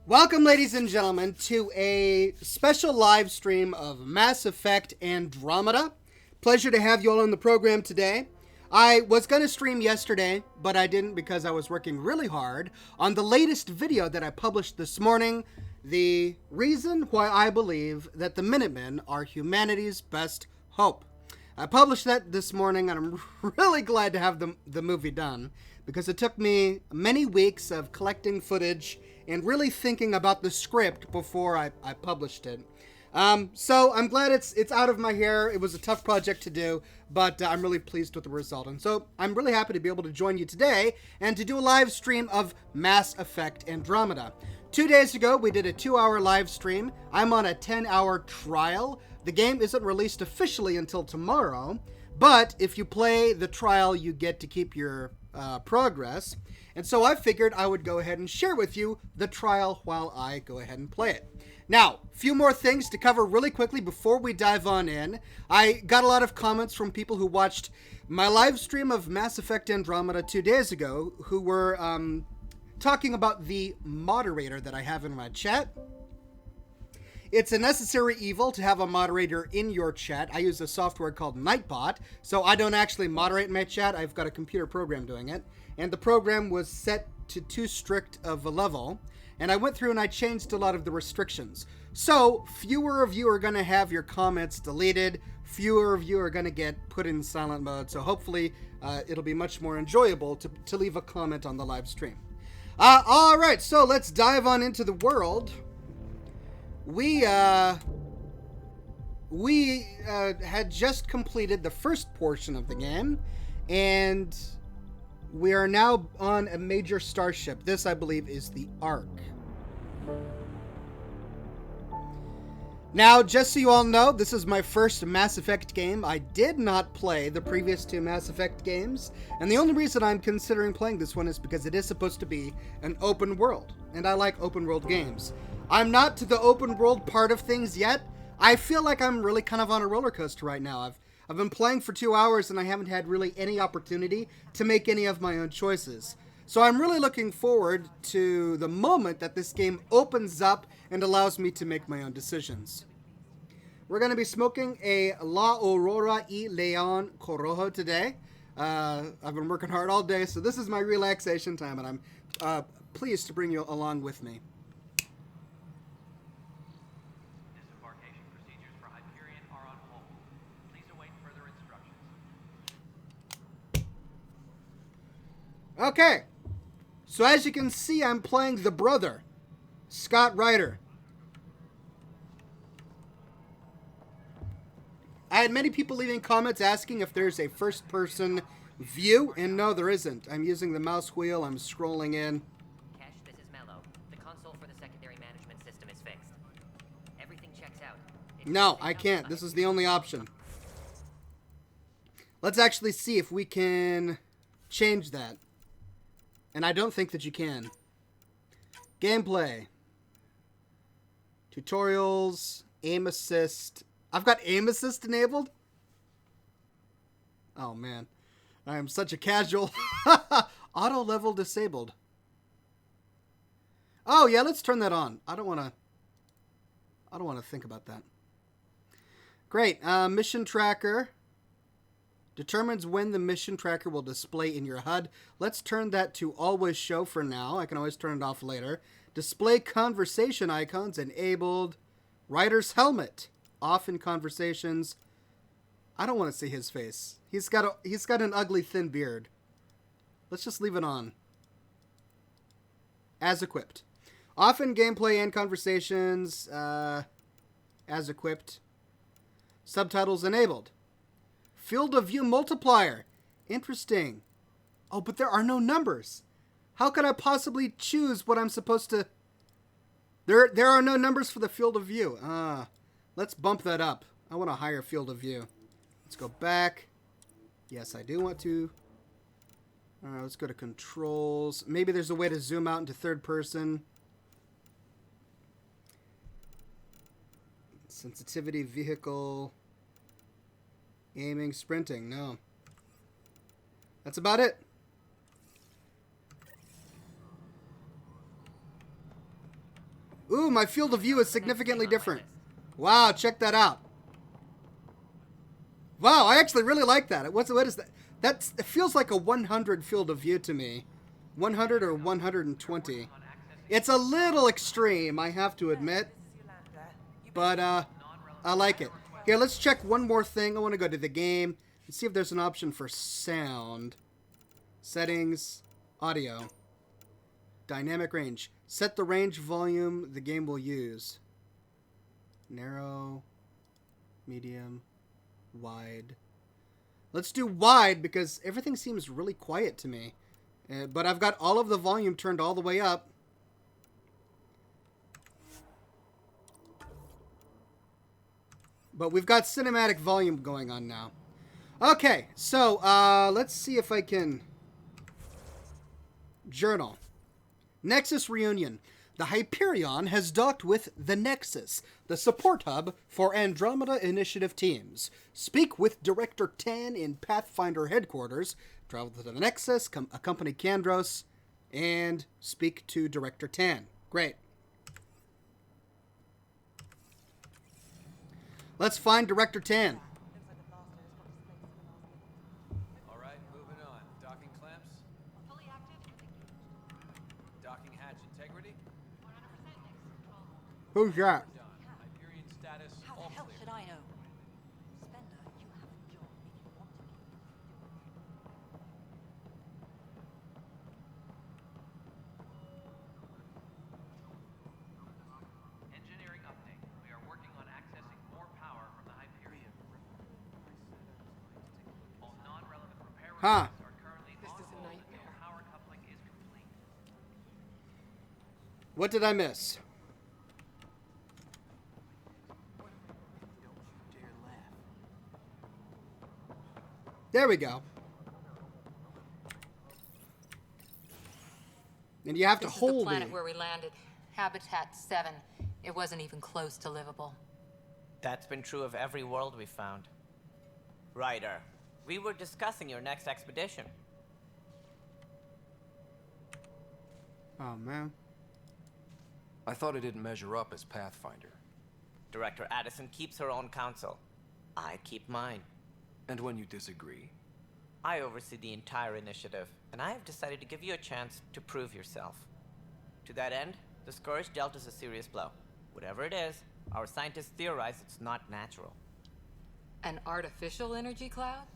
Welcome, ladies and gentlemen, to a special live stream of Mass Effect Andromeda. Pleasure to have you all on the program today. I was going to stream yesterday, but I didn't because I was working really hard on the latest video that I published this morning, the reason why I believe that the Minutemen are humanity's best hope. I published that this morning, and I'm really glad to have the movie done, because it took me many weeks of collecting footage and really thinking about the script before I published it. So I'm glad it's out of my hair. It was a tough project to do, but I'm really pleased with the result. And so I'm really happy to be able to join you today and to do a live stream of Mass Effect Andromeda. 2 days ago, we did a 2-hour live stream. I'm on a 10-hour trial. The game isn't released officially until tomorrow, but if you play the trial, you get to keep your progress. And so I figured I would go ahead and share with you the trial while I go ahead and play it. Now, a few more things to cover really quickly before we dive on in. I got a lot of comments from people who watched my live stream of Mass Effect Andromeda 2 days ago who were talking about the moderator that I have in my chat. It's a necessary evil to have a moderator in your chat. I use a software called Nightbot, so I don't actually moderate my chat. I've got a computer program doing it, and the program was set to too strict of a level, and I went through and I changed a lot of the restrictions. So fewer of you are going to have your comments deleted, fewer of you are going to get put in silent mode, so hopefully it'll be much more enjoyable to leave a comment on the live stream. All right, so let's dive on into the world. We had just completed the first portion of the game, and we are now on a major starship. This, I believe, is the Ark. Now, just so you all know, this is my first Mass Effect game. I did not play the previous 2 Mass Effect games, and the only reason I'm considering playing this one is because it is supposed to be an open world, and I like open world games. I'm not to the open world part of things yet. I feel like I'm really kind of on a roller coaster right now. I've been playing for 2 hours and I haven't had really any opportunity to make any of my own choices. So I'm really looking forward to the moment that this game opens up and allows me to make my own decisions. We're going to be smoking a La Aurora y Leon Corojo today. I've been working hard all day, so this is my relaxation time, and I'm pleased to bring you along with me. Okay, so as you can see, I'm playing the brother, Scott Ryder. I had many people leaving comments asking if there's a first-person view, and no, there isn't. I'm using the mouse wheel, I'm scrolling in. Cash, this is Mello. The console for the secondary management system is fixed. Everything checks out. No, I can't. This is the only option. Let's actually see if we can change that. And I don't think that you can. Gameplay. Tutorials. Aim assist. I've got aim assist enabled? Oh, man. I am such a casual. Auto level disabled. Oh, yeah, let's turn that on. I don't want to think about that. Great. Mission tracker. Determines when the mission tracker will display in your HUD. Let's turn that to always show for now. I can always turn it off later. Display conversation icons enabled. Rider's helmet off in conversations. I don't want to see his face. He's got an ugly thin beard. Let's just leave it on. As equipped. Off in gameplay and conversations. As equipped. Subtitles enabled. Field of view multiplier. Interesting. Oh, but there are no numbers. How could I possibly choose what I'm supposed to... There are no numbers for the field of view. Let's bump that up. I want a higher field of view. Let's go back. Yes, I do want to. Alright, let's go to controls. Maybe there's a way to zoom out into third person. Sensitivity, vehicle... Aiming, sprinting, no. That's about it. Ooh, my field of view is significantly different. Wow, check that out. Wow, I actually really like that. What is that? It feels like a 100 field of view to me. 100 or 120. It's a little extreme, I have to admit. But, I like it. Here, let's check one more thing. I want to go to the game and see if there's an option for sound. Settings, audio, dynamic range. Set the range volume the game will use. Narrow, medium, wide. Let's do wide because everything seems really quiet to me. But I've got all of the volume turned all the way up. But we've got cinematic volume going on now. Okay, so let's see if I can journal. Nexus reunion. The Hyperion has docked with the Nexus, the support hub for Andromeda Initiative teams. Speak with Director Tan in Pathfinder headquarters. Travel to the Nexus, accompany Kandros, and speak to Director Tan. Great. Let's find Director Tan. All right, moving on. Docking clamps. Fully active. Docking hatch integrity. 100% Who's that? Done. Hyperion status. How All the hell clear. should I know? Spender, you have a job if you want to. Engineering update. We are working on accessing more power from the Hyperion. All non-relevant repair Huh. requests are currently on hold until power coupling is complete. What did I miss? There we go. And you have to This is hold the planet it. where we landed. Habitat 7. It wasn't even close to livable. That's been true of every world we've found. Ryder, we were discussing your next expedition. Oh, man. I thought I didn't measure up as Pathfinder. Director Addison keeps her own counsel. I keep mine. And when you disagree, I oversee the entire initiative, and I have decided to give you a chance to prove yourself. To that end, the Scourge dealt us a serious blow. Whatever it is, our scientists theorize it's not natural. An artificial energy cloud?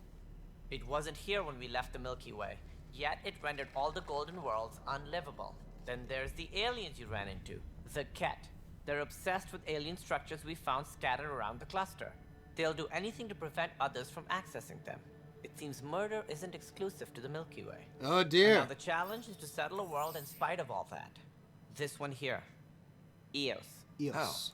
It wasn't here when we left the Milky Way, yet it rendered all the golden worlds unlivable. Then there's the aliens you ran into, the Ket. They're obsessed with alien structures we found scattered around the cluster. They'll do anything to prevent others from accessing them. It seems murder isn't exclusive to the Milky Way. Oh, And dear. now the challenge is to settle a world in spite of all that. This one here. Eos. Eos.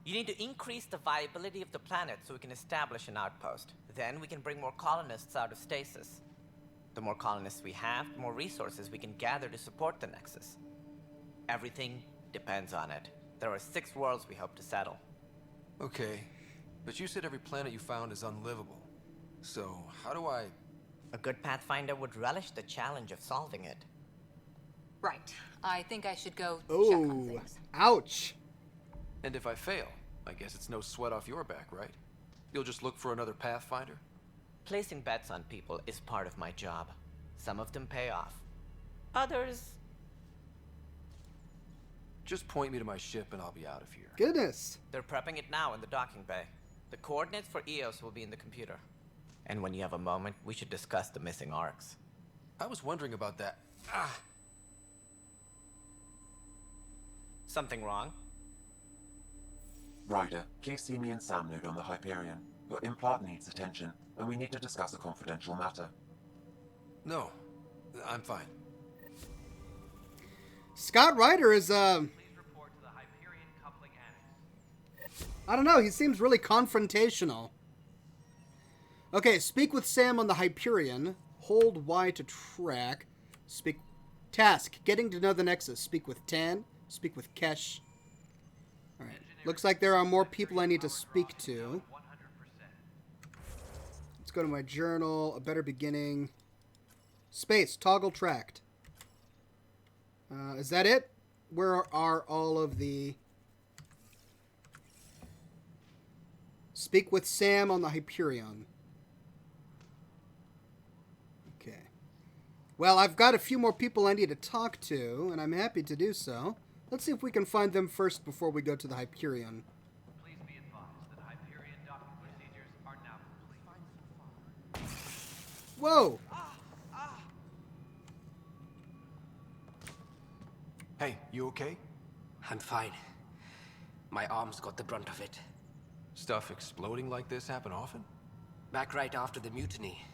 You need to increase the viability of the planet so we can establish an outpost. Then we can bring more colonists out of stasis. The more colonists we have, the more resources we can gather to support the Nexus. Everything depends on it. There are 6 worlds we hope to settle. okay, but you said every planet you found is unlivable. So, how do I... A good Pathfinder would relish the challenge of solving it. Right. I think I should go check on Oh, things. ouch. And if I fail, I guess it's no sweat off your back, right? You'll just look for another Pathfinder? Placing bets on people is part of my job. Some of them pay off. Others... Just point me to my ship and I'll be out of here. Goodness. They're prepping it now in the docking bay. The coordinates for Eos will be in the computer. And when you have a moment, we should discuss the missing arcs. I was wondering about that. Something wrong? Ryder, please see me and Sam Node on the Hyperion. Your implant needs attention, and we need to discuss a confidential matter. No, I'm fine. Scott Ryder is, Please report to the Hyperion coupling annex. I don't know, he seems really confrontational. Okay, speak with Sam on the Hyperion. Hold Y to track. Speak... Task, getting to know the Nexus. Speak with Tan. Speak with Kesh. Alright, looks like there are more people I need to speak to. 100%. Let's go to my journal. A better beginning. Space, toggle tracked. Is that it? where are all of the... Speak with Sam on the Hyperion. Okay. Well, I've got a few more people I need to talk to, and I'm happy to do so. Let's see if we can find them first before we go to the Hyperion. Please be advised that Hyperion docking procedures are now complete. Whoa! Hey, you okay? I'm fine. My arms got the brunt of it. Stuff exploding like this happen often? Back right after the mutiny,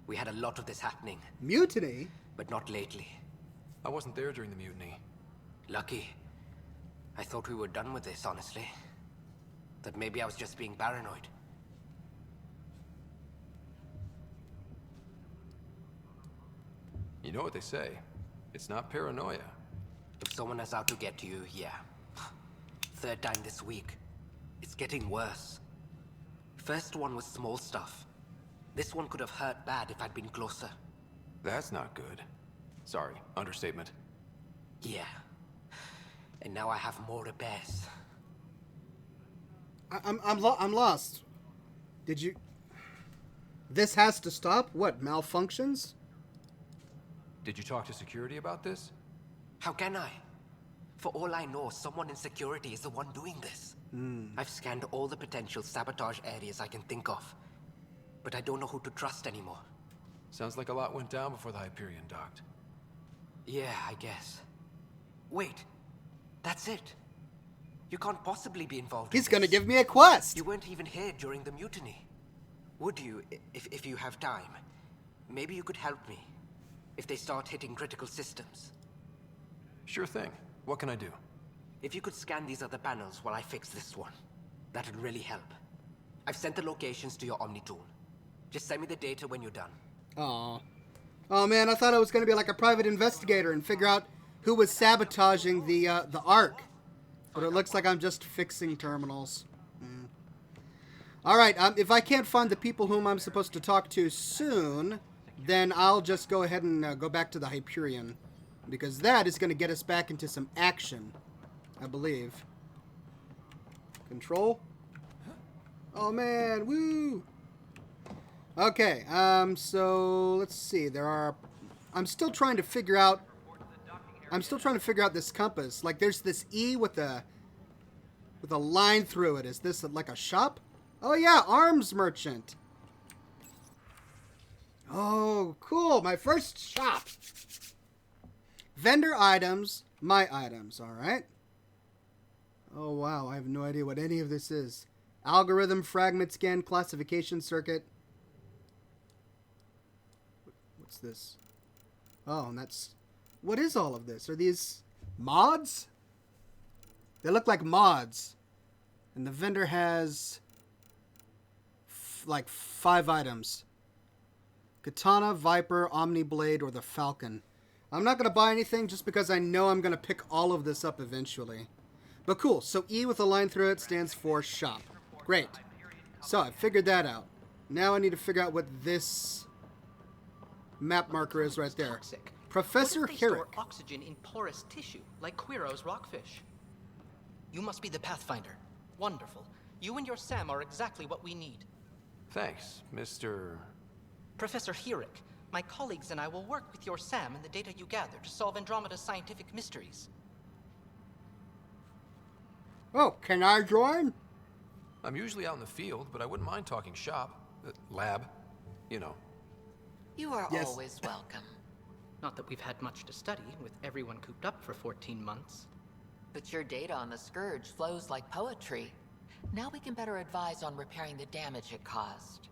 we had a lot of this happening, Mutiny? but not lately. I wasn't there during the mutiny. Lucky. I thought we were done with this, honestly. That maybe I was just being paranoid. You know what they say. It's not paranoia. If someone is out to get you, yeah. Third time this week. It's getting worse. First one was small stuff. This one could have hurt bad if I'd been closer. That's not good. Sorry, understatement. Yeah. And now I have more repairs. I'm lost. Did you... This has to stop? What, malfunctions? Did you talk to security about this? How can I? For all I know, someone in security is the one doing this. I've scanned all the potential sabotage areas I can think of. But I don't know who to trust anymore. Sounds like a lot went down before the Hyperion docked. Yeah, I guess. Wait. That's it. You can't possibly be involved in He's gonna this. give me a quest! You weren't even here during the mutiny. Would you, if you have time? Maybe you could help me. If they start hitting critical systems. Sure thing. What can I do? If you could scan these other panels while I fix this one, that'd really help. I've sent the locations to your Omni tool. Just send me the data when you're done. Aw. Oh man, I thought I was gonna be like a private investigator and figure out who was sabotaging the Ark. But it looks like I'm just fixing terminals. Alright, if I can't find the people whom I'm supposed to talk to soon, then I'll just go ahead and go back to the Hyperion. Because that is going to get us back into some action, I believe. Control. Oh man, woo! Okay, so let's see. I'm still trying to figure out this compass. Like there's this E with a line through it. Is this like a shop? Oh yeah, arms merchant. Oh, cool. My first shop. Vendor items, my items, all right? Oh, wow, I have no idea what any of this is. Algorithm, fragment scan, classification circuit. What's this? Oh, and that's... What is all of this? Are these mods? They look like mods. And the vendor has... like 5 items. Katana, Viper, Omni Blade, or the Falcon. I'm not going to buy anything just because I know I'm going to pick all of this up eventually. But cool, so E with a line through it stands for shop. Great. So I figured that out. Now I need to figure out what this map marker is right there. Toxic. Professor What if they store Herrick. oxygen in porous tissue, like Quiro's rockfish? You must be the Pathfinder. Wonderful. You and your Sam are exactly what we need. Thanks, Mr... Professor Herrick, my colleagues and I will work with your Sam and the data you gather to solve Andromeda's scientific mysteries. Oh, can I join? I'm usually out in the field, but I wouldn't mind talking shop. Lab. You know. You are Yes. always welcome. Not that we've had much to study, with everyone cooped up for 14 months. But your data on the Scourge flows like poetry. Now we can better advise on repairing the damage it caused.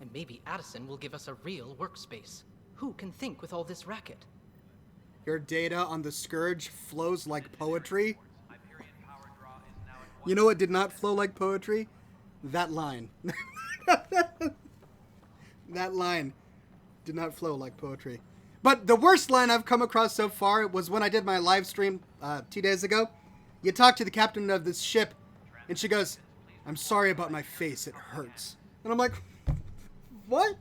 And maybe Addison will give us a real workspace. Who can think with all this racket? Your data on the Scourge flows like poetry. You know what did not flow like poetry? That line. That line did not flow like poetry. But the worst line I've come across so far was when I did my live stream 2 days ago. You talk to the captain of this ship, and she goes, "I'm sorry about my face, it hurts." And I'm like, what?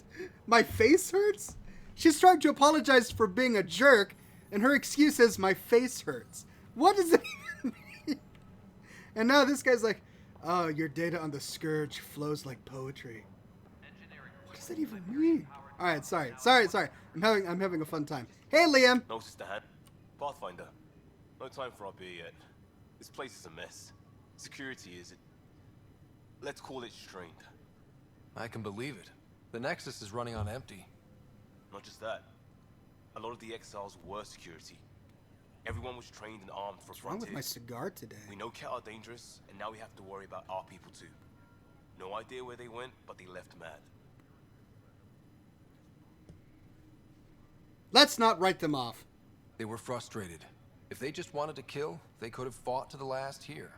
My face hurts? She's trying to apologize for being a jerk, and her excuse is my face hurts. What does that even mean? And now this guy's like, oh, your data on the Scourge flows like poetry. What does that even mean? All right, sorry. I'm having a fun time. Hey, Liam. No, Sister Han. Pathfinder. No time for our beer yet. This place is a mess. Security is... let's call it strained. I can believe it. The Nexus is running on empty. Not just that. A lot of the exiles were security. Everyone was trained and armed for What's wrong with my frontiers. cigar today? We know Ket are dangerous, and now we have to worry about our people too. No idea where they went, but they left mad. Let's not write them off. They were frustrated. If they just wanted to kill, they could have fought to the last here.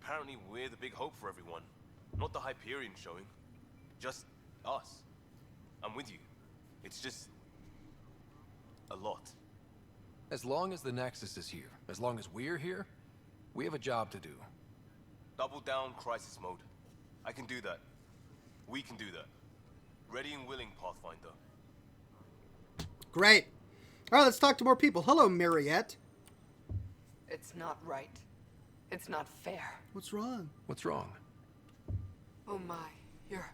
Apparently we're the big hope for everyone. Not the Hyperion showing. Just us. I'm with you. It's just... a lot. As long as the Nexus is here, as long as we're here, we have a job to do. Double down crisis mode. I can do that. We can do that. Ready and willing, Pathfinder. Great. All right, let's talk to more people. Hello, Mariette. It's not right. It's not fair. What's wrong? What's wrong? Oh my, you're...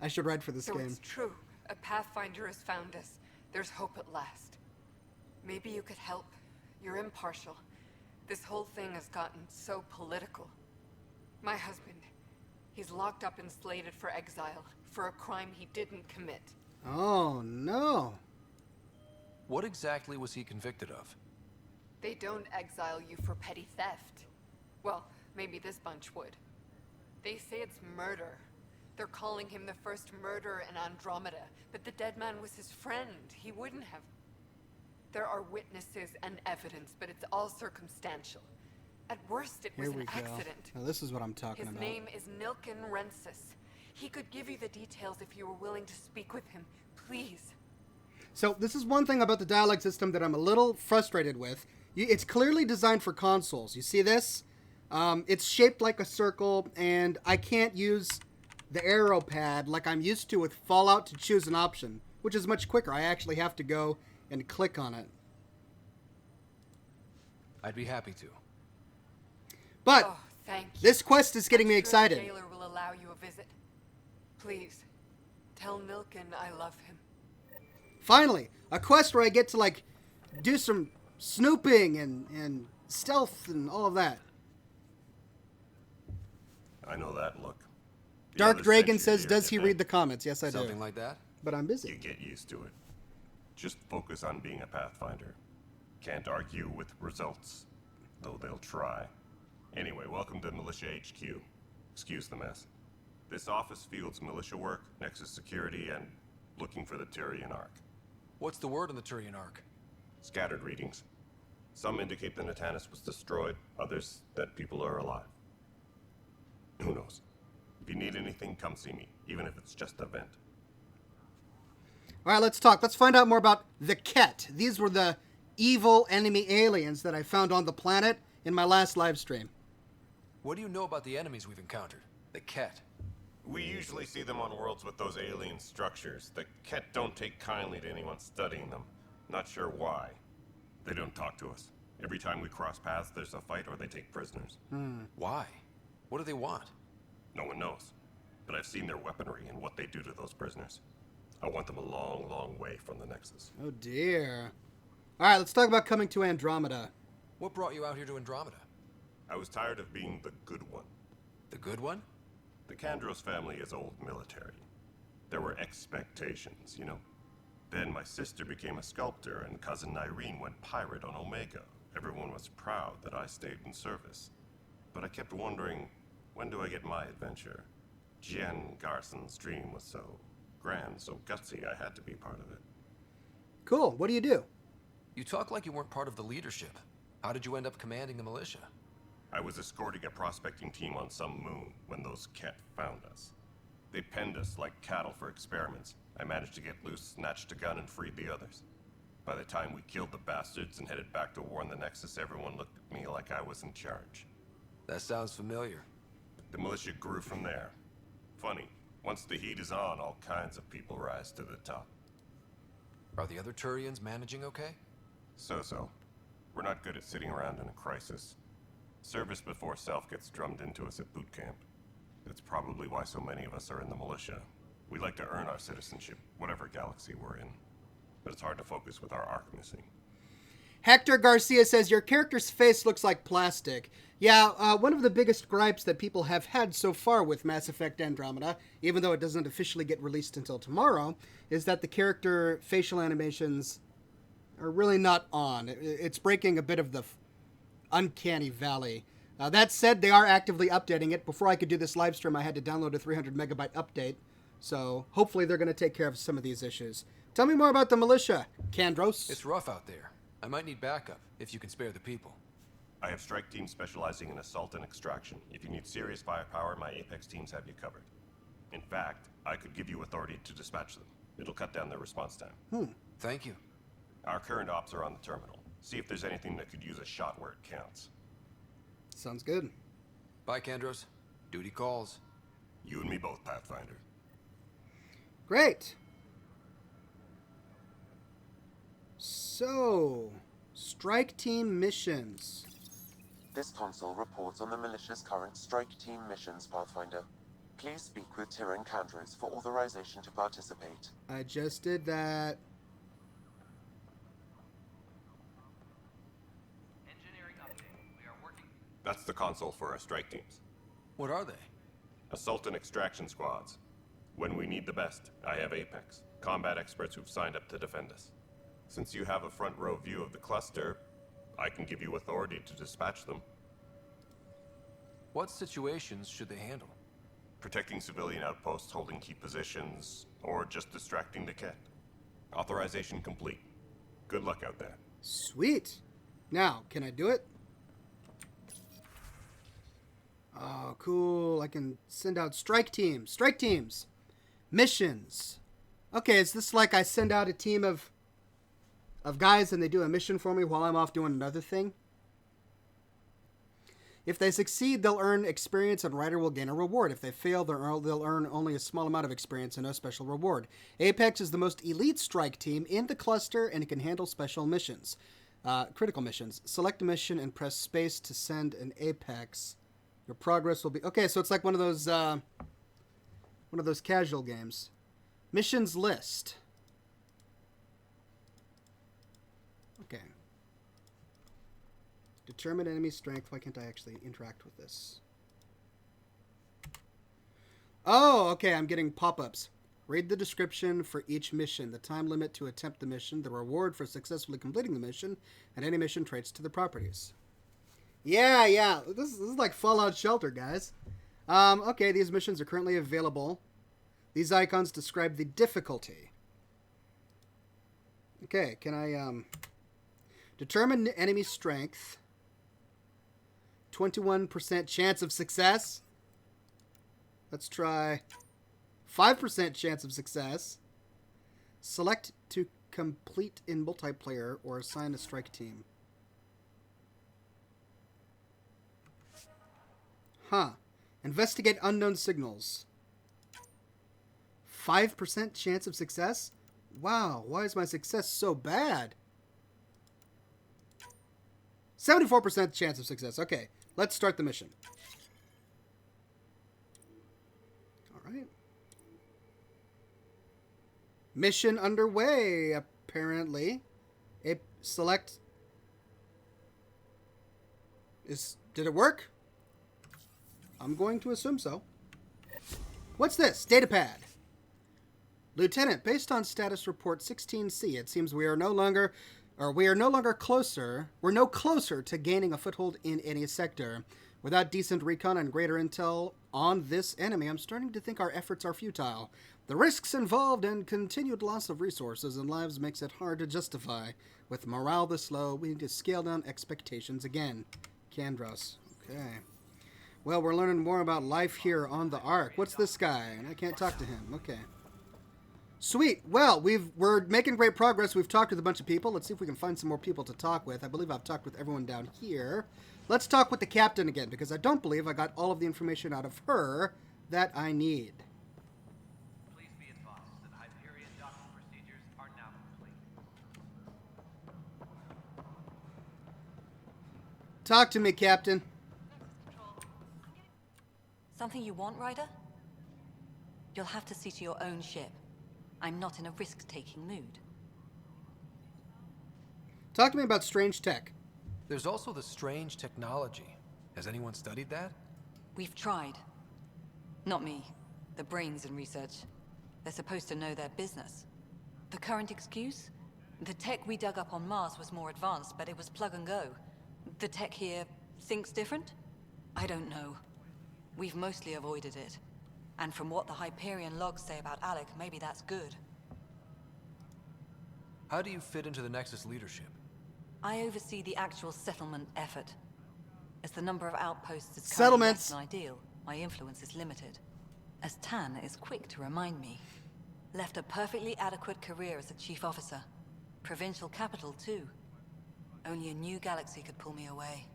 I should write for this So game. it's true. A Pathfinder has found us. There's hope at last. Maybe you could help. You're impartial. This whole thing has gotten so political. My husband, he's locked up and slated for exile for a crime he didn't commit. Oh, no. What exactly was he convicted of? They don't exile you for petty theft. Well, maybe this bunch would. They say it's murder. They're calling him the first murderer in Andromeda, but the dead man was his friend. He wouldn't have... There are witnesses and evidence, but it's all circumstantial. At worst, it was Here we an go. accident. Now, this is what I'm talking His about. name is Nilken Rensis. He could give you the details if you were willing to speak with him. Please. So this is one thing about the dialogue system that I'm a little frustrated with. It's clearly designed for consoles. You see this? It's shaped like a circle, and I can't use the arrow pad like I'm used to with Fallout to choose an option, which is much quicker. I actually have to go and click on it. I'd be happy to. But Oh, thank you. this quest is getting I'm me sure excited. The jailer will allow you a visit. Please, tell Nilken I love him. Finally, a quest where I get to, like, do some snooping and stealth and all of that. I know that look. The Dark others Dragon sent you says, here, does he didn't they? read the comments? Yes, I do. Something like that? But I'm busy. You get used to it. Just focus on being a Pathfinder. Can't argue with results, though they'll try. Anyway, welcome to Militia HQ. Excuse the mess. This office fields militia work, Nexus security, and looking for the Tyrian Ark. What's the word on the Turian Ark? Scattered readings. Some indicate the Natanus was destroyed, others that people are alive. Who knows? If you need anything, come see me, even if it's just a vent. All right, let's talk. Let's find out more about the Ket. These were the evil enemy aliens that I found on the planet in my last live stream. What do you know about the enemies we've encountered? The Ket. We usually see them on worlds with those alien structures. The Ket don't take kindly to anyone studying them. Not sure why. They don't talk to us. Every time we cross paths, there's a fight or they take prisoners. Why? What do they want? No one knows. But I've seen their weaponry and what they do to those prisoners. I want them a long, long way from the Nexus. Oh, dear. All right, let's talk about coming to Andromeda. What brought you out here to Andromeda? I was tired of being the good one. The good one? The Kandros family is old military. There were expectations, you know. Then my sister became a sculptor and cousin Irene went pirate on Omega. Everyone was proud that I stayed in service. But I kept wondering, when do I get my adventure? Jen Garson's dream was so grand, so gutsy, I had to be part of it. Cool. What do you do? You talk like you weren't part of the leadership. How did you end up commanding the militia? I was escorting a prospecting team on some moon when those Ket found us. They penned us like cattle for experiments. I managed to get loose, snatched a gun, and freed the others. By the time we killed the bastards and headed back to warn the Nexus, everyone looked at me like I was in charge. That sounds familiar. The militia grew from there. Funny, once the heat is on, all kinds of people rise to the top. Are the other Turians managing okay? So-so. We're not good at sitting around in a crisis. Service before self gets drummed into us at boot camp. That's probably why so many of us are in the militia. We like to earn our citizenship, whatever galaxy we're in. But it's hard to focus with our arc missing. Hector Garcia says, your character's face looks like plastic. Yeah, one of the biggest gripes that people have had so far with Mass Effect Andromeda, even though it doesn't officially get released until tomorrow, is that the character facial animations are really not on. It's breaking a bit of the uncanny valley. That said, they are actively updating it. Before I could do this live stream, I had to download a 300 megabyte update. So hopefully they're going to take care of some of these issues. Tell me more about the militia, Kandros. It's rough out there. I might need backup, if you can spare the people. I have strike teams specializing in assault and extraction. If you need serious firepower, my Apex teams have you covered. In fact, I could give you authority to dispatch them. It'll cut down their response time. Thank you. Our current ops are on the terminal. See if there's anything that could use a shot where it counts. Sounds good. Bye, Kandros. Duty calls. You and me both, Pathfinder. Great. So, strike team missions. This console reports on the militia's current strike team missions, Pathfinder. Please speak with Tyrion Kandros for authorization to participate. I just did that. Engineering update. We are working. That's the console for our strike teams. What are they? Assault and extraction squads. When we need the best, I have Apex, combat experts who've signed up to defend us. Since you have a front row view of the cluster, I can give you authority to dispatch them. What situations should they handle? Protecting civilian outposts, holding key positions, or just distracting the Ket. Authorization complete. Good luck out there. Sweet. Now, can I do it? Oh, cool. I can send out strike teams. Strike teams. Missions. Okay, is this like I send out a team of guys and they do a mission for me while I'm off doing another thing? If they succeed, they'll earn experience and Ryder will gain a reward. If they fail, they'll earn only a small amount of experience and no special reward. Apex is the most elite strike team in the cluster and it can handle special missions. Critical missions. Select a mission and press space to send an Apex. Your progress will be... Okay, so it's like one of those casual games. Missions list. Okay. Determine enemy strength. Why can't I actually interact with this? Oh, okay. I'm getting pop-ups. Read the description for each mission, the time limit to attempt the mission, the reward for successfully completing the mission, and any mission traits to the properties. Yeah. This is like Fallout Shelter, guys. Okay, these missions are currently available. These icons describe the difficulty. Okay, can I determine enemy strength? 21% chance of success. Let's try 5% chance of success. Select to complete in multiplayer or assign a strike team. Investigate unknown signals. 5% chance of success? Wow, why is my success so bad? 74% chance of success. Okay, let's start the mission. All right. Mission underway, apparently. Select... Did it work? I'm going to assume so. What's this? Datapad. Lieutenant, based on status report 16C, it seems we are no closer to gaining a foothold in any sector. Without decent recon and greater intel on this enemy, I'm starting to think our efforts are futile. The risks involved and continued loss of resources and lives makes it hard to justify. With morale this low, we need to scale down expectations again. Kandros. Okay. Well, we're learning more about life here on the Ark. What's this guy? And I can't talk to him. Okay. Sweet. Well, we're making great progress. We've talked with a bunch of people. Let's see if we can find some more people to talk with. I believe I've talked with everyone down here. Let's talk with the captain again, because I don't believe I got all of the information out of her that I need. Please be advised that Hyperion docking procedures are now complete. Talk to me, Captain. Something you want, Ryder? You'll have to see to your own ship. I'm not in a risk-taking mood. Talk to me about strange tech. There's also the strange technology. Has anyone studied that? We've tried. Not me. The brains in research. They're supposed to know their business. The current excuse? The tech we dug up on Mars was more advanced, but it was plug and go. The tech here thinks different? I don't know. We've mostly avoided it. And from what the Hyperion logs say about Alec, maybe that's good. How do you fit into the Nexus leadership? I oversee the actual settlement effort. As the number of outposts is currently Settlements. less than ideal, my influence is limited. As Tan is quick to remind me. Left a perfectly adequate career as a chief officer. Provincial capital, too. Only a new galaxy could pull me away.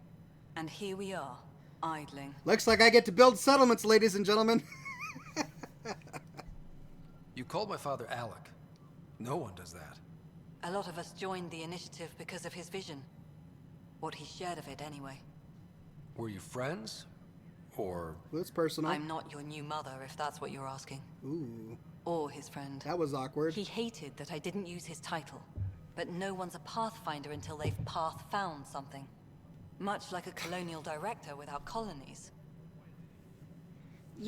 And here we are, idling. Looks like I get to build settlements, ladies and gentlemen. You called my father Alec. No one does that. A lot of us joined the initiative because of his vision. What he shared of it, anyway. Were you friends? Or... That's personal. I'm not your new mother, if that's what you're asking. Ooh. Or his friend. That was awkward. He hated that I didn't use his title. But no one's a pathfinder until they've path-found something. Much like a colonial director without colonies.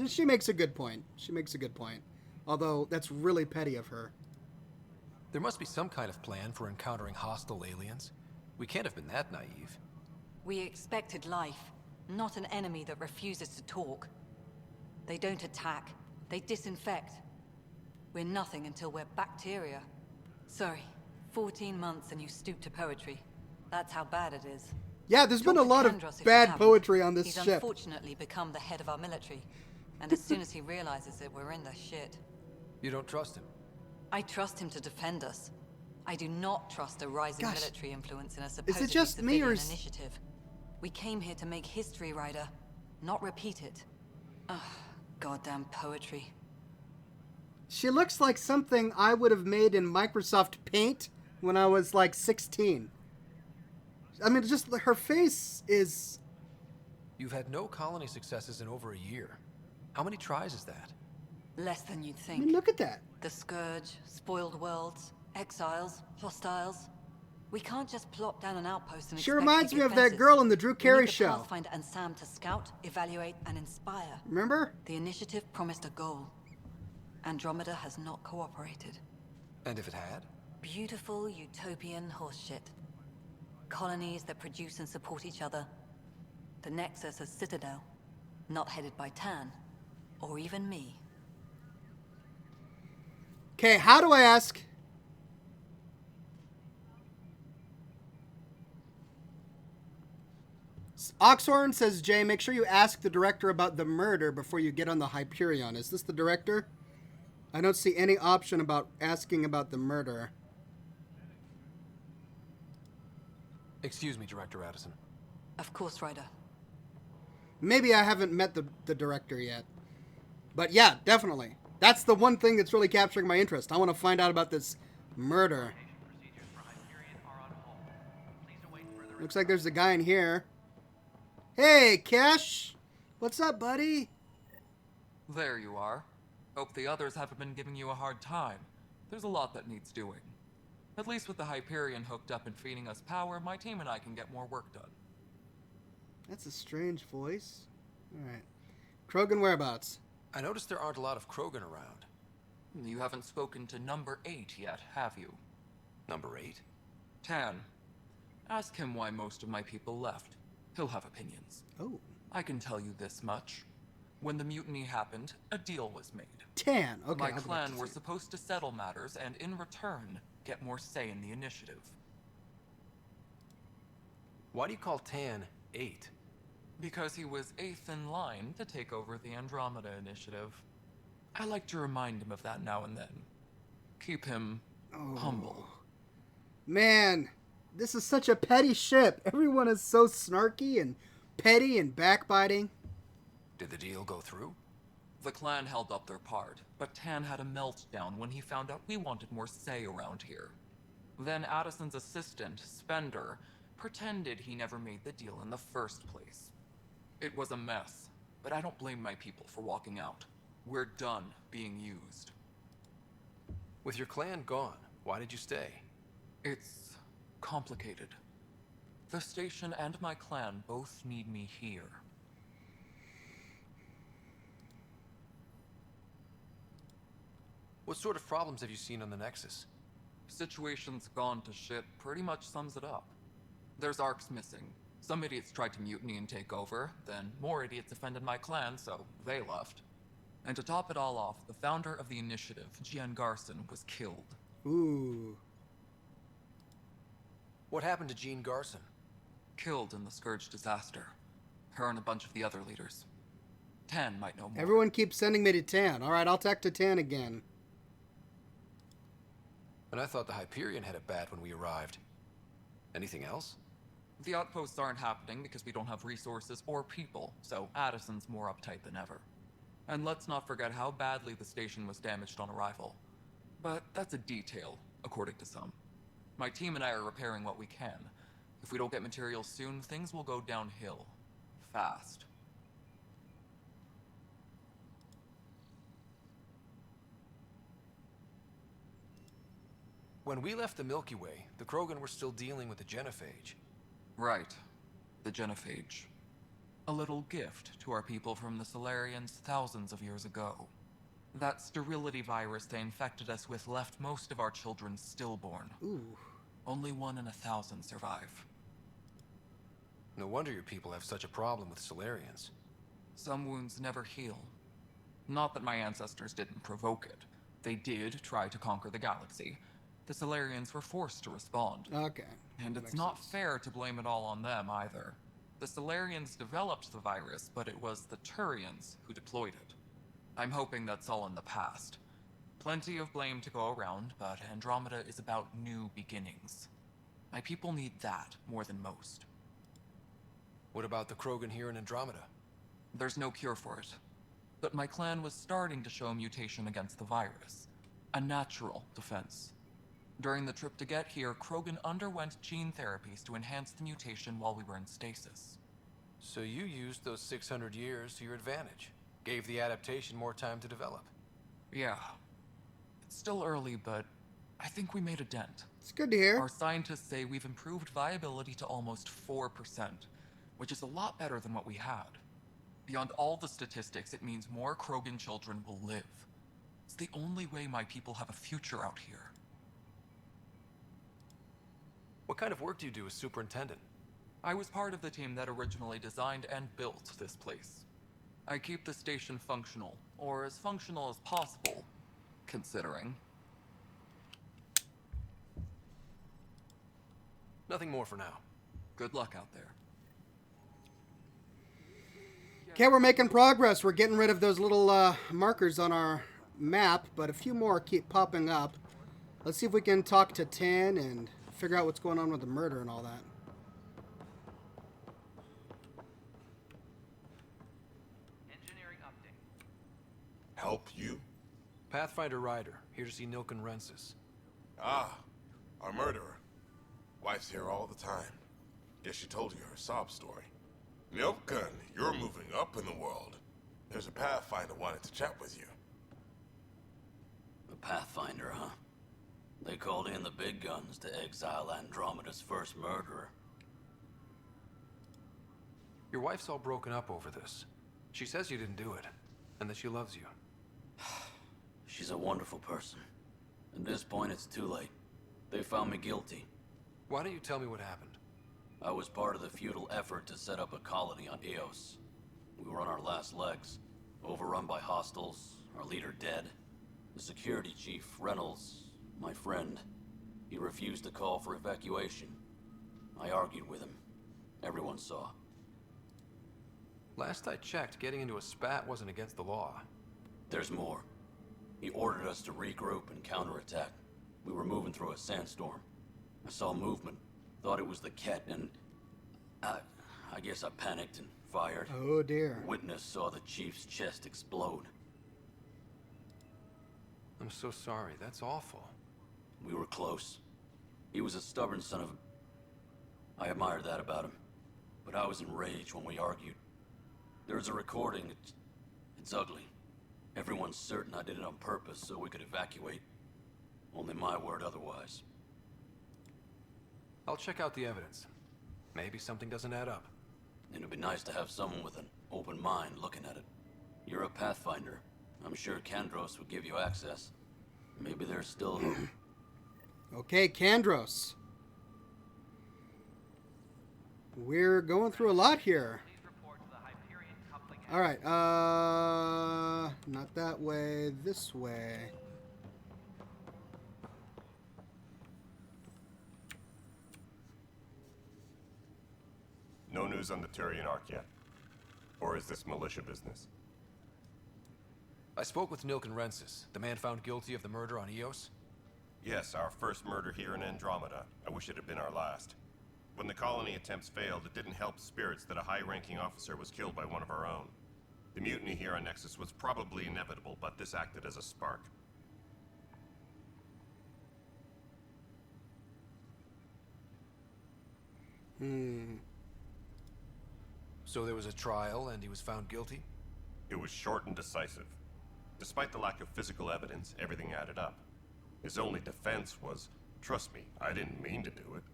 She makes a good point. She makes a good point. Although, that's really petty of her. There must be some kind of plan for encountering hostile aliens. We can't have been that naive. We expected life, not an enemy that refuses to talk. They don't attack. They disinfect. We're nothing until we're bacteria. Sorry, 14 months and you stoop to poetry. That's how bad it is. Yeah, there's been a lot of Kandros if you bad haven't. poetry on this He's ship. unfortunately become the head of our military. And as soon as he realizes it, we're in the shit. You don't trust him? I trust him to defend us. I do not trust a rising Gosh. military influence in a supposedly just me or civilian initiative. We came here to make history, Ryder, not repeat it. Ugh, goddamn poetry. She looks like something I would have made in Microsoft Paint when I was like 16. I mean, just her face is... You've had no colony successes in over a year. How many tries is that? Less than you'd I think. mean, look at that. The Scourge, spoiled worlds, exiles, hostiles. We can't just plop down an outpost and She expect reminds to me get of that fences. girl in the Drew We Carey need the show. Pathfinder and Sam to scout, evaluate, and inspire. Remember? The initiative promised a goal. Andromeda has not cooperated. And if it had? Beautiful utopian horseshit. Colonies that produce and support each other. The Nexus as Citadel. Not headed by Tan. Or even me. Okay, how do I ask? Oxhorn says, Jay, make sure you ask the director about the murder before you get on the Hyperion. Is this the director? I don't see any option about asking about the murder. Excuse me, Director Addison. Of course, Ryder. Maybe I haven't met the director yet. But yeah, definitely. That's the one thing that's really capturing my interest. I want to find out about this murder. Looks like there's a guy in here. Hey, Cash! What's up, buddy? There you are. Hope the others haven't been giving you a hard time. There's a lot that needs doing. At least with the Hyperion hooked up and feeding us power, my team and I can get more work done. That's a strange voice. Alright. Krogan whereabouts? I noticed there aren't a lot of Krogan around. You haven't spoken to number 8 yet, have you? Number 8? Tan. Ask him why most of my people left. He'll have opinions. Oh. I can tell you this much. When the mutiny happened, a deal was made. Tan. Okay. My I'll go back clan to were see. supposed to settle matters and in return, get more say in the initiative. Why do you call Tan 8? Because he was 8th in line to take over the Andromeda initiative. I like to remind him of that now and then. Keep him humble. Man, this is such a petty ship. Everyone is so snarky and petty and backbiting. Did the deal go through? The clan held up their part, but Tan had a meltdown when he found out we wanted more say around here. Then Addison's assistant, Spender, pretended he never made the deal in the first place. It was a mess, but I don't blame my people for walking out. We're done being used. With your clan gone, why did you stay? It's complicated. The station and my clan both need me here. What sort of problems have you seen on the Nexus? Situation's gone to shit pretty much sums it up. There's arcs missing. Some idiots tried to mutiny and take over, then more idiots offended my clan, so they left. And to top it all off, the founder of the initiative, Jian Garson, was killed. Ooh. What happened to Jean Garson? Killed in the Scourge disaster. Her and a bunch of the other leaders. Tan might know more. Everyone keeps sending me to Tan. All right, I'll talk to Tan again. And I thought the Hyperion had it bad when we arrived. Anything else? The outposts aren't happening because we don't have resources or people, so Addison's more uptight than ever. And let's not forget how badly the station was damaged on arrival. But that's a detail, according to some. My team and I are repairing what we can. If we don't get materials soon, things will go downhill. Fast. When we left the Milky Way, the Krogan were still dealing with the genophage. Right. The genophage. A little gift to our people from the Solarians thousands of years ago. That sterility virus they infected us with left most of our children stillborn. Ooh. Only 1 in 1,000 survive. No wonder your people have such a problem with Solarians. Some wounds never heal. Not that my ancestors didn't provoke it. They did try to conquer the galaxy. The Solarians were forced to respond. Okay. And it's not fair to blame it all on them either. The Solarians developed the virus, but it was the Turians who deployed it. I'm hoping that's all in the past. Plenty of blame to go around, but Andromeda is about new beginnings. My people need that more than most. What about the Krogan here in Andromeda? There's no cure for it. But my clan was starting to show mutation against the virus. A natural defense. During the trip to get here, Krogan underwent gene therapies to enhance the mutation while we were in stasis. So you used those 600 years to your advantage. Gave the adaptation more time to develop. Yeah. It's still early, but I think we made a dent. It's good to hear. Our scientists say we've improved viability to almost 4%, which is a lot better than what we had. Beyond all the statistics, it means more Krogan children will live. It's the only way my people have a future out here. What kind of work do you do as superintendent? I was part of the team that originally designed and built this place. I keep the station functional, or as functional as possible, considering. Nothing more for now. Good luck out there. Okay, we're making progress. We're getting rid of those little markers on our map, but a few more keep popping up. Let's see if we can talk to Tan and figure out what's going on with the murder and all that. Engineering update. Help you? Pathfinder Ryder, here to see Nilken Rensis. Ah, our murderer. Wife's here all the time. Guess she told you her sob story. Nilken, you're moving up in the world. There's a Pathfinder wanted to chat with you. The Pathfinder, huh? They called in the big guns to exile Andromeda's first murderer. Your wife's all broken up over this. She says you didn't do it, and that she loves you. She's a wonderful person. At this point, it's too late. They found me guilty. Why don't you tell me what happened? I was part of the futile effort to set up a colony on Eos. We were on our last legs, overrun by hostiles, our leader dead. The security chief, Reynolds, my friend, he refused to call for evacuation. I argued with him. Everyone saw. Last I checked, getting into a spat wasn't against the law. There's more. He ordered us to regroup and counterattack. We were moving through a sandstorm. I saw movement, thought it was the Ket, and I guess I panicked and fired. Oh dear. Witness saw the chief's chest explode. I'm so sorry, that's awful. We were close. He was a stubborn son of a... I admired that about him. But I was enraged when we argued. There's a recording. It's ugly. Everyone's certain I did it on purpose so we could evacuate. Only my word otherwise. I'll check out the evidence. Maybe something doesn't add up. It'd be nice to have someone with an open mind looking at it. You're a Pathfinder. I'm sure Kandros would give you access. Maybe there's still hope. Okay, Kandros. We're going through a lot here. Alright, not that way, this way. No news on the Turian Ark yet? Or is this militia business? I spoke with Nilken Rensis, the man found guilty of the murder on Eos. Yes, our first murder here in Andromeda. I wish it had been our last. When the colony attempts failed, it didn't help spirits that a high-ranking officer was killed by one of our own. The mutiny here on Nexus was probably inevitable, but this acted as a spark. So there was a trial, and he was found guilty? It was short and decisive. Despite the lack of physical evidence, everything added up. His only defense was, trust me, I didn't mean to do it.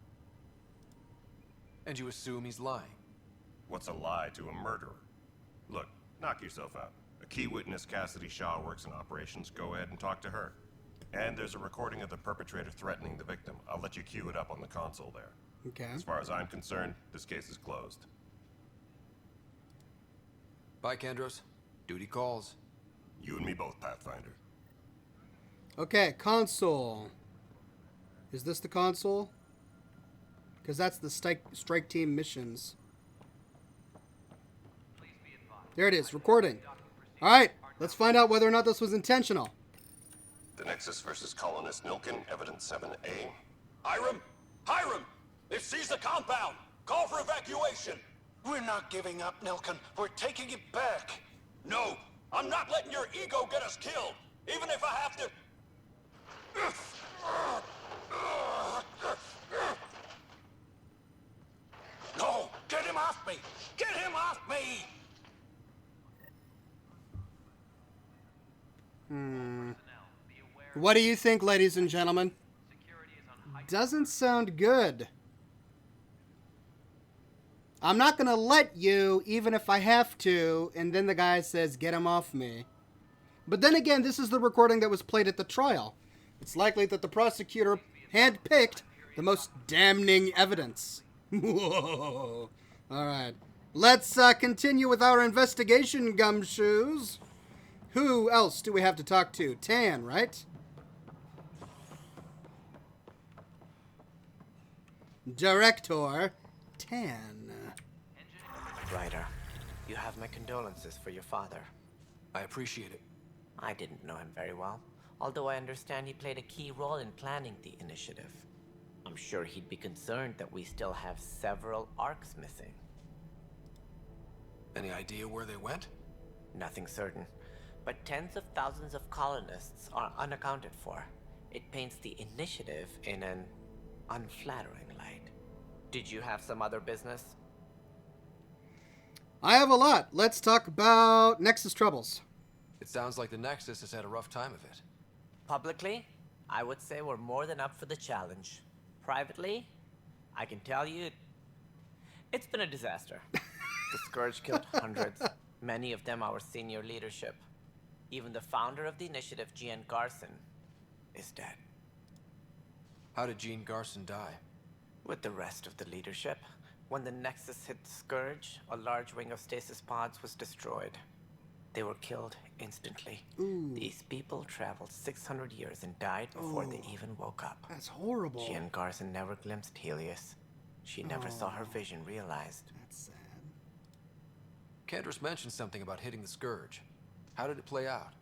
And you assume he's lying? What's a lie to a murderer? Look, knock yourself out. A key witness, Cassidy Shaw, works in operations. Go ahead and talk to her. And there's a recording of the perpetrator threatening the victim. I'll let you cue it up on the console there. Okay. As far as I'm concerned, this case is closed. Bye, Kandros. Duty calls. You and me both, Pathfinder. Okay, console. Is this the console? Because that's the strike team missions. There it is, recording. Alright, let's find out whether or not this was intentional. The Nexus versus Colonist Nilken, Evidence 7A. Hiram! Hiram! They've seized the compound! Call for evacuation! We're not giving up, Nilken. We're taking it back. No! I'm not letting your ego get us killed! Even if I have to... No! Get him off me! Get him off me! What do you think, ladies and gentlemen? Doesn't sound good. I'm not going to let you, even if I have to, and then the guy says, get him off me. But then again, this is the recording that was played at the trial. It's likely that the prosecutor handpicked the most damning evidence. Whoa. All right. Let's continue with our investigation, gumshoes. Who else do we have to talk to? Tan, right? Director Tan. Ryder, you have my condolences for your father. I appreciate it. I didn't know him very well, although I understand he played a key role in planning the initiative. I'm sure he'd be concerned that we still have several arcs missing. Any idea where they went? Nothing certain, but tens of thousands of colonists are unaccounted for. It paints the initiative in an unflattering light. Did you have some other business? I have a lot. Let's talk about Nexus troubles. It sounds like the Nexus has had a rough time of it. Publicly, I would say we're more than up for the challenge. Privately, I can tell you, it's been a disaster. The Scourge killed hundreds, many of them our senior leadership. Even the founder of the initiative, Gian Garson, is dead. How did Jean Garson die? With the rest of the leadership. When the Nexus hit Scourge, a large wing of stasis pods was destroyed. They were killed instantly. Ooh. These people traveled 600 years and died before they even woke up. That's horrible. Gian Garson never glimpsed Helios. She never saw her vision realized. That's sad. Kandros mentioned something about hitting the Scourge. How did it play out?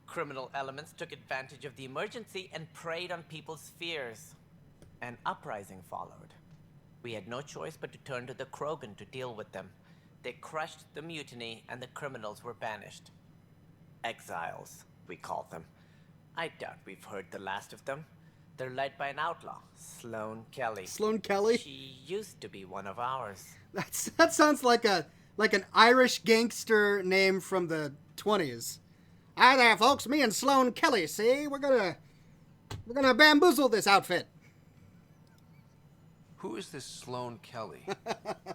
Criminal elements took advantage of the emergency and preyed on people's fears. An uprising followed. We had no choice but to turn to the Krogan to deal with them. They crushed the mutiny and the criminals were banished. Exiles, we called them. I doubt we've heard the last of them. They're led by an outlaw, Sloane Kelly. Sloane Kelly? She used to be one of ours. That sounds like an Irish gangster name from the 20s. Hi there, folks. Me and Sloane Kelly. See, we're gonna bamboozle this outfit. Who is this Sloane Kelly?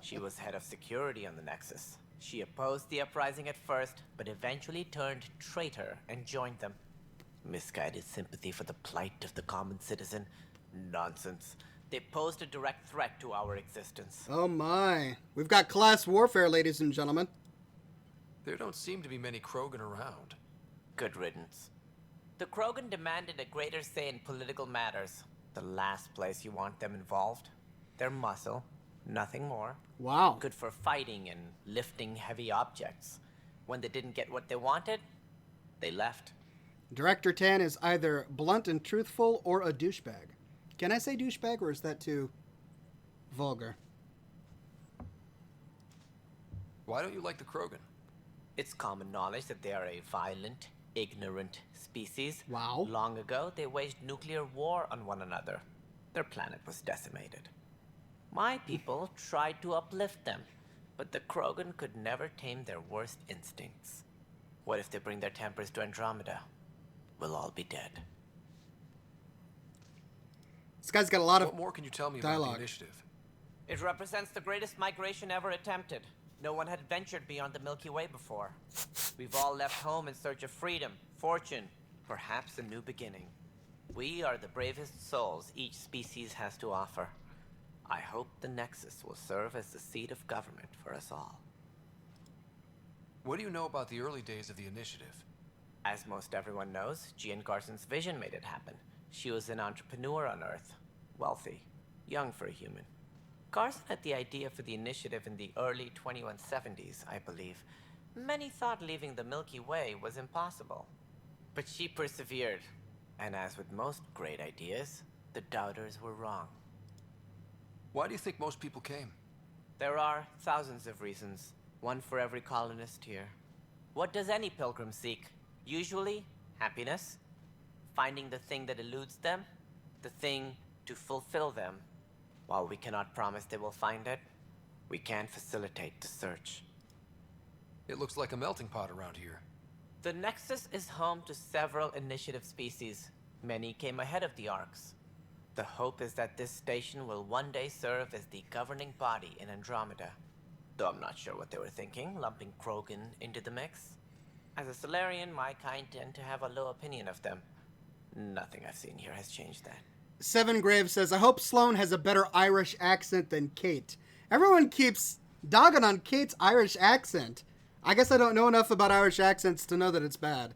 She was head of security on the Nexus. She opposed the uprising at first, but eventually turned traitor and joined them. Misguided sympathy for the plight of the common citizen? Nonsense. They posed a direct threat to our existence. Oh my. We've got class warfare, ladies and gentlemen. There don't seem to be many Krogan around. Good riddance. The Krogan demanded a greater say in political matters. The last place you want them involved. Their muscle, nothing more. Wow. Good for fighting and lifting heavy objects. When they didn't get what they wanted, they left. Director Tan is either blunt and truthful or a douchebag. Can I say douchebag, or is that too vulgar? Why don't you like the Krogan? It's common knowledge that they are a violent, ignorant species. Wow. Long ago, they waged nuclear war on one another. Their planet was decimated. My people tried to uplift them, but the Krogan could never tame their worst instincts. What if they bring their tempers to Andromeda? We'll all be dead. This guy's got a lot of What more can you tell me dialogue. about the initiative? It represents the greatest migration ever attempted. No one had ventured beyond the Milky Way before. We've all left home in search of freedom, fortune, perhaps a new beginning. We are the bravest souls each species has to offer. I hope the Nexus will serve as the seat of government for us all. What do you know about the early days of the initiative? As most everyone knows, Jean Garson's vision made it happen. She was an entrepreneur on Earth, wealthy, young for a human. Garson had the idea for the initiative in the early 2170s, I believe. Many thought leaving the Milky Way was impossible. But she persevered, and as with most great ideas, the doubters were wrong. Why do you think most people came? There are thousands of reasons, one for every colonist here. What does any pilgrim seek? Usually, happiness, finding the thing that eludes them, the thing to fulfill them. While we cannot promise they will find it, we can facilitate the search. It looks like a melting pot around here. The Nexus is home to several initiative species. Many came ahead of the Arks. The hope is that this station will one day serve as the governing body in Andromeda. Though I'm not sure what they were thinking, lumping Krogan into the mix. As a Solarian, my kind tend to have a low opinion of them. Nothing I've seen here has changed that. Seven Graves says, I hope Sloane has a better Irish accent than Kate. Everyone keeps dogging on Kate's Irish accent. I guess I don't know enough about Irish accents to know that it's bad.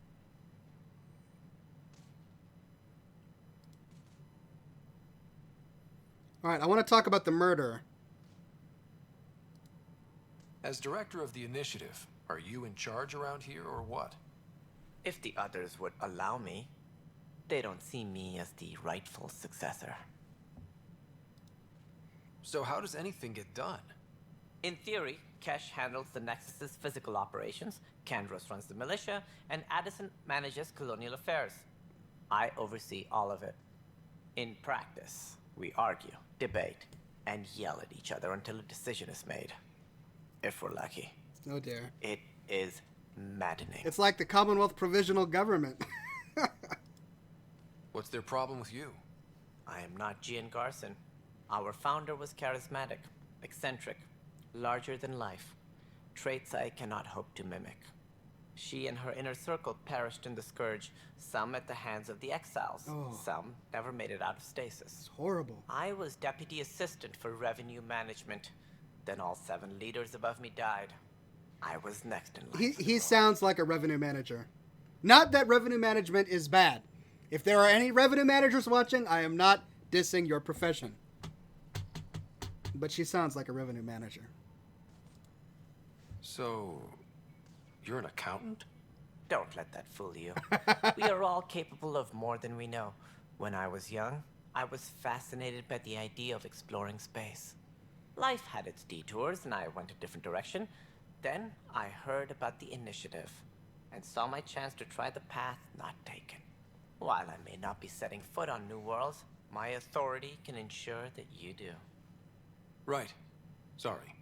All right, I want to talk about the murder. As director of the initiative, are you in charge around here or what? If the others would allow me, they don't see me as the rightful successor. So how does anything get done? In theory, Kesh handles the Nexus's physical operations, Kandros runs the militia, and Addison manages colonial affairs. I oversee all of it. In practice, we argue, debate, and yell at each other until a decision is made. If we're lucky. Oh dear. It is maddening. It's like the Commonwealth Provisional Government. What's their problem with you? I am not Gian Garson. Our founder was charismatic, eccentric, larger than life. Traits I cannot hope to mimic. She and her inner circle perished in the Scourge, some at the hands of the Exiles. Oh. Some never made it out of stasis. It's horrible. I was deputy assistant for revenue management. Then all 7 leaders above me died. I was next in line. He sounds like a revenue manager. Not that revenue management is bad. If there are any revenue managers watching, I am not dissing your profession. But she sounds like a revenue manager. So, you're an accountant? Don't let that fool you. We are all capable of more than we know. When I was young, I was fascinated by the idea of exploring space. Life had its detours, and I went a different direction. Then I heard about the initiative, and saw my chance to try the path not taken. While I may not be setting foot on new worlds, My authority can ensure that you do. Right. Sorry.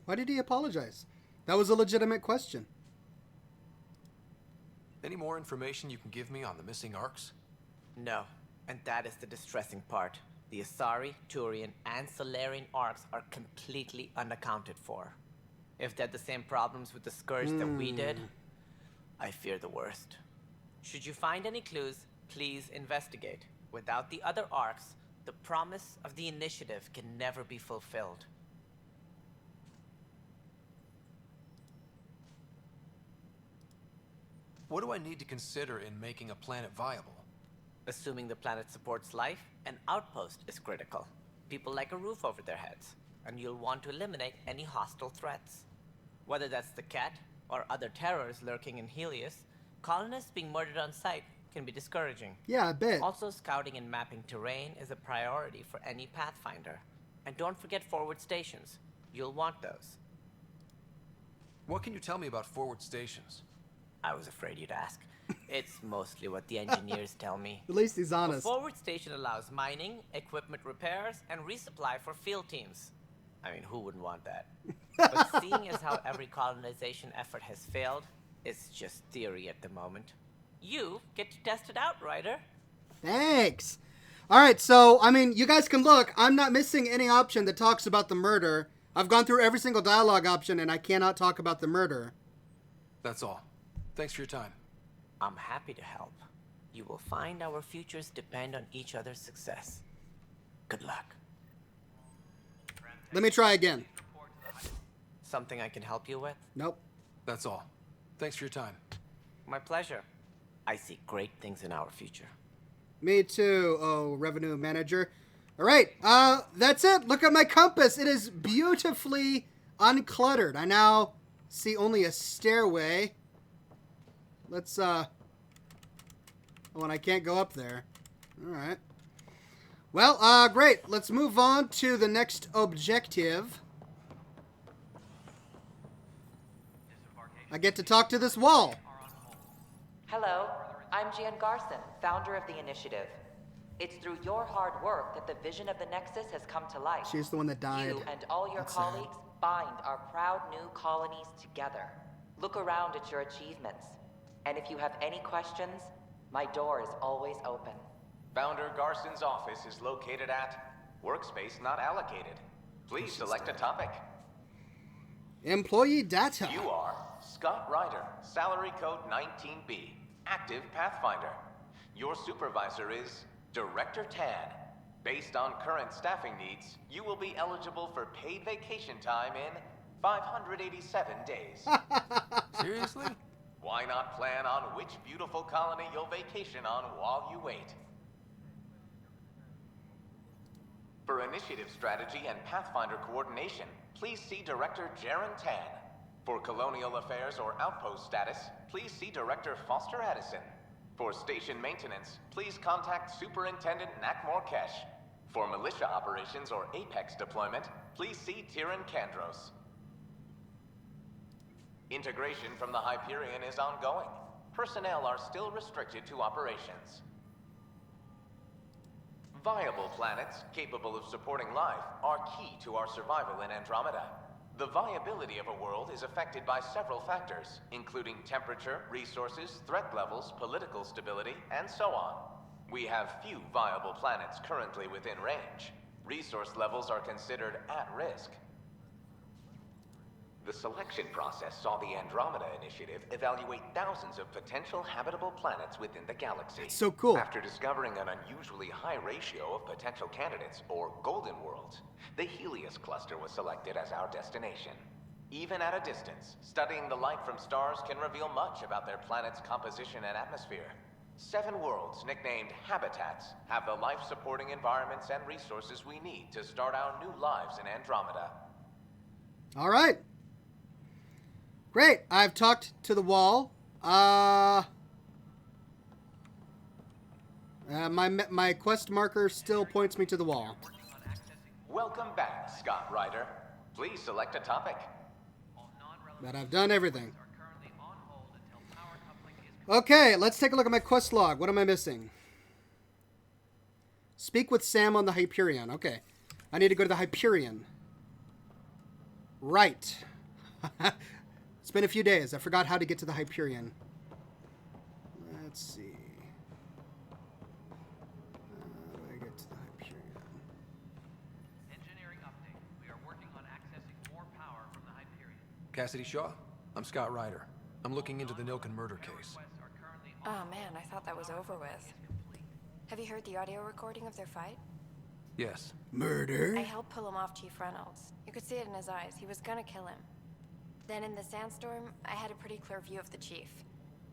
Why did he apologize? That was a legitimate question. Any more information you can give me on the missing arcs? No, and that is the distressing part. The Asari, Turian, and Solarian arcs are completely unaccounted for. If they had the same problems with the Scourge that we did, I fear the worst. Should you find any clues, please investigate. Without the other arcs, the promise of the initiative can never be fulfilled. What do I need to consider in making a planet viable? Assuming the planet supports life, an outpost is critical. People like a roof over their heads, and you'll want to eliminate any hostile threats. Whether that's the cat or other terrors lurking in Helios, colonists being murdered on sight can be discouraging. Yeah, I bet. Also, scouting and mapping terrain is a priority for any Pathfinder. And don't forget forward stations. You'll want those. What can you tell me about forward stations? I was afraid you'd ask. It's mostly what the engineers tell me. At least he's honest. A forward station allows mining, equipment repairs, and resupply for field teams. I mean, who wouldn't want that? But seeing as how every colonization effort has failed, it's just theory at the moment. You get to test it out, Ryder. Thanks. All right, so, I mean, you guys can look. I'm not missing any option that talks about the murder. I've gone through every single dialogue option, and I cannot talk about the murder. That's all. Thanks for your time. I'm happy to help. You will find our futures depend on each other's success. Good luck. Let me try again. Something I can help you with? Nope. That's all. Thanks for your time. My pleasure. I see great things in our future. Me too, oh, revenue manager. All right, that's it. Look at my compass. It is beautifully uncluttered. I now see only a stairway. Let's, oh, and I can't go up there. All right. Well, great. Let's move on to the next objective. I get to talk to this wall. Hello, I'm Jan Garson, founder of the initiative. It's through your hard work that the vision of the Nexus has come to life. She's the one that died. You and all your That's colleagues bind our proud new colonies together. Look around at your achievements. And if you have any questions, my door is always open. Founder Garson's office is located at Workspace Not Allocated. Please select a topic. Employee data. You are Scott Ryder, salary code 19B, active Pathfinder. Your supervisor is Director Tan. Based on current staffing needs, you will be eligible for paid vacation time in 587 days. Seriously? Why not plan on which beautiful colony you'll vacation on while you wait? For initiative strategy and Pathfinder coordination, please see Director Jaren Tan. For colonial affairs or outpost status, please see Director Foster Addison. For station maintenance, please contact Superintendent Nakmor Kesh. For militia operations or Apex deployment, please see Tyran Kandros. Integration from the Hyperion is ongoing. Personnel are still restricted to operations. Viable planets capable of supporting life are key to our survival in Andromeda. The viability of a world is affected by several factors, including temperature, resources, threat levels, political stability, and so on. We have few viable planets currently within range. Resource levels are considered at risk. The selection process saw the Andromeda Initiative evaluate thousands of potential habitable planets within the galaxy. That's so cool. After discovering an unusually high ratio of potential candidates, or golden worlds, the Helios cluster was selected as our destination. Even at a distance, studying the light from stars can reveal much about their planet's composition and atmosphere. 7 worlds, nicknamed habitats, have the life-supporting environments and resources we need to start our new lives in Andromeda. All right. Great. I've talked to the wall. My quest marker still points me to the wall. Welcome back, Scott Ryder. Please select a topic. But I've done everything. Okay, let's take a look at my quest log. What am I missing? Speak with Sam on the Hyperion. Okay. I need to go to the Hyperion. Right. It's been a few days. I forgot how to get to the Hyperion. Let's see. How do I get to the Hyperion? Engineering update. We are working on accessing more power from the Hyperion. Cassidy Shaw? I'm Scott Ryder. I'm looking into the Nilken murder case. Oh man, I thought that was over with. Have you heard the audio recording of their fight? Yes. Murder? I helped pull him off Chief Reynolds. You could see it in his eyes. He was gonna kill him. Then in the sandstorm, I had a pretty clear view of the chief.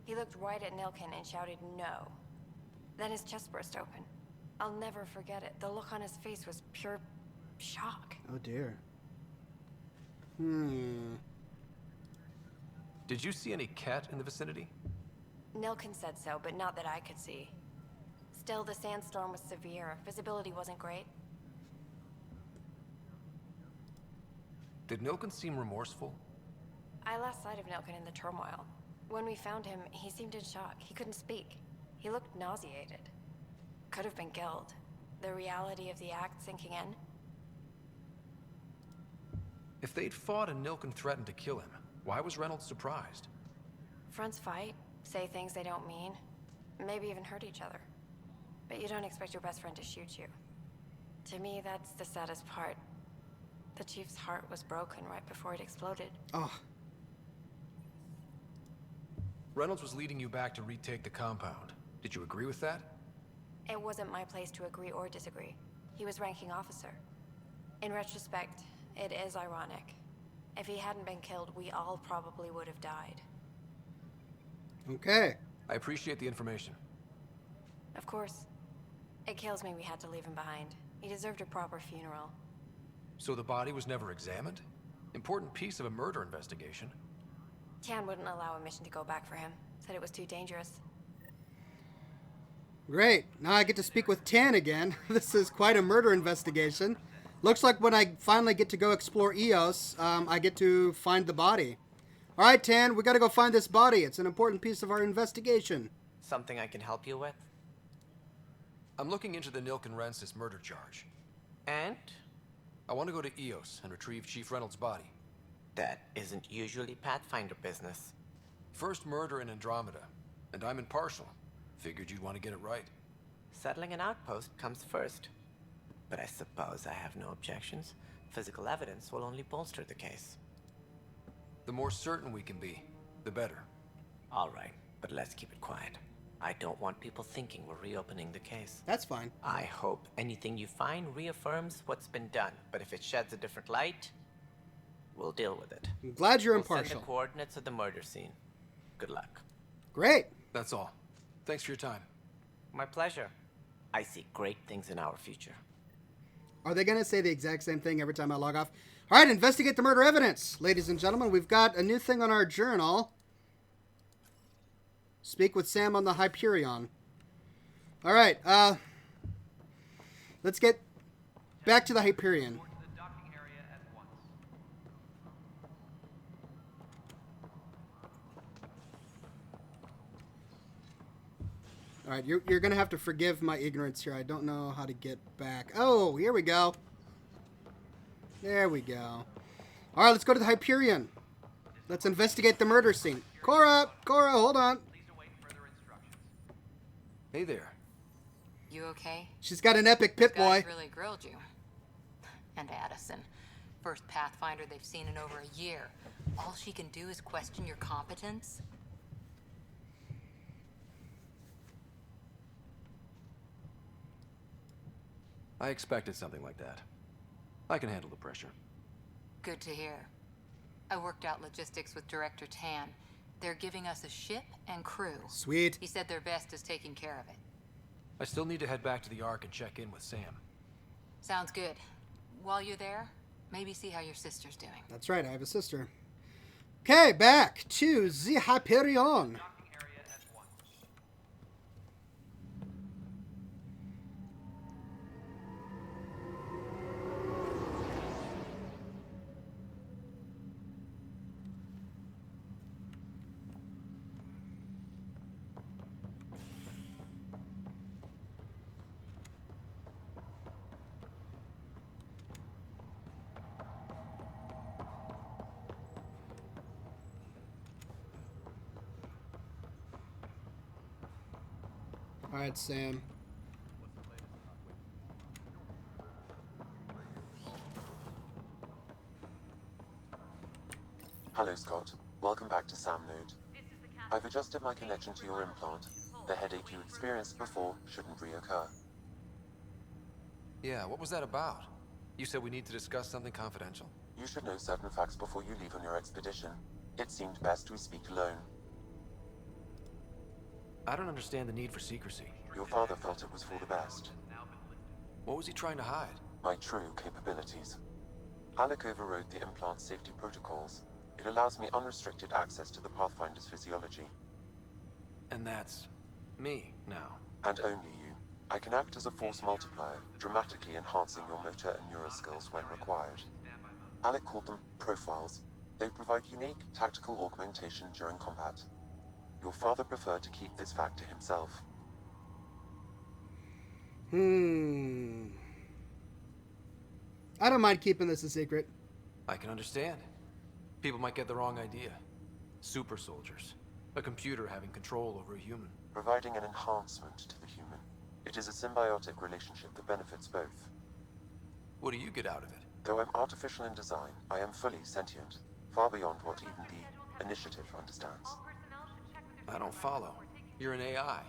He looked right at Nilken and shouted no. Then his chest burst open. I'll never forget it. The look on his face was pure shock. Oh dear. Did you see any cat in the vicinity? Nilken said so, but not that I could see. Still, the sandstorm was severe. Visibility wasn't great. Did Nilken seem remorseful? I lost sight of Nilken in the turmoil. When we found him, he seemed in shock. He couldn't speak. He looked nauseated. Could have been killed. The reality of the act sinking in. If they'd fought and Nilken threatened to kill him, why was Reynolds surprised? Fronts fight, say things they don't mean, maybe even hurt each other. But you don't expect your best friend to shoot you. To me, that's the saddest part. The chief's heart was broken right before it exploded. Oh. Reynolds was leading you back to retake the compound. Did you agree with that? It wasn't my place to agree or disagree. He was ranking officer. In retrospect, it is ironic. If he hadn't been killed, we all probably would have died. Okay. I appreciate the information. Of course. It kills me we had to leave him behind. He deserved a proper funeral. So the body was never examined? Important piece of a murder investigation. Tian wouldn't allow a mission to go back for him. Said it was too dangerous. Great. Now I get to speak with Tan again. This is quite a murder investigation. Looks like when I finally get to go explore Eos, I get to find the body. All right, Tan, we got to go find this body. It's an important piece of our investigation. Something I can help you with? I'm looking into the Nilken-Rensis murder charge. And? I want to go to Eos and retrieve Chief Reynolds' body. That isn't usually Pathfinder business. First murder in Andromeda, and I'm impartial. Figured you'd want to get it right. Settling an outpost comes first. But I suppose I have no objections. Physical evidence will only bolster the case. The more certain we can be, the better. All right, but let's keep it quiet. I don't want people thinking we're reopening the case. That's fine. I hope anything you find reaffirms what's been done, but if it sheds a different light, we'll deal with it. I'm glad you're We'll impartial. send the coordinates of the murder scene. Good luck. Great. That's all. Thanks for your time. My pleasure. I see great things in our future. Are they going to say the exact same thing every time I log off? All right, investigate the murder evidence. Ladies and gentlemen, we've got a new thing on our journal. Speak with Sam on the Hyperion. All right, let's get back to the Hyperion. All right, you're going to have to forgive my ignorance here. I don't know how to get back. Oh, here we go. There we go. All right, let's go to the Hyperion. Let's investigate the murder scene. Cora, hold on. Hey there. You okay? She's got an epic pit boy. Guys really grilled you. And Addison. First Pathfinder they've seen in over a year. All she can do is question your competence? I expected something like that. I can handle the pressure. Good to hear. I worked out logistics with Director Tan. They're giving us a ship and crew. Sweet. He said their best is taking care of it. I still need to head back to the Ark and check in with Sam. Sounds good. While you're there, maybe see how your sister's doing. That's right, I have a sister. Okay, back to the Hyperion. Alright, Sam. Hello, Scott. Welcome back to Sam Node. I've adjusted my connection to your implant. The headache you experienced before shouldn't reoccur. Yeah, what was that about? You said we need to discuss something confidential. You should know certain facts before you leave on your expedition. It seemed best we speak alone. I don't understand the need for secrecy. Your father felt it was for the best. What was he trying to hide? My true capabilities. Alec overrode the implant's safety protocols. It allows me unrestricted access to the Pathfinder's physiology. And that's me now. And only you. I can act as a force multiplier, dramatically enhancing your motor and neural skills when required. Alec called them profiles. They provide unique tactical augmentation during combat. Your father preferred to keep this fact to himself. I don't mind keeping this a secret. I can understand. People might get the wrong idea. Super soldiers. A computer having control over a human. Providing an enhancement to the human. It is a symbiotic relationship that benefits both. What do you get out of it? Though I'm artificial in design, I am fully sentient. Far beyond what even the Initiative understands. I don't follow. You're an AI.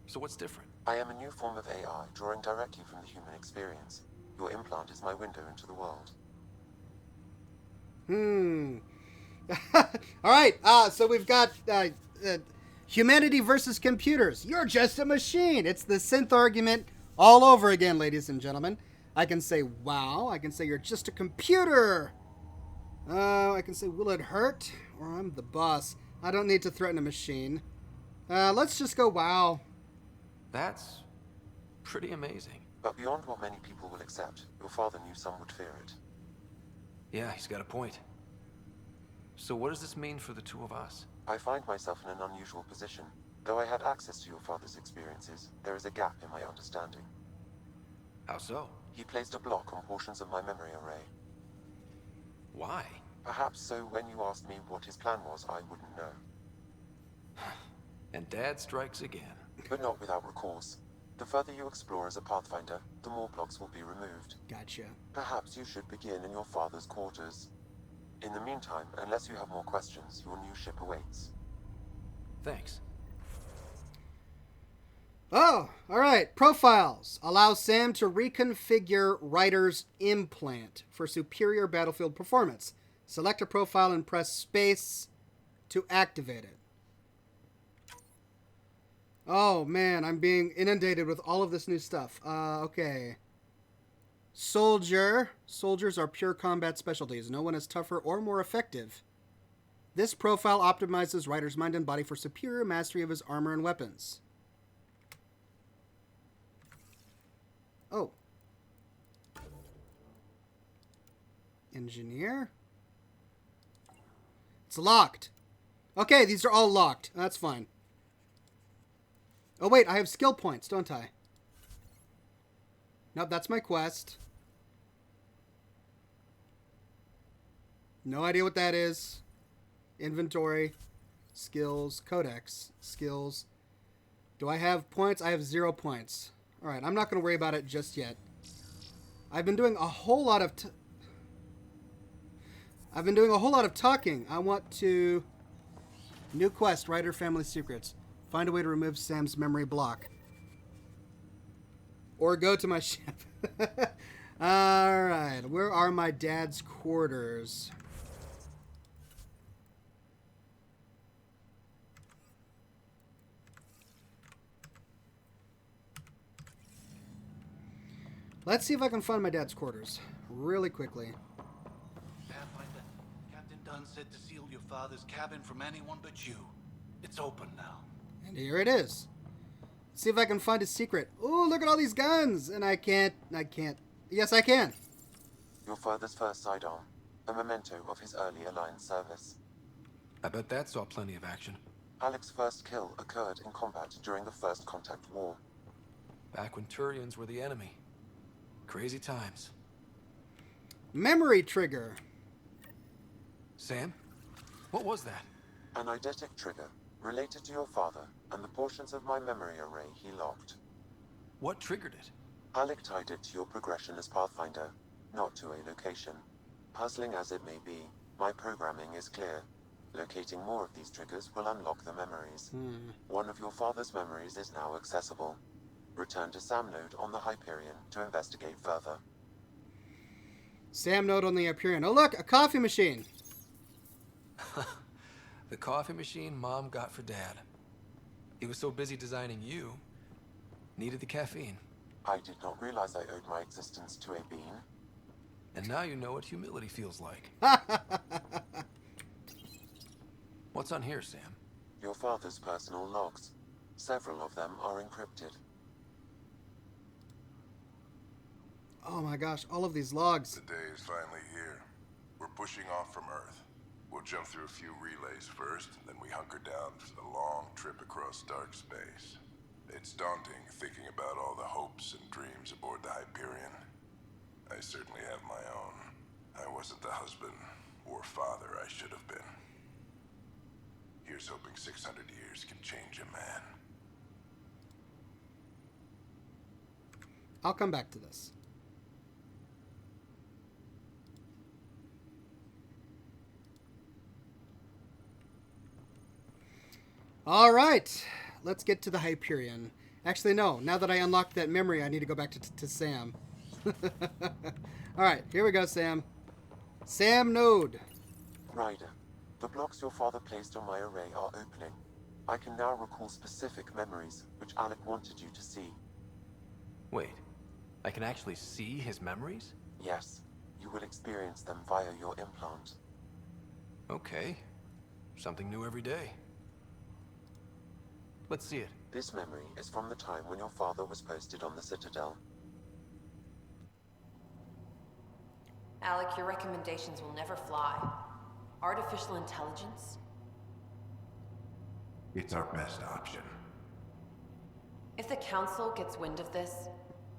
So what's different? I am a new form of AI, drawing directly from the human experience. Your implant is my window into the world. Alright, so we've got humanity versus computers. You're just a machine. It's the synth argument all over again, ladies and gentlemen. I can say, wow. I can say, you're just a computer. I can say, will it hurt? Or I'm the boss. I don't need to threaten a machine. Let's just go, wow. That's pretty amazing. But beyond what many people will accept, your father knew some would fear it. Yeah, he's got a point. So what does this mean for the two of us? I find myself in an unusual position. Though I had access to your father's experiences, there is a gap in my understanding. How so? He placed a block on portions of my memory array. Why? Perhaps so when you asked me what his plan was, I wouldn't know. And Dad strikes again. But not without recourse. The further you explore as a Pathfinder, the more blocks will be removed. Gotcha. Perhaps you should begin in your father's quarters. In the meantime, unless you have more questions, your new ship awaits. Thanks. Oh, alright. Profiles. Allow Sam to reconfigure Ryder's implant for superior battlefield performance. Select a profile and press space to activate it. Oh, man, I'm being inundated with all of this new stuff. Okay. Soldier. Soldiers are pure combat specialties. No one is tougher or more effective. This profile optimizes Ryder's mind and body for superior mastery of his armor and weapons. Oh. Engineer? It's locked. Okay, these are all locked. That's fine. Oh, wait, I have skill points, don't I? Nope, that's my quest. No idea what that is. Inventory. Skills. Codex. Skills. Do I have points? I have 0 points. Alright, I'm not going to worry about it just yet. I've been doing a whole lot of... talking. I want to... New quest, Ryder Family Secrets. Find a way to remove Sam's memory block. Or go to my ship. Alright, where are my dad's quarters? Let's see if I can find my dad's quarters really quickly. Pathfinder, Captain Dunn said to seal your father's cabin from anyone but you. It's open now. And here it is. See if I can find a secret. Ooh, look at all these guns! And I can't. Yes, I can. Your father's first sidearm, a memento of his early Alliance service. I bet that saw plenty of action. Alec's first kill occurred in combat during the First Contact War. Back when Turians were the enemy. Crazy times. Memory trigger. Sam? What was that? An eidetic trigger. Related to your father, and the portions of my memory array he locked. What triggered it? Alec tied it to your progression as Pathfinder, not to a location. Puzzling as it may be, my programming is clear. Locating more of these triggers will unlock the memories. One of your father's memories is now accessible. Return to Sam Node on the Hyperion to investigate further. Sam Node on the Hyperion. Oh look, a coffee machine. The coffee machine Mom got for Dad. He was so busy designing you, needed the caffeine. I did not realize I owed my existence to a bean. And now you know what humility feels like. What's on here, Sam? Your father's personal logs. Several of them are encrypted. Oh my gosh, all of these logs. The day is finally here. We're pushing off from Earth. We'll jump through a few relays first, then we hunker down for the long trip across dark space. It's daunting thinking about all the hopes and dreams aboard the Hyperion. I certainly have my own. I wasn't the husband or father I should have been. Here's hoping 600 years can change a man. I'll come back to this. All right, let's get to the Hyperion. Actually, no. Now that I unlocked that memory, I need to go back to Sam. All right, here we go, Sam. Sam Node. Ryder, the blocks your father placed on my array are opening. I can now recall specific memories, which Alec wanted you to see. Wait, I can actually see his memories? Yes, you will experience them via your implant. Okay, something new every day. Let's see it. This memory is from the time when your father was posted on the Citadel. Alec, your recommendations will never fly. Artificial intelligence? It's our best option. If the Council gets wind of this,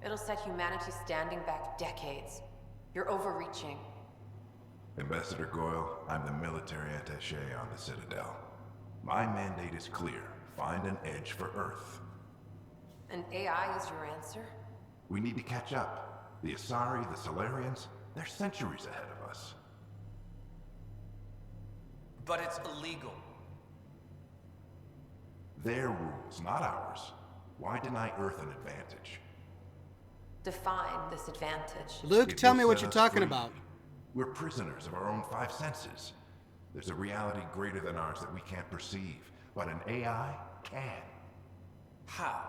it'll set humanity standing back decades. You're overreaching. Ambassador Goyle, I'm the military attaché on the Citadel. My mandate is clear. Find an edge for Earth. And AI is your answer? We need to catch up. The Asari, the Solarians, they're centuries ahead of us. But it's illegal. Their rules, not ours. Why deny Earth an advantage? Define this advantage. Luke, tell me what you're talking about. We're prisoners of our own five senses. There's a reality greater than ours that we can't perceive, but an AI can. How?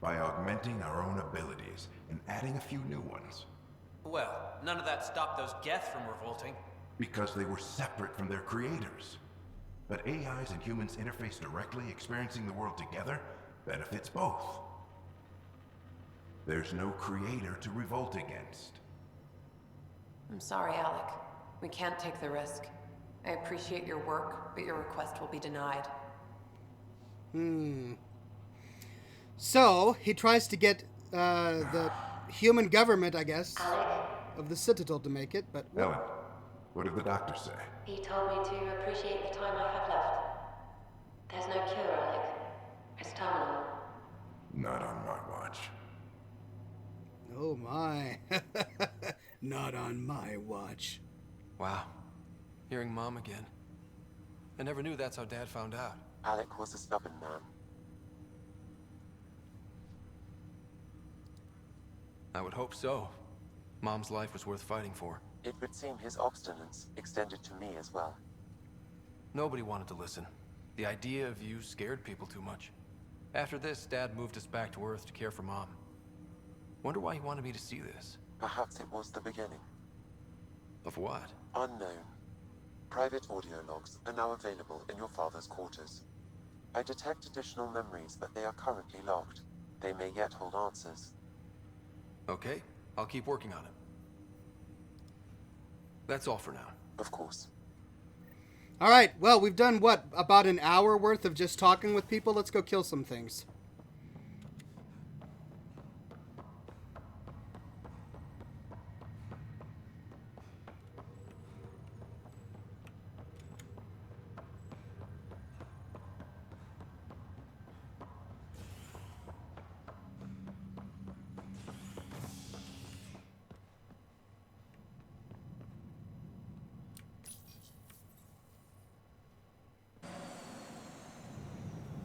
By augmenting our own abilities and adding a few new ones. Well, none of that stopped those Geth from revolting. Because they were separate from their creators. But AIs and humans interface directly, experiencing the world together, benefits both. There's no creator to revolt against. I'm sorry, Alec. We can't take the risk. I appreciate your work, but your request will be denied. So, he tries to get the human government, I guess, of the Citadel to make it, but... Ellen, what did the doctor say? He told me to appreciate the time I have left. There's no cure, Alec. It's terminal. Not on my watch. Oh my. Not on my watch. Wow. Hearing Mom again. I never knew that's how Dad found out. Alec was a stubborn man. I would hope so. Mom's life was worth fighting for. It would seem his obstinance extended to me as well. Nobody wanted to listen. The idea of you scared people too much. After this, Dad moved us back to Earth to care for Mom. Wonder why he wanted me to see this. Perhaps it was the beginning. Of what? Unknown. Private audio logs are now available in your father's quarters. I detect additional memories, but they are currently logged. They may yet hold answers. Okay, I'll keep working on it. That's all for now. Of course. All right, well, we've done, what, about an hour worth of just talking with people? Let's go kill some things.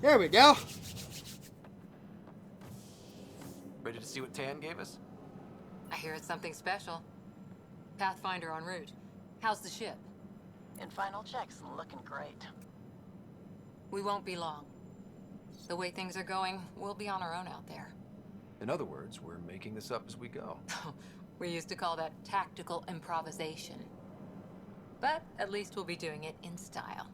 There we go. Ready to see what Tan gave us? I hear it's something special. Pathfinder en route. How's the ship? In final checks and looking great. We won't be long. The way things are going, we'll be on our own out there. In other words, we're making this up as we go. We used to call that tactical improvisation. But at least we'll be doing it in style.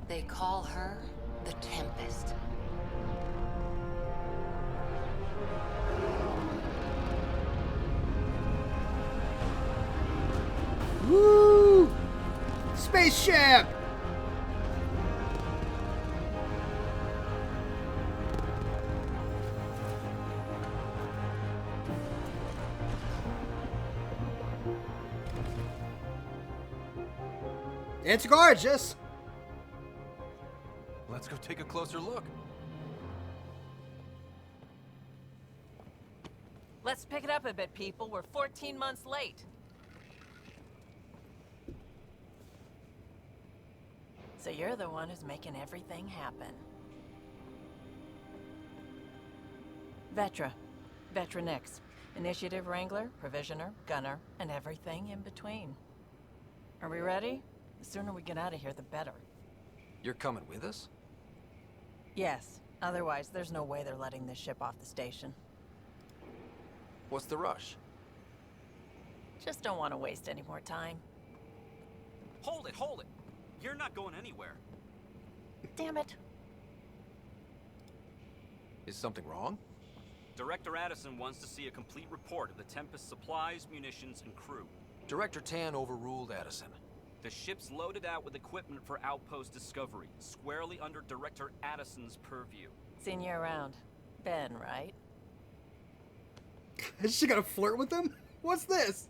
They call her the Tempest. Woo! Spaceship! It's gorgeous. Let's go take a closer look. Let's pick it up a bit, people. We're 14 months late. So you're the one who's making everything happen. Vetra. Vetra Nix. Initiative Wrangler, Provisioner, Gunner, and everything in between. Are we ready? The sooner we get out of here, the better. You're coming with us? Yes. Otherwise, there's no way they're letting this ship off the station. What's the rush? Just don't want to waste any more time. Hold it, hold it! You're not going anywhere. Damn it. Is something wrong? Director Addison wants to see a complete report of the Tempest supplies, munitions, and crew. Director Tan overruled Addison. The ship's loaded out with equipment for outpost discovery, squarely under Director Addison's purview. Seen you around. Ben, right? Is she gonna flirt with him? What's this?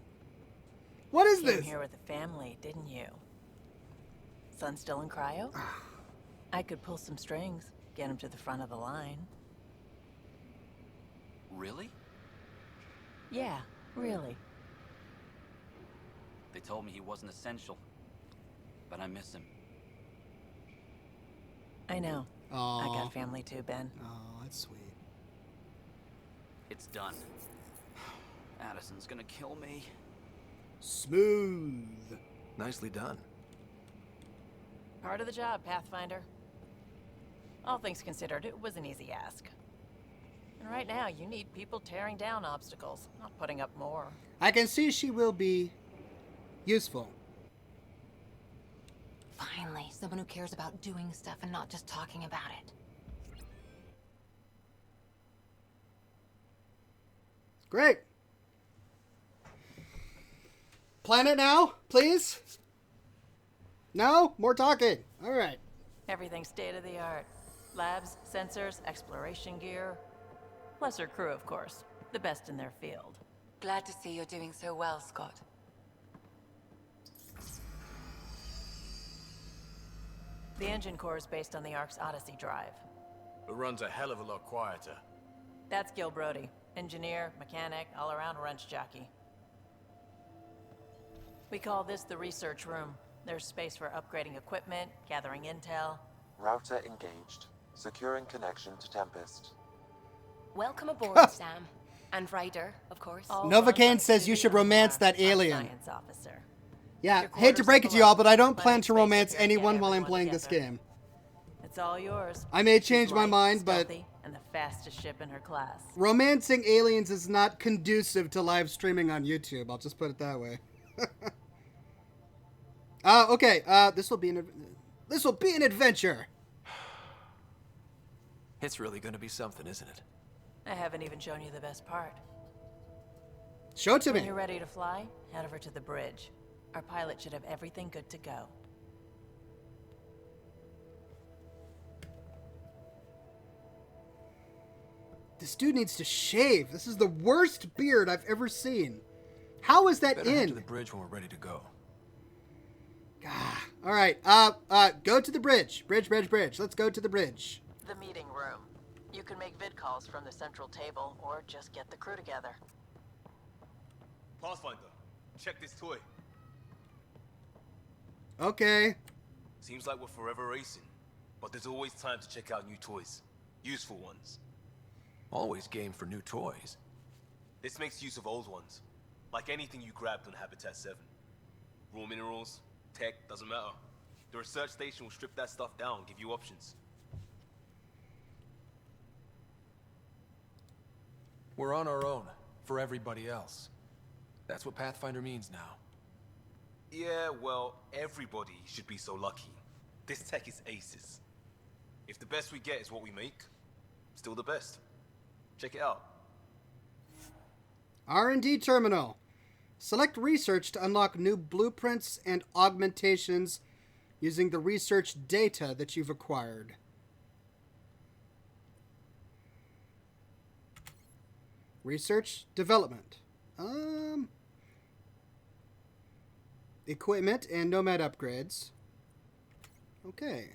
What is Came this? here with the family, didn't you? Son still in cryo? I could pull some strings, get him to the front of the line. Really? Yeah, really. They told me he wasn't essential, but I miss him. I know. Aww. I got family too, Ben. Oh, that's sweet. It's done. Addison's gonna kill me. Smooth. Nicely done. Part of the job, Pathfinder. All things considered, it was an easy ask. And right now, you need people tearing down obstacles, not putting up more. I can see she will be useful. Finally, someone who cares about doing stuff and not just talking about it. Great. Planet now, please? No? More talking. All right. Everything's state-of-the-art. Labs, sensors, exploration gear. Plus her crew, of course. The best in their field. Glad to see you're doing so well, Scott. The engine core is based on the Ark's Odyssey drive. It runs a hell of a lot quieter. That's Gil Brody. Engineer, mechanic, all-around wrench jockey. We call this the research room. There's space for upgrading equipment, gathering intel. Router engaged. Securing connection to Tempest. Welcome aboard, Sam. And Ryder, of course. Novocaine says you should romance that alien. Science officer. Yeah, hate to break it to y'all, but I don't plan to romance anyone while I'm playing this game. It's all yours. I may She's change my light, mind, but stealthy, and the fastest ship in her class. romancing aliens is not conducive to live streaming on YouTube. I'll just put it that way. Okay. This will be an adventure. It's really gonna be something, isn't it? I haven't even shown you the best part. Show it to When me. you're ready to fly, head over to the bridge. Our pilot should have everything good to go. This dude needs to shave. This is the worst beard I've ever seen. How is that Better head to in? the bridge when we're ready to go. All right. Go to the bridge. Bridge. Let's go to the bridge. The meeting room. You can make vid calls from the central table or just get the crew together. Pathfinder, check this toy. Okay. Seems like we're forever racing, but there's always time to check out new toys. Useful ones. Always game for new toys. This makes use of old ones, like anything you grabbed on Habitat 7. Raw minerals, tech, doesn't matter. The research station will strip that stuff down and give you options. We're on our own, for everybody else. That's what Pathfinder means now. Yeah, well, everybody should be so lucky. This tech is aces. If the best we get is what we make, still the best. Check it out. R&D terminal. Select research to unlock new blueprints and augmentations using the research data that you've acquired. Research development. Equipment and Nomad upgrades. Okay.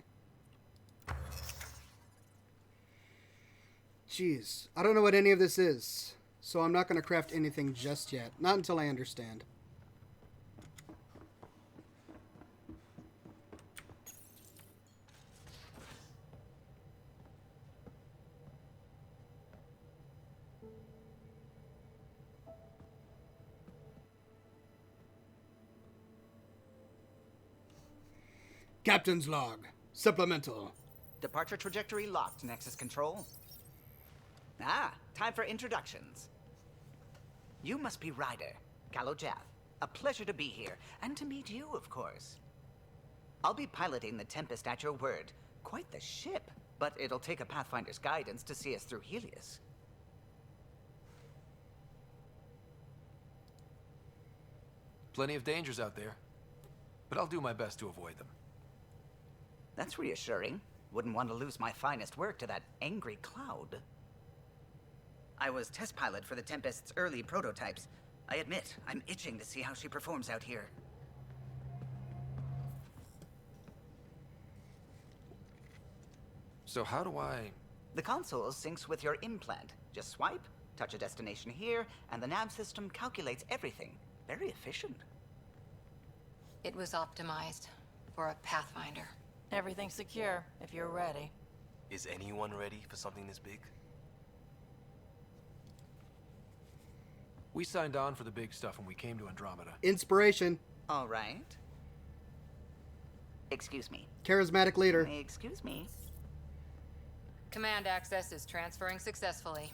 Jeez, I don't know what any of this is, so I'm not going to craft anything just yet. Not until I understand. Captain's log. Supplemental. Departure trajectory locked, Nexus Control. Ah, time for introductions. You must be Ryder, Kalojath. A pleasure to be here, and to meet you, of course. I'll be piloting the Tempest at your word. Quite the ship, but it'll take a Pathfinder's guidance to see us through Helios. Plenty of dangers out there, but I'll do my best to avoid them. That's reassuring. Wouldn't want to lose my finest work to that angry cloud. I was test pilot for the Tempest's early prototypes. I admit, I'm itching to see how she performs out here. So how do I... The console syncs with your implant. Just swipe, touch a destination here, and the nav system calculates everything. Very efficient. It was optimized for a Pathfinder. Everything's secure, if you're ready. Is anyone ready for something this big? We signed on for the big stuff when we came to Andromeda. Inspiration. All right. Excuse me. Charismatic leader. Excuse me. Command access is transferring successfully.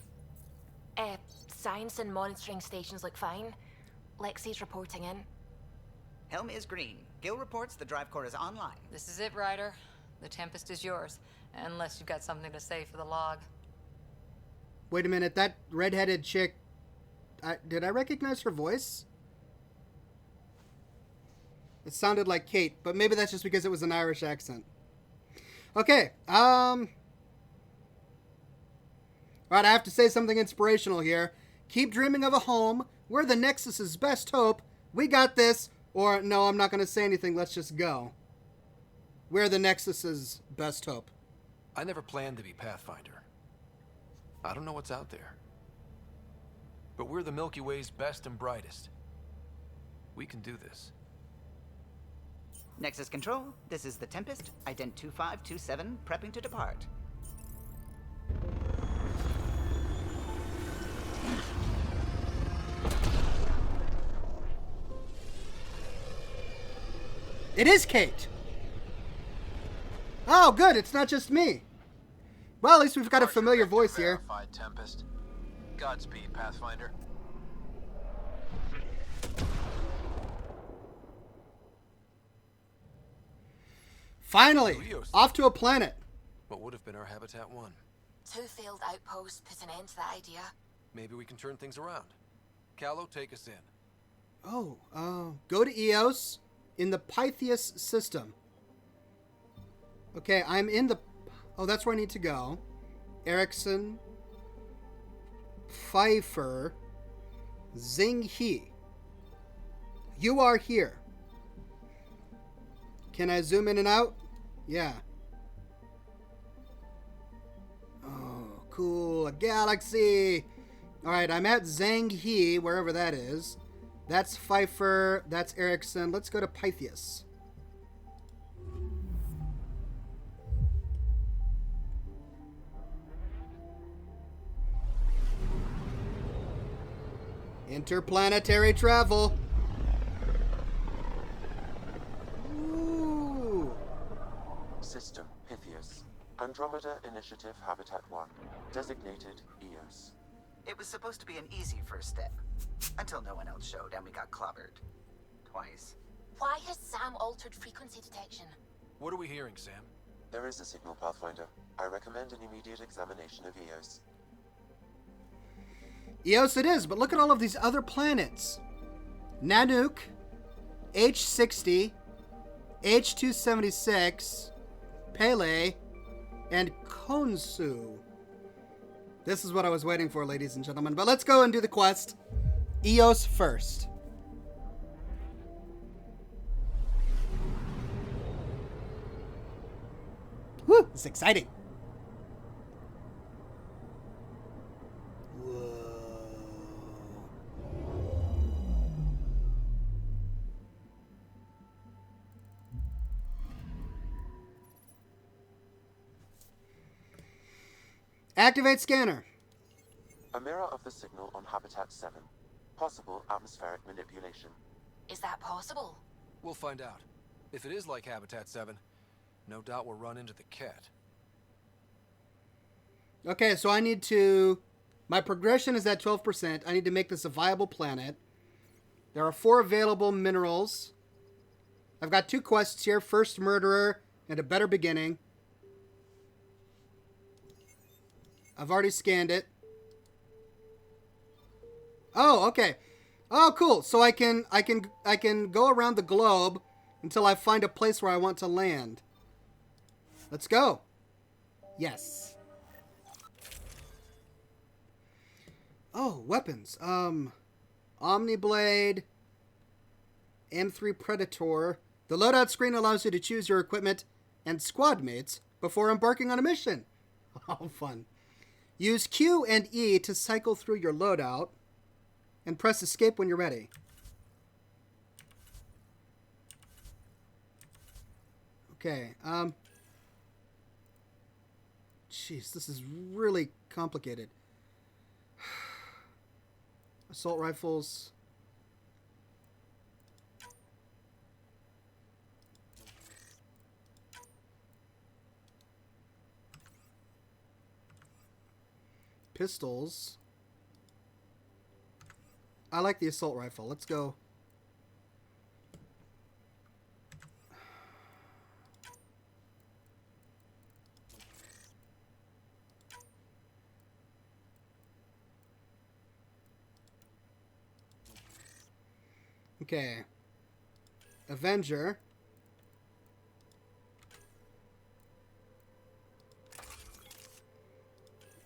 Science and monitoring stations look fine. Lexi's reporting in. Helm is green. Gil reports the drive core is online. This is it, Ryder. The Tempest is yours, unless you've got something to say for the log. Wait a minute, that red-headed chick... did I recognize her voice? It sounded like Kate, but maybe that's just because it was an Irish accent. Okay, Alright, I have to say something inspirational here. Keep dreaming of a home. We're the Nexus's best hope. We got this. Or, no, I'm not going to say anything. Let's just go. We're the Nexus's best hope. I never planned to be Pathfinder. I don't know what's out there. But we're the Milky Way's best and brightest. We can do this. Nexus Control, this is the Tempest, ident 2527, prepping to depart. It is Kate! Oh, good, it's not just me. Well, at least we've got a familiar voice here. Verified, Tempest. Godspeed, Pathfinder. Finally! Off to a planet! What would have been our Habitat 1? 2 failed outposts put an end to that idea. Maybe we can turn things around. Callow, take us in. Oh, go to Eos in the Pythias system. Okay, I'm in the... Oh, that's where I need to go. Erickson, Pfeiffer, Zing He. You are here. Can I zoom in and out? Yeah. Oh, cool. A galaxy. Alright, I'm at Zhang He, wherever that is. That's Pfeiffer. That's Erickson. Let's go to Pythias. Interplanetary travel. Ooh. System, Pythias. Andromeda Initiative Habitat 1. Designated EOS. It was supposed to be an easy first step. Until no one else showed and we got clobbered. Twice. Why has Sam altered frequency detection? What are we hearing, Sam? There is a signal, Pathfinder. I recommend an immediate examination of EOS. EOS it is, but look at all of these other planets. Nanook, H60, H276, Pele, and Konsu. This is what I was waiting for, ladies and gentlemen. But let's go and do the quest. EOS first. Woo! It's exciting. Activate scanner. A mirror of the signal on Habitat 7. Possible atmospheric manipulation. Is that possible? We'll find out. If it is like Habitat 7, no doubt we'll run into the cat. Okay, so I need to... My progression is at 12%. I need to make this a viable planet. There are 4 available minerals. I've got 2 quests here. First Murderer and A Better Beginning. I've already scanned it. Oh, okay. Oh, cool. So I can go around the globe until I find a place where I want to land. Let's go. Yes. Oh, weapons. Omniblade, M3 Predator. The loadout screen allows you to choose your equipment and squad mates before embarking on a mission. Oh, fun. Use Q and E to cycle through your loadout, and press escape when you're ready. Okay, jeez, this is really complicated. Assault rifles. Pistols. I like the assault rifle. Let's go. Okay. Avenger.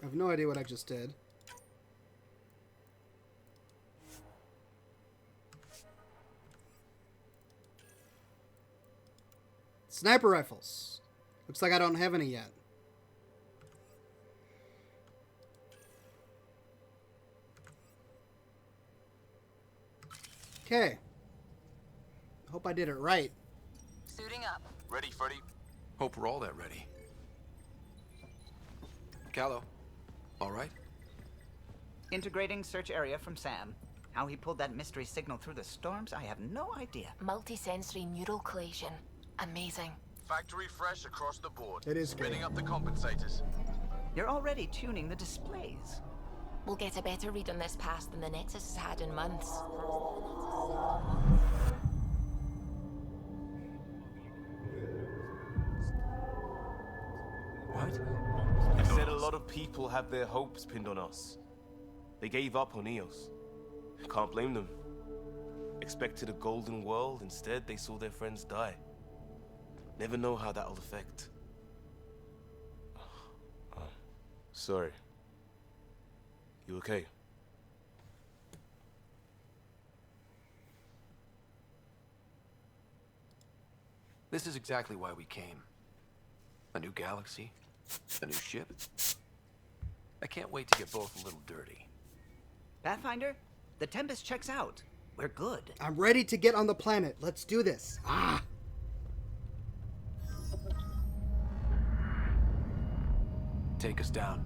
I have no idea what I just did. Sniper rifles. Looks like I don't have any yet. Okay. Hope I did it right. Suiting up. Ready, Freddy? Hope we're all that ready. Callow, all right? Integrating search area from Sam. How he pulled that mystery signal through the storms, I have no idea. Multisensory neural collation. Amazing. Factory fresh across the board. It is good. Spinning up the compensators. You're already tuning the displays. We'll get a better read on this pass than the Nexus has had in months. What? I said a lot of people have their hopes pinned on us. They gave up on EOS. Can't blame them. Expected a golden world, instead they saw their friends die. Never know how that'll affect. Sorry. You okay? This is exactly why we came. A new galaxy, a new ship. I can't wait to get both a little dirty. Pathfinder, the Tempest checks out. we're good. I'm ready to get on the planet. Let's do this. Ah! Take us down.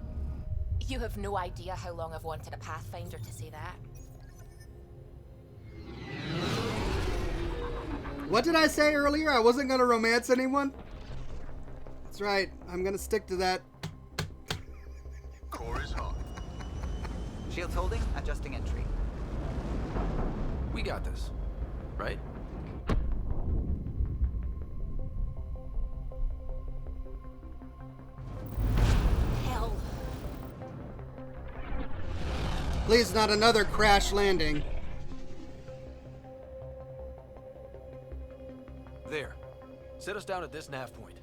You have no idea how long I've wanted a Pathfinder to say that. What did I say earlier? I wasn't going to romance anyone? That's right. I'm going to stick to that. Core is hot. Shields holding, adjusting entry. We got this, right? Hell. Please, not another crash landing. There. Set us down at this nav point.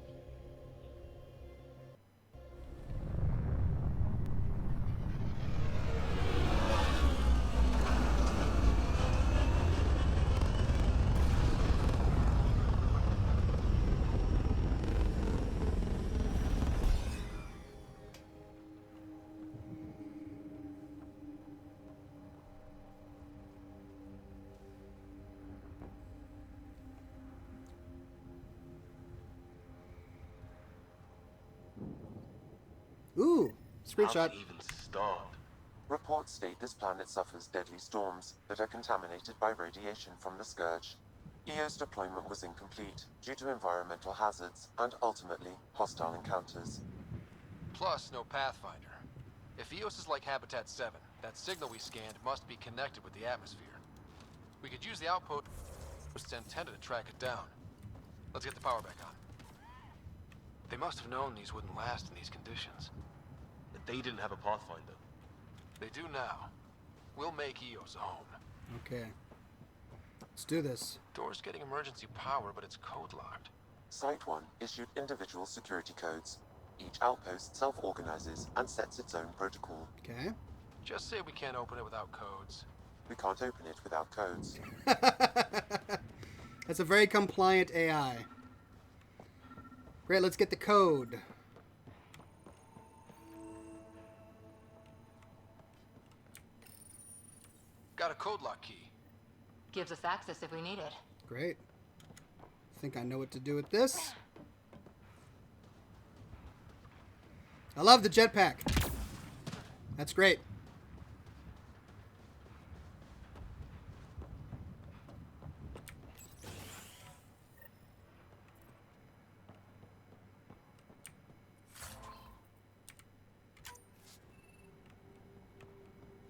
Ooh, screenshot. How to even start? Reports state this planet suffers deadly storms that are contaminated by radiation from the Scourge. EO's deployment was incomplete due to environmental hazards and ultimately hostile encounters. Plus, no Pathfinder. If EOS is like Habitat 7, that signal we scanned must be connected with the atmosphere. We could use the outpost's antenna to track it down. Let's get the power back on. They must have known these wouldn't last in these conditions. They didn't have a Pathfinder. They do now. We'll make EOS a home. Okay. Let's do this. Door's getting emergency power, but it's code locked. Site 1 issued individual security codes. Each outpost self-organizes and sets its own protocol. Okay. Just say we can't open it without codes. We can't open it without codes. That's a very compliant AI. Great, let's get the code. Got a code lock key. Gives us access if we need it. Great. I think I know what to do with this. I love the jetpack. That's great.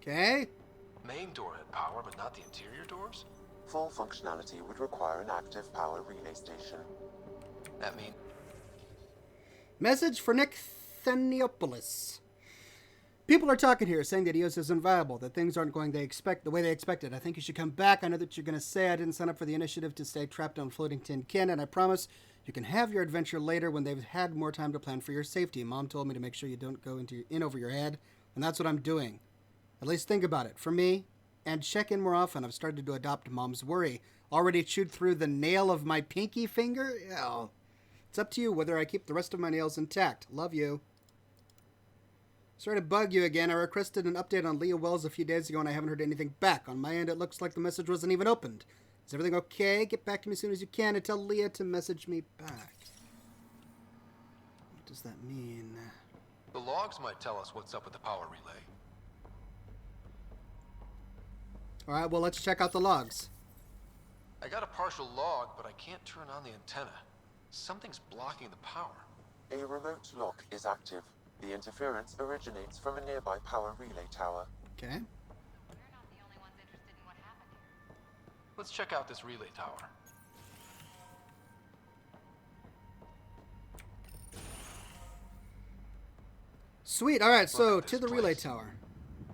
Okay. Main door had power, but not the interior doors? Full functionality would require an active power relay station. That means... Message for Nick Theniopoulos. People are talking here, saying that EOS isn't viable, that things aren't going the way they expected. I think you should come back. I know that you're going to say I didn't sign up for the initiative to stay trapped on floating tin can, and I promise you can have your adventure later when they've had more time to plan for your safety. Mom told me to make sure you don't go in over your head, and that's what I'm doing. At least think about it. For me, and check in more often. I've started to adopt Mom's worry. Already chewed through the nail of my pinky finger? Yeah. It's up to you whether I keep the rest of my nails intact. Love you. Sorry to bug you again. I requested an update on Leah Wells a few days ago and I haven't heard anything back. On my end, it looks like the message wasn't even opened. Is everything okay? Get back to me as soon as you can and tell Leah to message me back. What does that mean? The logs might tell us what's up with the power relay. Alright, well, let's check out the logs. I got a partial log, but I can't turn on the antenna. Something's blocking the power. A remote lock is active. The interference originates from a nearby power relay tower. Okay. Let's check out this relay tower. Sweet, alright, so to the relay tower.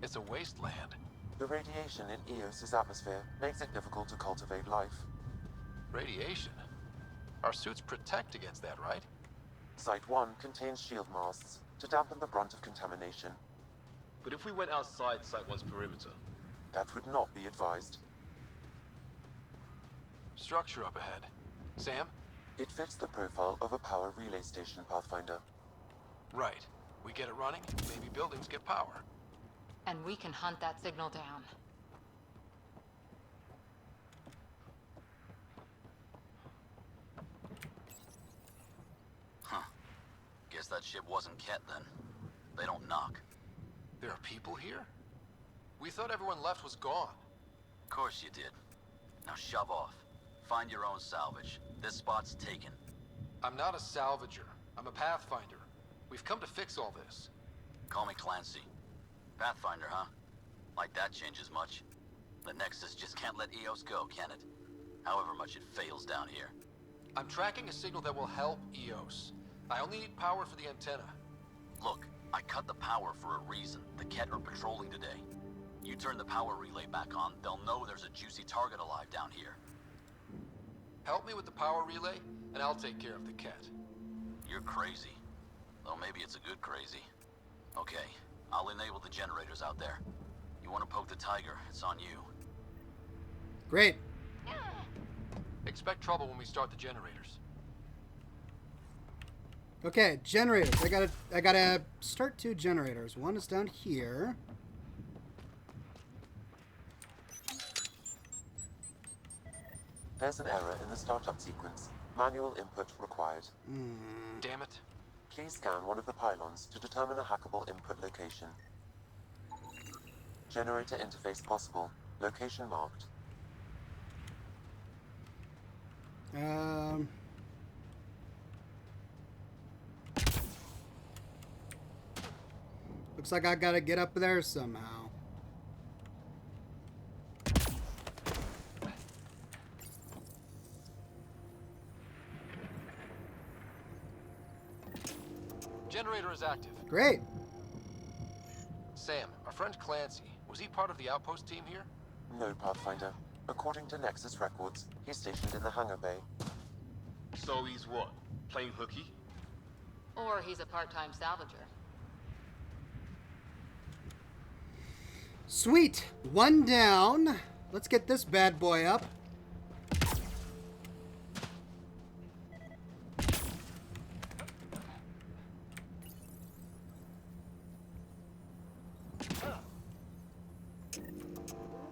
It's a wasteland. The radiation in EOS's atmosphere makes it difficult to cultivate life. Radiation? Our suits protect against that, right? Site 1 contains shield masts to dampen the brunt of contamination. But if we went outside Site 1's perimeter? That would not be advised. Structure up ahead. Sam? It fits the profile of a power relay station, Pathfinder. Right. We get it running, maybe buildings get power. And we can hunt that signal down. Guess that ship wasn't Ket then. They don't knock. There are people here? We thought everyone left was gone. Of course you did. Now shove off. Find your own salvage. This spot's taken. I'm not a salvager. I'm a pathfinder. We've come to fix all this. Call me Clancy. Pathfinder, huh? Like that changes much. The Nexus just can't let EOS go, can it? However much it fails down here. I'm tracking a signal that will help EOS. I only need power for the antenna. Look, I cut the power for a reason. The Ket are patrolling today. You turn the power relay back on, they'll know there's a juicy target alive down here. Help me with the power relay, and I'll take care of the Ket. You're crazy. Though maybe it's a good crazy. Okay, I'll enable the generators out there. You want to poke the tiger, it's on you. Great. Expect trouble when we start the generators. Okay, generators. I gotta start 2 generators. One is down here. There's an error in the startup sequence. Manual input required. Damn it. Please scan one of the pylons to determine a hackable input location. Generator interface possible. Location marked. Looks like I gotta get up there somehow. Generator is active. Great. Sam, our friend Clancy, was he part of the outpost team here? No, Pathfinder. According to Nexus records, he's stationed in the hangar bay. So he's what? Playing hooky? Or he's a part-time salvager. Sweet. 1 down. Let's get this bad boy up.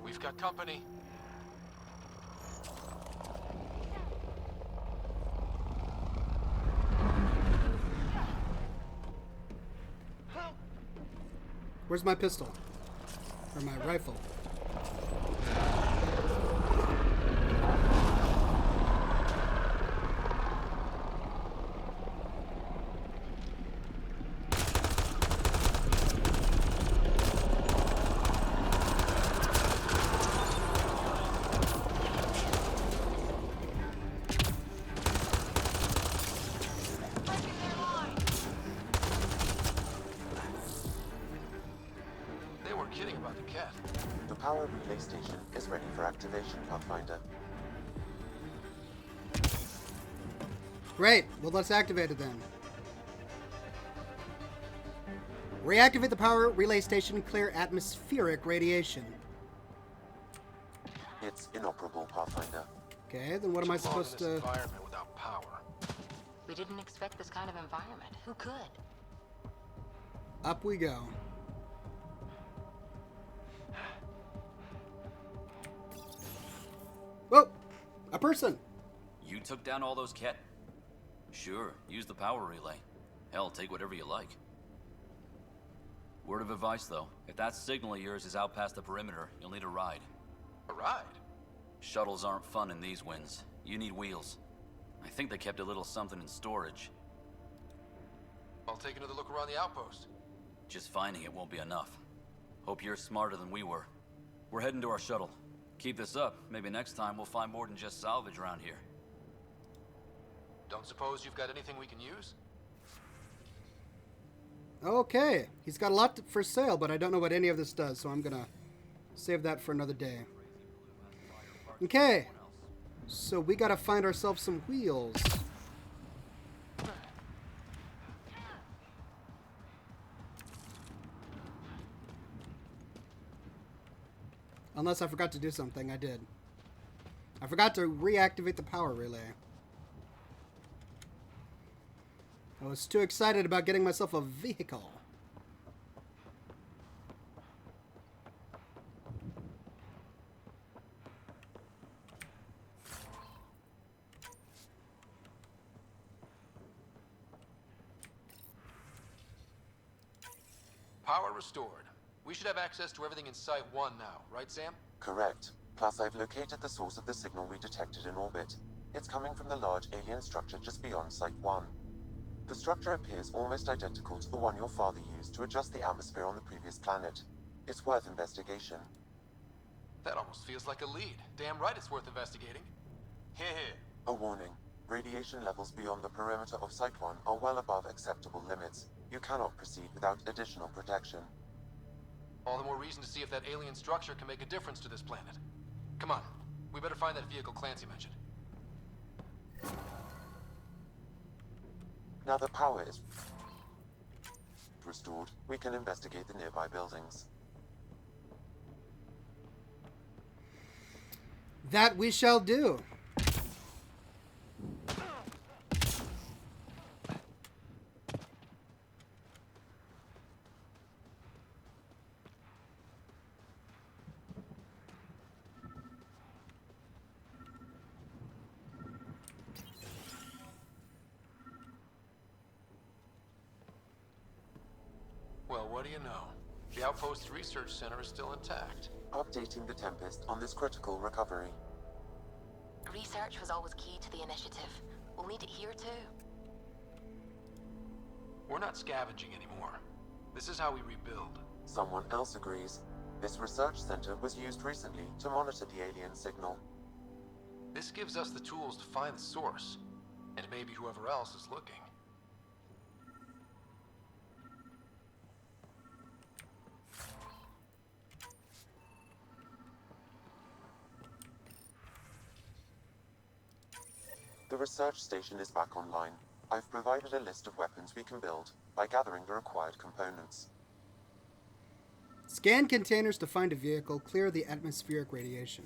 We've got company. Where's my pistol? Or my rifle? The power relay station is ready for activation, Pathfinder. Great. Well, let's activate it then. Reactivate the power relay station. Clear atmospheric radiation. It's inoperable, Pathfinder. Okay, then what am I supposed to... environment without power. We didn't expect this kind of environment. Who could? Up we go. Whoa! A person! You took down all those Ket? Sure, use the power relay. Hell, take whatever you like. Word of advice, though. If that signal of yours is out past the perimeter, you'll need a ride. A ride? Shuttles aren't fun in these winds. You need wheels. I think they kept a little something in storage. I'll take another look around the outpost. Just finding it won't be enough. Hope you're smarter than we were. We're heading to our shuttle. Keep this up. Maybe next time we'll find more than just salvage around here. Don't suppose you've got anything we can use? Okay. He's got a lot for sale, but I don't know what any of this does, so I'm gonna save that for another day. Okay. So we gotta find ourselves some wheels. Unless I forgot to do something. I did. I forgot to reactivate the power relay. I was too excited about getting myself a vehicle. Power restored. We should have access to everything in Site 1 now, right, Sam? Correct. Plus, I've located the source of the signal we detected in orbit. It's coming from the large alien structure just beyond Site 1. The structure appears almost identical to the one your father used to adjust the atmosphere on the previous planet. It's worth investigation. That almost feels like a lead. Damn right it's worth investigating. Here. A warning. Radiation levels beyond the perimeter of Site 1 are well above acceptable limits. You cannot proceed without additional protection. All the more reason to see if that alien structure can make a difference to this planet. Come on, we better find that vehicle Clancy mentioned. Now that power is restored, we can investigate the nearby buildings. That we shall do. Well, what do you know? The Outpost's research center is still intact. Updating the Tempest on this critical recovery. Research was always key to the initiative. We'll need it here too. We're not scavenging anymore. This is how we rebuild. Someone else agrees. This research center was used recently to monitor the alien signal. This gives us the tools to find the source, and maybe whoever else is looking. The research station is back online. I've provided a list of weapons we can build by gathering the required components. Scan containers to find a vehicle. Clear the atmospheric radiation.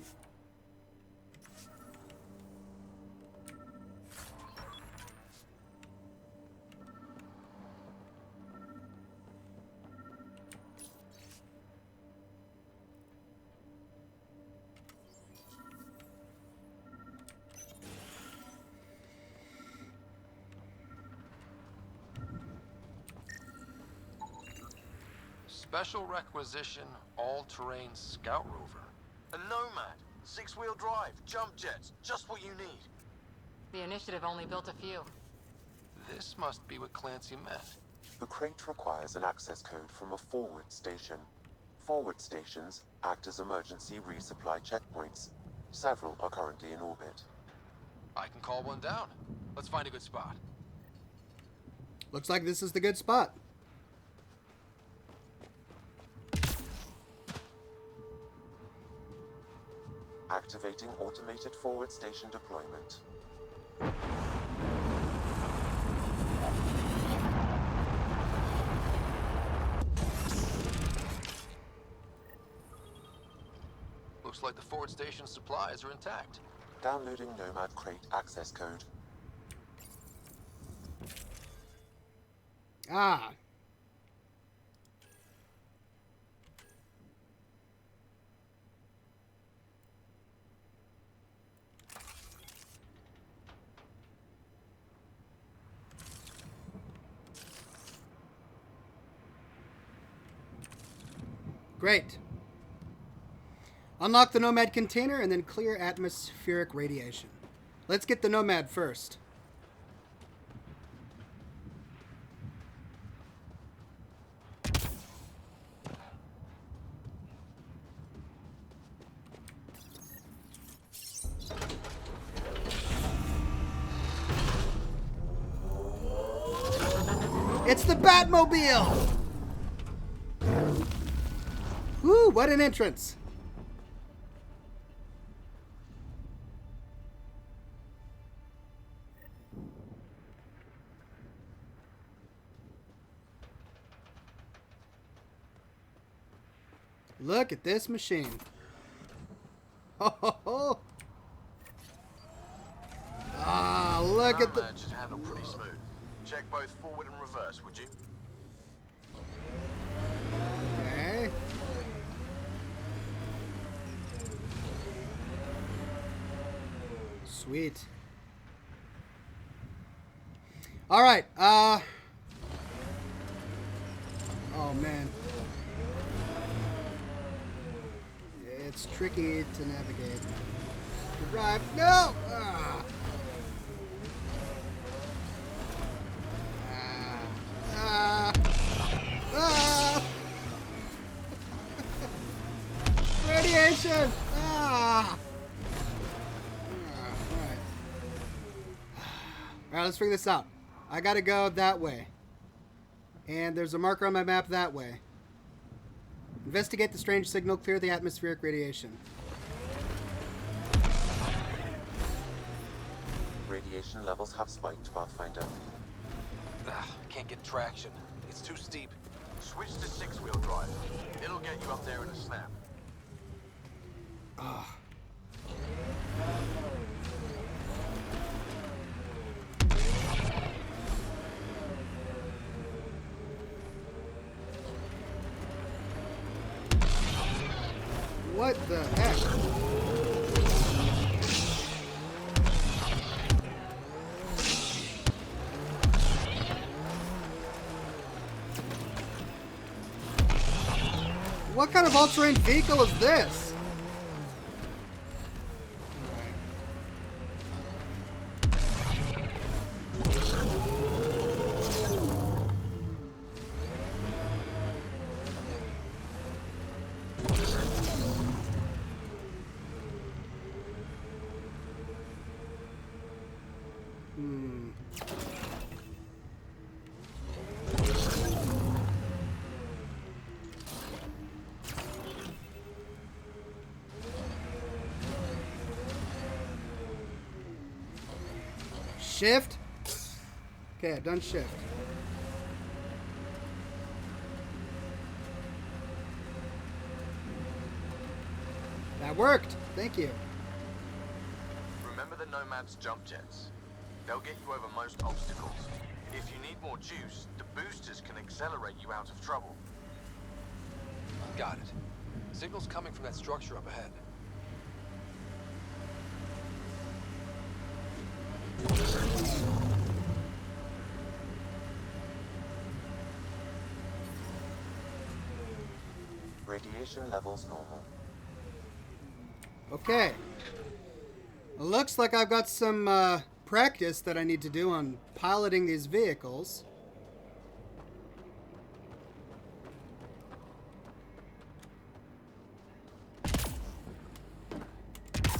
Special requisition, all-terrain scout rover. A Nomad, 6-wheel drive, jump jets, just what you need. The initiative only built a few. This must be what Clancy meant. The crate requires an access code from a forward station. Forward stations act as emergency resupply checkpoints. Several are currently in orbit. I can call one down. Let's find a good spot. Looks like this is the good spot. Activating automated forward station deployment. Looks like the forward station supplies are intact. Downloading Nomad crate access code. Ah. Great. Unlock the Nomad container and then clear atmospheric radiation. Let's get the Nomad first. It's the Batmobile! Woo, what an entrance! Look at this machine. Ho, ho, ho. Ah, look at the... Nomad should handle pretty smooth. Check both forward and reverse, would you? Okay. Sweet. All right. Oh man. it's tricky to navigate. Drive. No! Ah. Ah. Ah. Radiation! Ah. Alright. Alright, let's figure this out. I gotta go that way. And there's a marker on my map that way. Investigate the strange signal, clear the atmospheric radiation. Radiation levels have spiked, Pathfinder. Can't get traction. It's too steep. Switch to six-wheel drive. It'll get you up there in a snap. Ah. What the heck? What kind of all-terrain vehicle is this? Shift? Okay, I've done shift. That worked. Thank you. Remember the Nomad's jump jets? They'll get you over most obstacles. If you need more juice, the boosters can accelerate you out of trouble. Got it. Signal's coming from that structure up ahead. Radiation levels normal. Okay. Looks like I've got some practice that I need to do on piloting these vehicles.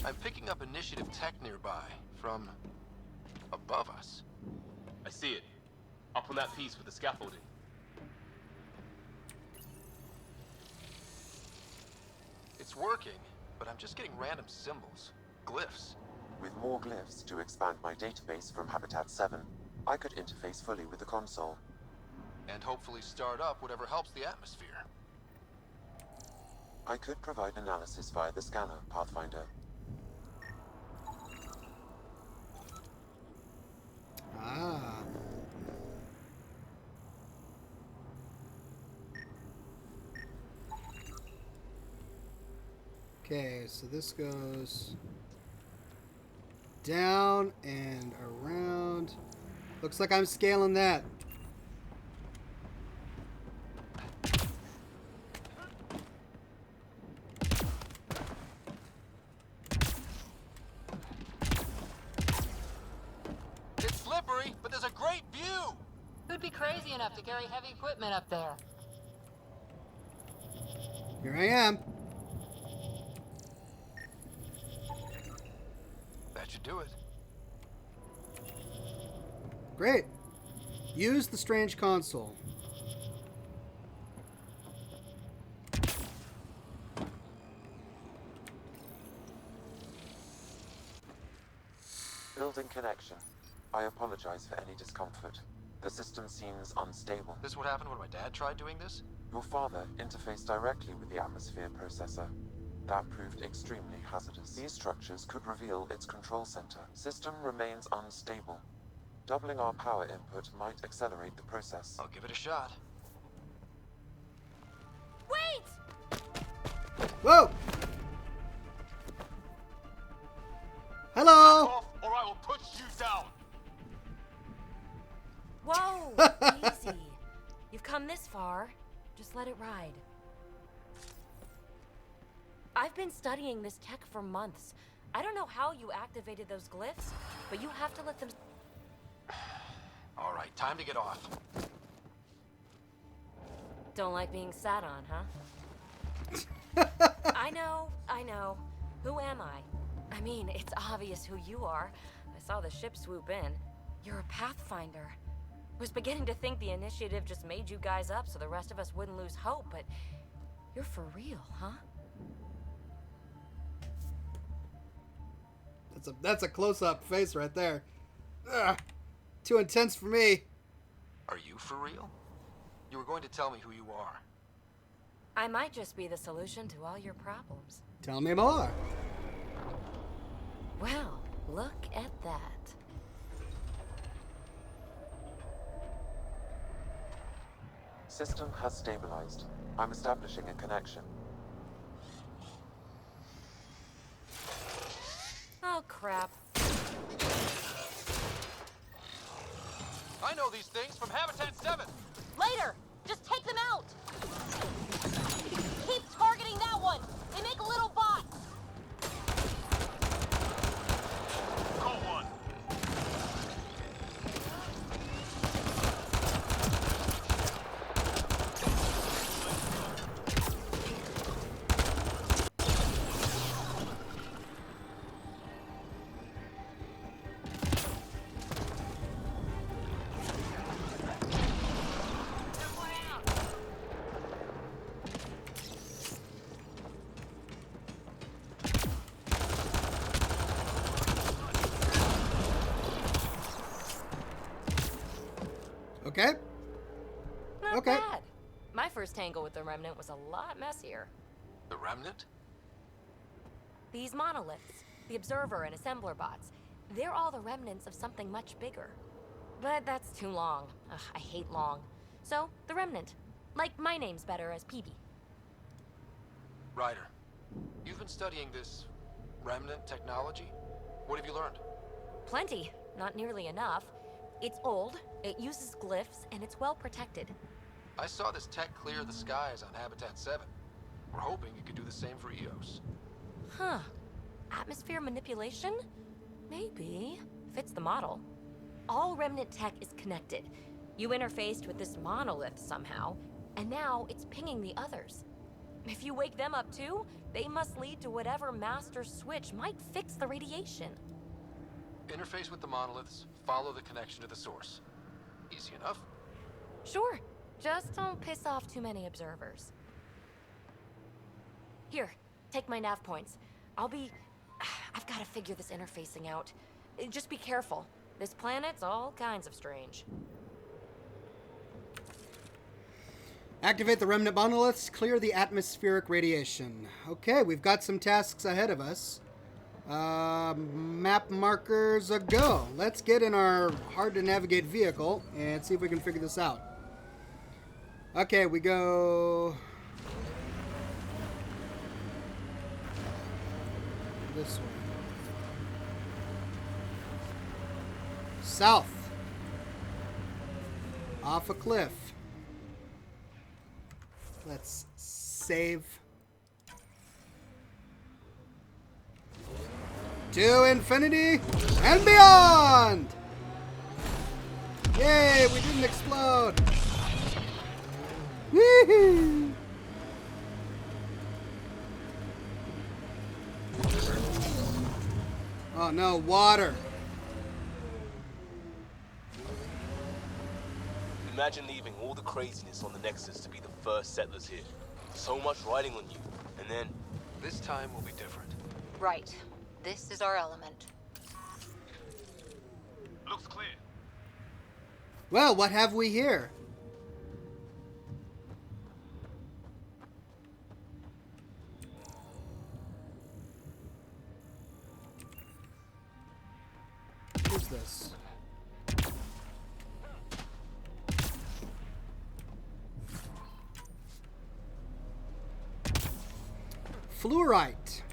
I'm picking up initiative tech nearby, from above us. I see it. Up on that piece with the scaffolding. It's working, but I'm just getting random symbols. Glyphs. With more glyphs to expand my database from Habitat 7, I could interface fully with the console. And hopefully start up whatever helps the atmosphere. I could provide analysis via the scanner, Pathfinder. Ah. Okay, so this goes down and around. Looks like I'm scaling that. It's slippery, but there's a great view! Who'd be crazy enough to carry heavy equipment up there? Here I am. That should do it. Great. Use the strange console. Building connection. I apologize for any discomfort. The system seems unstable. This what happened when my dad tried doing this? Your father interfaced directly with the atmosphere processor. That proved extremely hazardous. These structures could reveal its control center. System remains unstable. Doubling our power input might accelerate the process. I'll give it a shot. Wait! Whoa! Hello! Back off, or I will push you down! Whoa! Easy. You've come this far. Just let it ride. I've been studying this tech for months. I don't know how you activated those glyphs, but you have to let them... All right, time to get off. Don't like being sat on, huh? I know. Who am I? I mean, it's obvious who you are. I saw the ship swoop in. You're a Pathfinder. Was beginning to think the initiative just made you guys up so the rest of us wouldn't lose hope, but you're for real, huh? That's a close-up face right there. Ugh, too intense for me. Are you for real? You were going to tell me who you are. I might just be the solution to all your problems. Tell me more. Well, look at that. System has stabilized. I'm establishing a connection. Oh, crap. I know these things from Habitat 7! Later! Just take them out! Keep targeting that one! They make little bots! Call one. Okay. Not Okay. bad. My first tangle with the Remnant was a lot messier. The Remnant? These monoliths, the Observer and Assembler bots, they're all the remnants of something much bigger. But that's too long. Ugh, I hate long. So, the Remnant. Like, my name's better as PB. Ryder, you've been studying this Remnant technology? What have you learned? Plenty. Not nearly enough. It's old, it uses glyphs, and it's well protected. I saw this tech clear the skies on Habitat 7. We're hoping it could do the same for EOS. Huh. Atmosphere manipulation? Maybe. Fits the model. All Remnant tech is connected. You interfaced with this monolith somehow, and now it's pinging the others. If you wake them up too, they must lead to whatever master switch might fix the radiation. Interface with the monoliths, follow the connection to the source. Easy enough. Sure. Just don't piss off too many observers. Here, take my nav points. I've got to figure this interfacing out. Just be careful. This planet's all kinds of strange. Activate the Remnant monoliths. Clear the atmospheric radiation. Okay, we've got some tasks ahead of us. Map markers a go. Let's get in our hard-to-navigate vehicle and see if we can figure this out. Okay, we go... this way. South. Off a cliff. Let's save. To infinity and beyond! Yay, we didn't explode! Woohoo! Oh no, water! Imagine leaving all the craziness on the Nexus to be the first settlers here. So much riding on you, and then... This time will be different. Right. This is our element. Looks clear. Well, what have we here? What is this? Fluorite.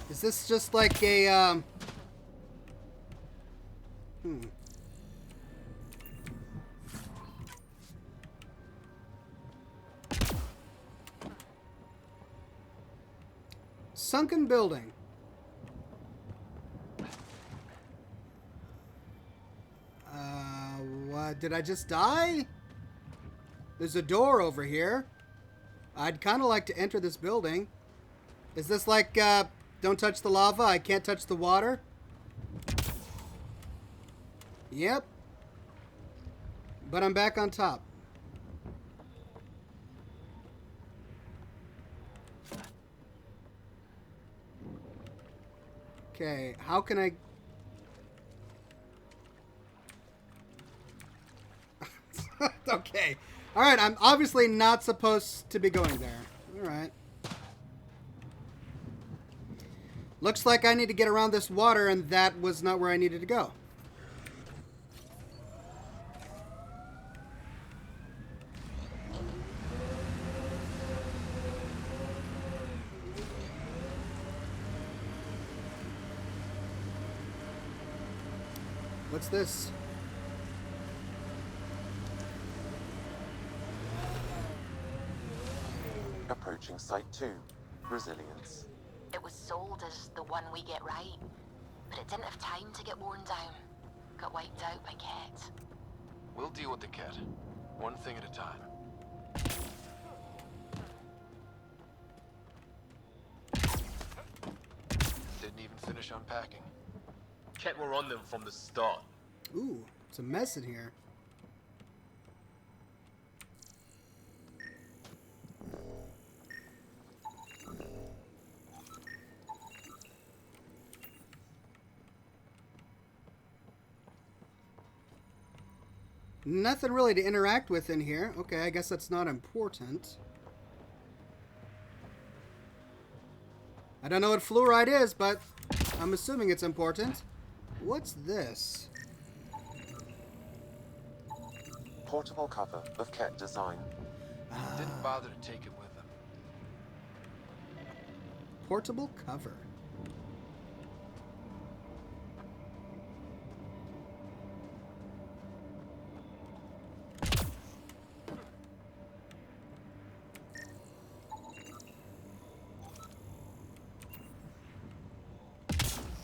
Is this just like a, Sunken building. What? Did I just die? There's a door over here. I'd kind of like to enter this building. Is this like, don't touch the lava, I can't touch the water? Yep. But I'm back on top. Okay, how can I... Okay. Alright, I'm obviously not supposed to be going there. Alright. Looks like I need to get around this water, and that was not where I needed to go. What's this? Approaching Site 2. Resilience. It was sold as the one we get right, but it didn't have time to get worn down. Got wiped out by Ket. We'll deal with the Ket. One thing at a time. Didn't even finish unpacking. Ket were on them from the start. Ooh, it's a mess in here. Nothing really to interact with in here. Okay, I guess that's not important. I don't know what fluoride is, but I'm assuming it's important. What's this? Portable cover of Ket design. Didn't bother to take it with him. Portable cover.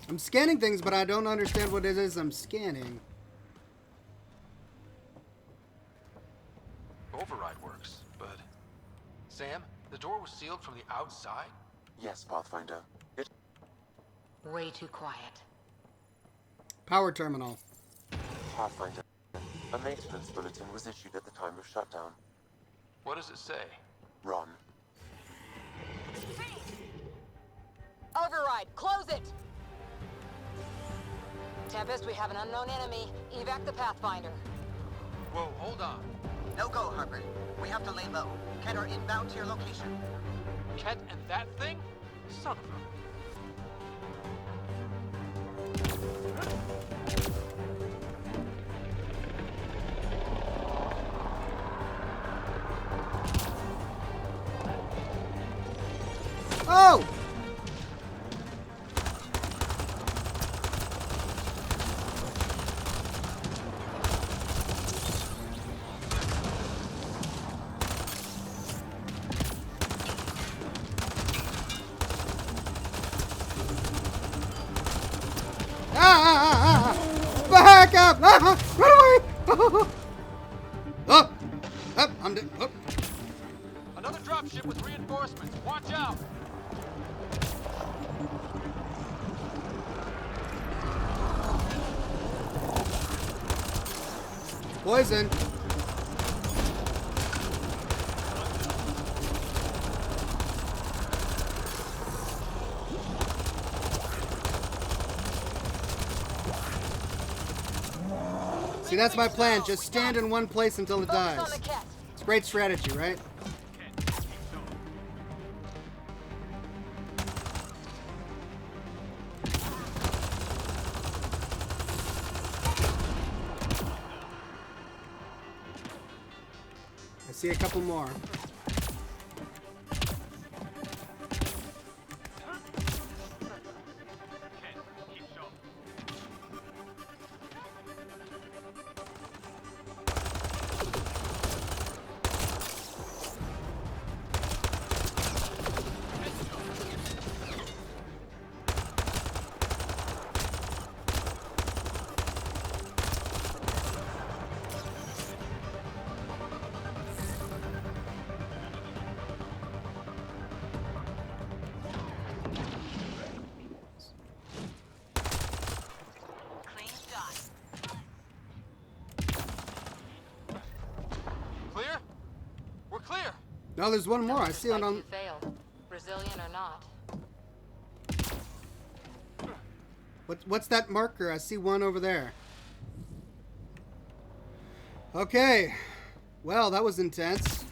I'm scanning things, but I don't understand what it is I'm scanning. Override works, but... Sam, the door was sealed from the outside? Yes, Pathfinder. It... Way too quiet. Power terminal. Pathfinder. A maintenance bulletin was issued at the time of shutdown. What does it say? Run. Override, close it! Tempest, we have an unknown enemy. Evac the Pathfinder. Whoa, hold on. No go, Harper. We have to lay low. Ket are inbound to your location. Ket and that thing? Son of a... Oh! Back up! Run away! Oh! I'm dead. Oh. Another dropship with reinforcements. Watch out! Poison. See, that's my plan. Just stand in one place until it dies. It's a great strategy, right? I see a couple more. Well, there's one more. I see it on. You failed, Brazilian or not. What's that marker? I see one over there. Okay. Well, that was intense.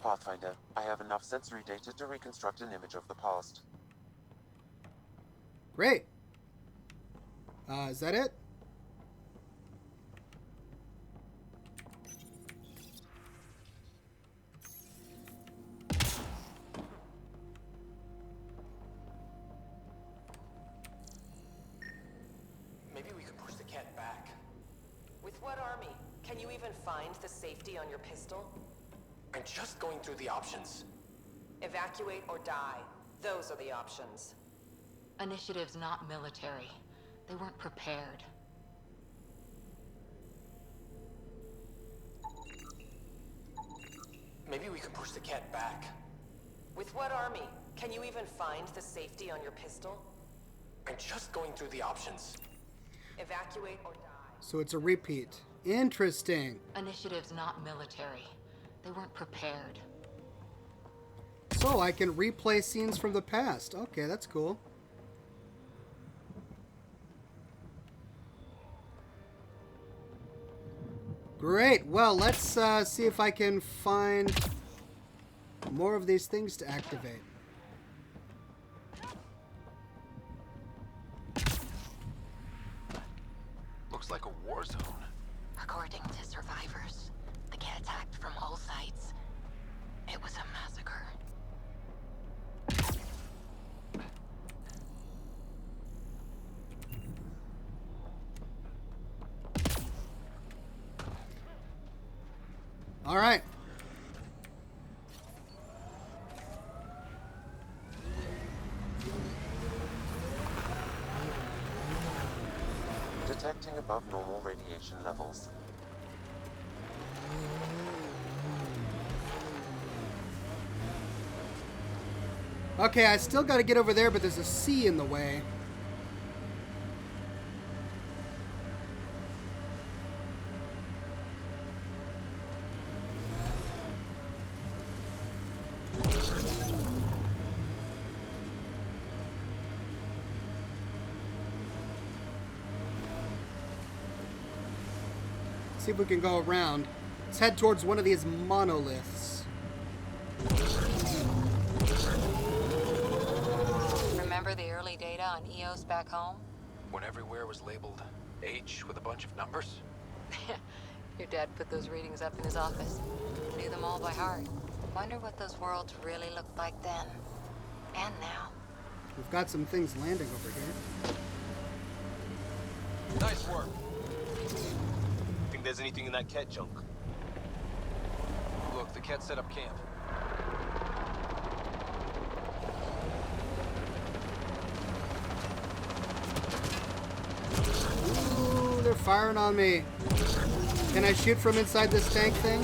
Pathfinder, I have enough sensory data to reconstruct an image of the past. Great. Is that it? Maybe we could push the cat back. With what army? Can you even find the safety on your pistol? I'm just going through the options. Evacuate or die. Those are the options. Initiative's not military. They weren't prepared. Maybe we could push the cat back. With what army? Can you even find the safety on your pistol? I'm just going through the options. Evacuate or die. So it's a repeat. Interesting. Initiative's not military. They weren't prepared. So I can replay scenes from the past. Okay, that's cool. Great. Well, let's see if I can find more of these things to activate. Looks like a war zone. According to survivors, the cat attacked from all sides. It was a massacre. All right. Detecting above normal radiation levels. Okay, I still got to get over there, but there's a C in the way. See if we can go around. Let's head towards one of these monoliths. Remember the early data on EOS back home? When everywhere was labeled H with a bunch of numbers? Your dad put those readings up in his office. Knew them all by heart. Wonder what those worlds really looked like then. And now. We've got some things landing over here. Nice work. Think there's anything in that cat junk? Look, the cat set up camp. Ooh, they're firing on me. Can I shoot from inside this tank thing?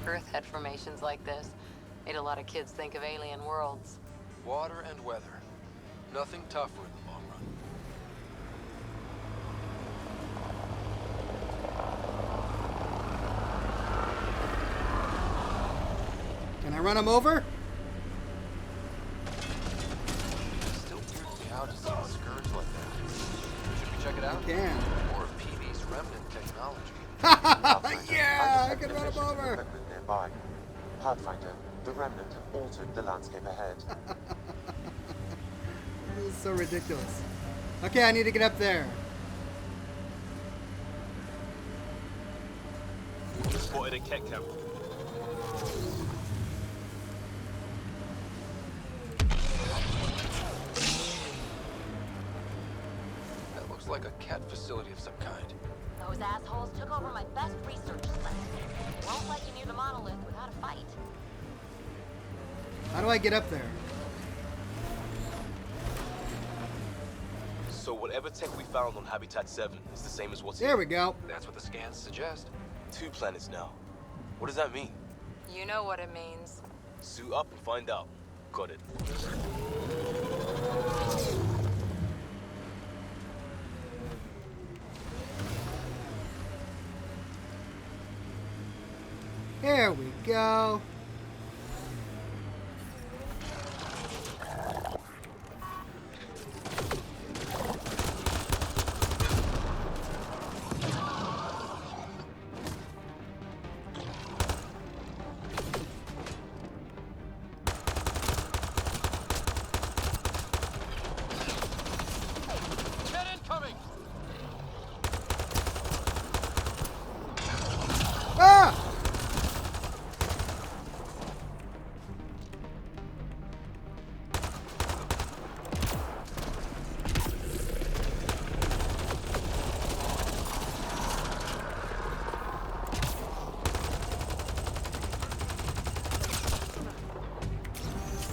Earth had formations like this. Made a lot of kids think of alien worlds. Water and weather. Nothing tougher in the long run. Can I run them over? Still weirds me out to see a scourge like that. Should we check it out? I can. More of PV's Remnant technology. Yeah, I can run them over. Equipment nearby. Pathfinder, the Remnant have altered the landscape ahead. This is so ridiculous. Okay, I need to get up there. Spotted a cat camp. That looks like a cat facility of some kind. Those assholes took over my best research lab. Won't let you near the monolith without a fight. How do I get up there? So whatever tech we found on Habitat 7 is the same as what's There here. we go. That's what the scans suggest. 2 planets now. What does that mean? You know what it means. Suit up and find out. Got it. There we go. Get incoming! Ah!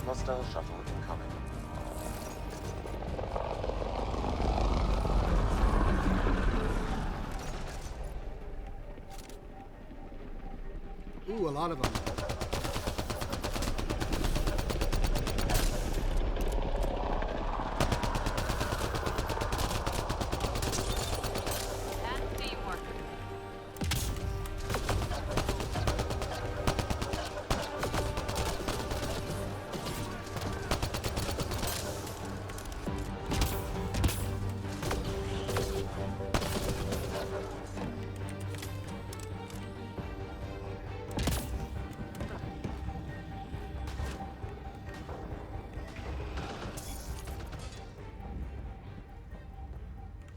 Hostile shuttle incoming. Ooh, a lot of them. That's teamwork.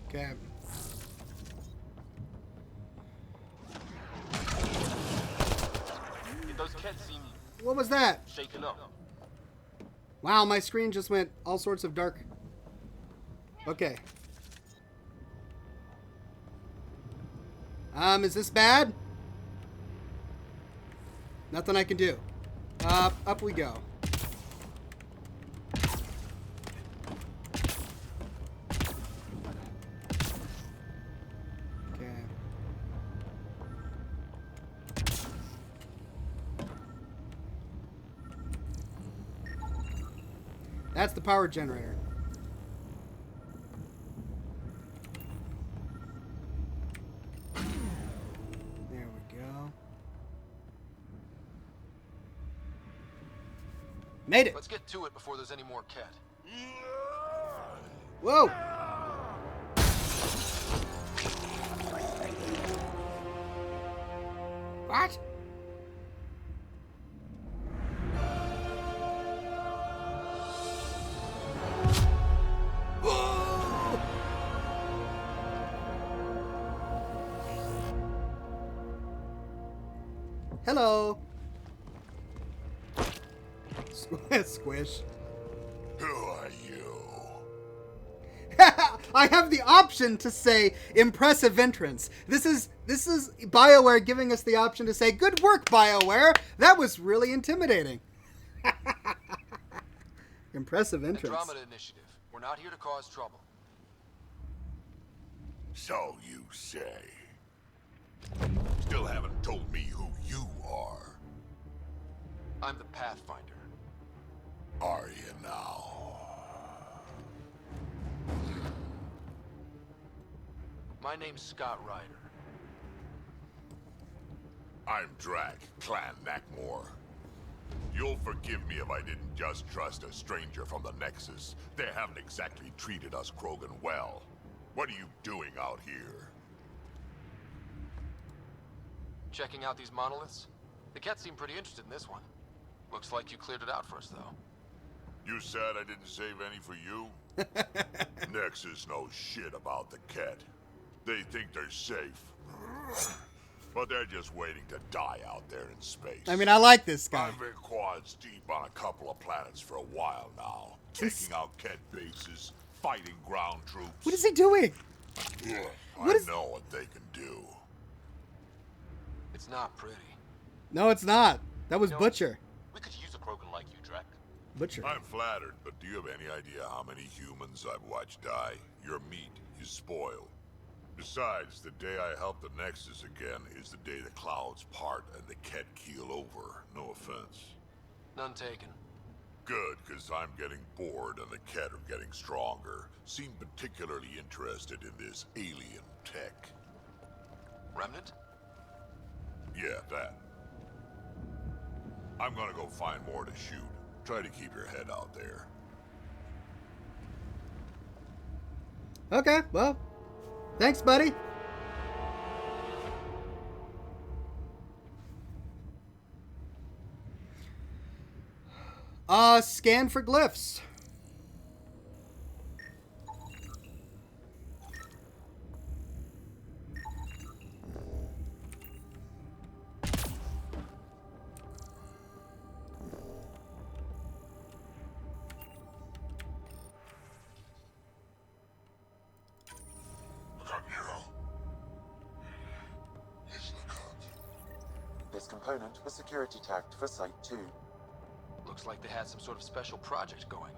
Okay. Those kids seem What was that? shaken up. Wow, my screen just went all sorts of dark. Okay. Is this bad? Nothing I can do. Up we go. Okay. That's the power generator. There we go. Made it. Let's get to it before there's any more cat. Whoa. What? Hello. Squish. Who are you? I have the option to say impressive entrance. This is BioWare giving us the option to say good work, BioWare. That was really intimidating. Impressive entrance. Andromeda Initiative. We're not here to cause trouble. So you say. Still haven't told me who you are. I'm the Pathfinder. Are you now? My name's Scott Ryder. I'm Drac, Clan Nakmor. You'll forgive me if I didn't just trust a stranger from the Nexus. They haven't exactly treated us Krogan well. What are you doing out here? Checking out these monoliths? The Ket seem pretty interested in this one. Looks like you cleared it out for us, though. You said I didn't save any for you? Nexus knows shit about the Ket. They think they're safe. But they're just waiting to die out there in space. I mean, I like this guy. I've been quads deep on a couple of planets for a while now. Taking out Ket bases, fighting ground troops. What is he doing? I know what they can do. It's not pretty. No, it's not. That was Butcher. We could use a Krogan like you, Drek. Butcher. I'm flattered, but do you have any idea how many humans I've watched die? Your meat is spoiled. Besides, the day I help the Nexus again is the day the clouds part and the Ket keel over. No offense. None taken. Good, because I'm getting bored and the Ket are getting stronger. Seem particularly interested in this alien tech. Remnant? Yeah, that. I'm gonna go find more to shoot. Try to keep your head out there. Okay, well, thanks, buddy. Scan for glyphs. This component was security tagged for Site 2. Looks like they had some sort of special project going.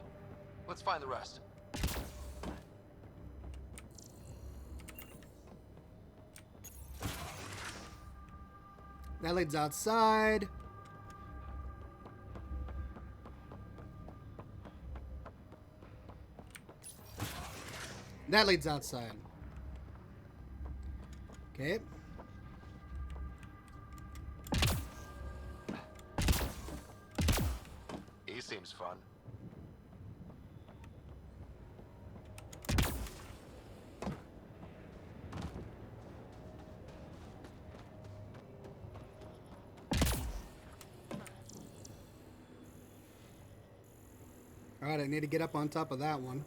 Let's find the rest. That leads outside. That leads outside. Okay. He seems fun. All right, I need to get up on top of that one.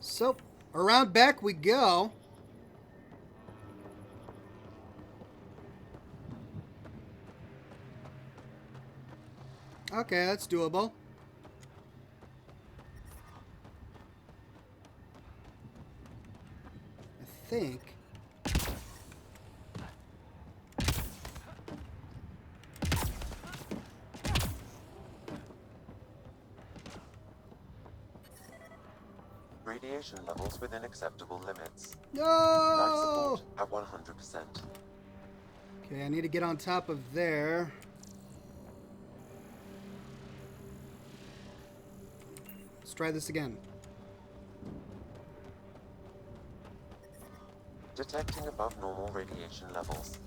So, around back we go. Okay, that's doable. I think. Radiation levels within acceptable limits. No! Life support at 100%. Okay, I need to get on top of there. Let's try this again. Detecting above normal radiation levels.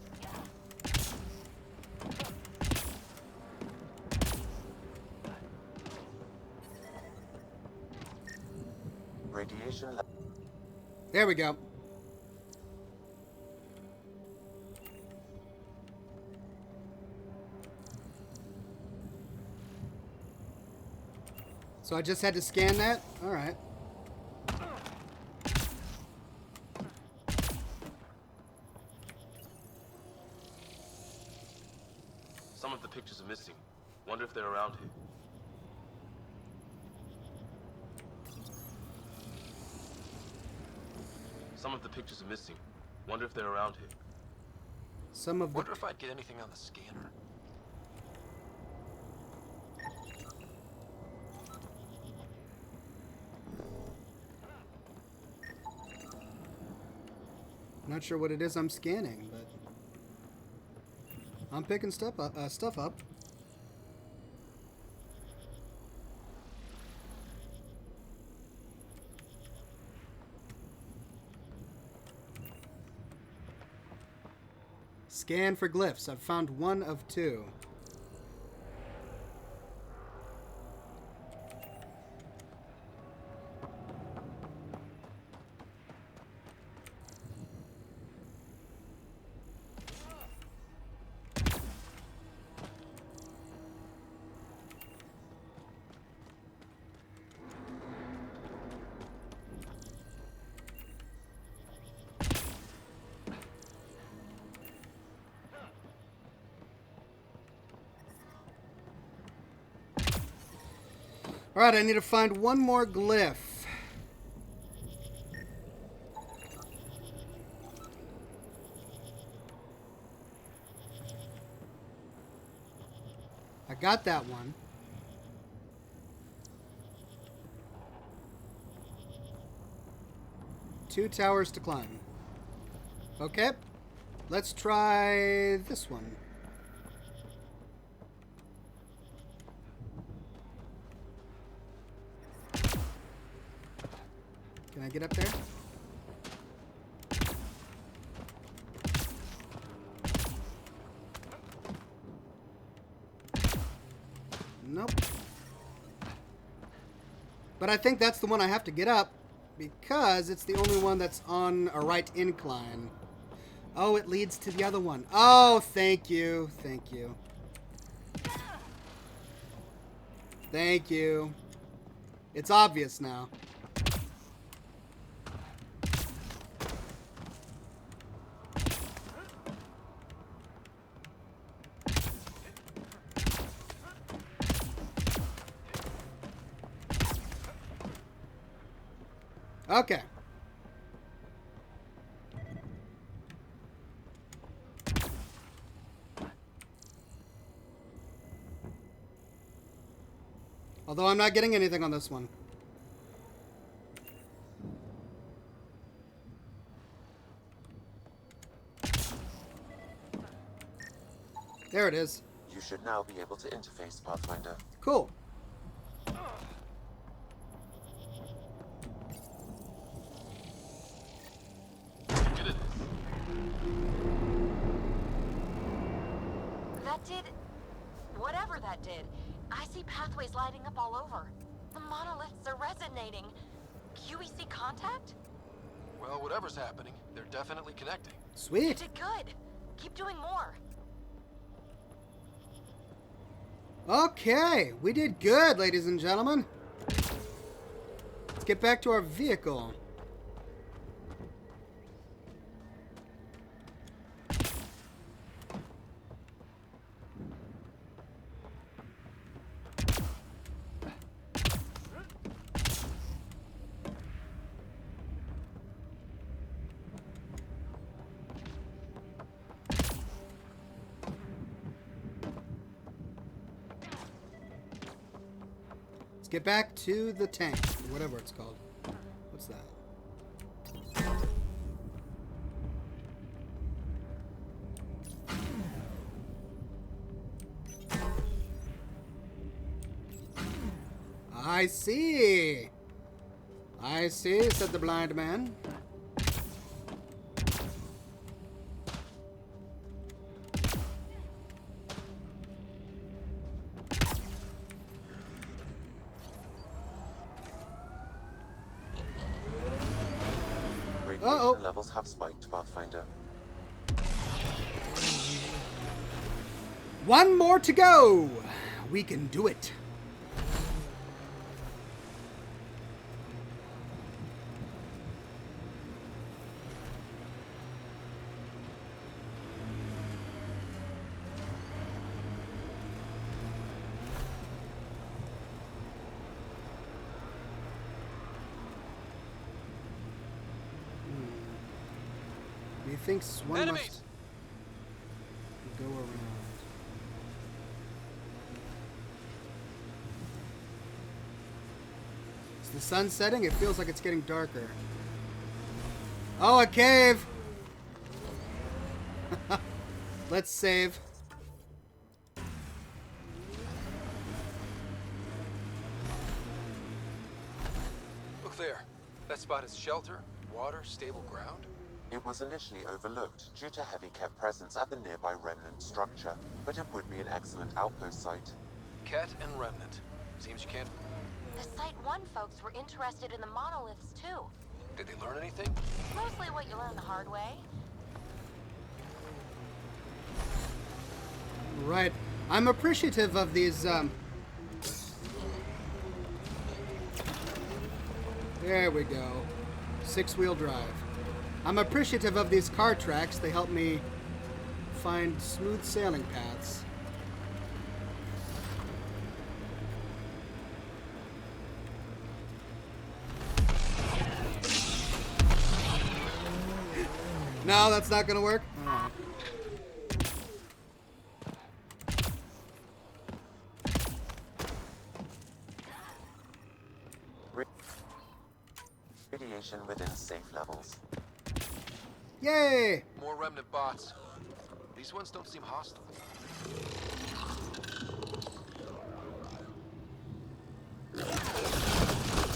Radiation level. There we go. So I just had to scan that? All right. Some of the pictures are missing. Wonder if they're around here. Some of the pictures are missing. Wonder if they're around here. Some of the... Wonder if I'd get anything on the scanner. Not sure what it is I'm scanning, but I'm picking stuff up. Scan for glyphs. I've found one of two. Alright, I need to find one more glyph. I got that one. 2 towers to climb. Okay. Let's try this one. Can I get up there? Nope. But I think that's the one I have to get up because it's the only one that's on a right incline. Oh, it leads to the other one. Oh, thank you. Thank you. Thank you. It's obvious now. Okay. Although I'm not getting anything on this one. There it is. You should now be able to interface, Pathfinder. Cool. That did... whatever that did. I see pathways lighting up all over. The monoliths are resonating. QEC contact? Well, whatever's happening, they're definitely connecting. Sweet. You did good. Keep doing more. Okay, we did good, ladies and gentlemen. Let's get back to our vehicle. Get back to the tank, or whatever it's called. What's that? I see. I see, said the blind man. Radiation levels have spiked, Pathfinder. One more to go. We can do it. Thinks one must go around. Is the sun setting? It feels like it's getting darker. Oh, a cave! Let's save. Look there. That spot is shelter, water, stable ground. It was initially overlooked due to heavy Kev presence at the nearby Remnant structure, but it would be an excellent outpost site. Ket and Remnant. Seems you can't... The Site 1 folks were interested in the monoliths, too. Did they learn anything? Mostly what you learn the hard way. Right. I'm appreciative of these, There we go. 6-wheel drive. I'm appreciative of these car tracks. They help me find smooth sailing paths. No, that's not gonna work. Oh. communication within safe levels. Yay! More Remnant bots. These ones don't seem hostile.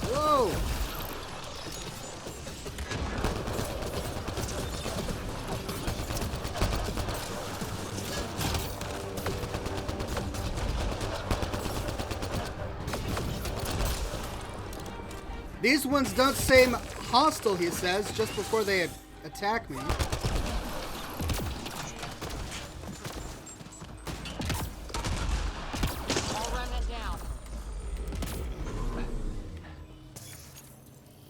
Whoa! These ones don't seem hostile, he says, just before they attack me. All Remnant down.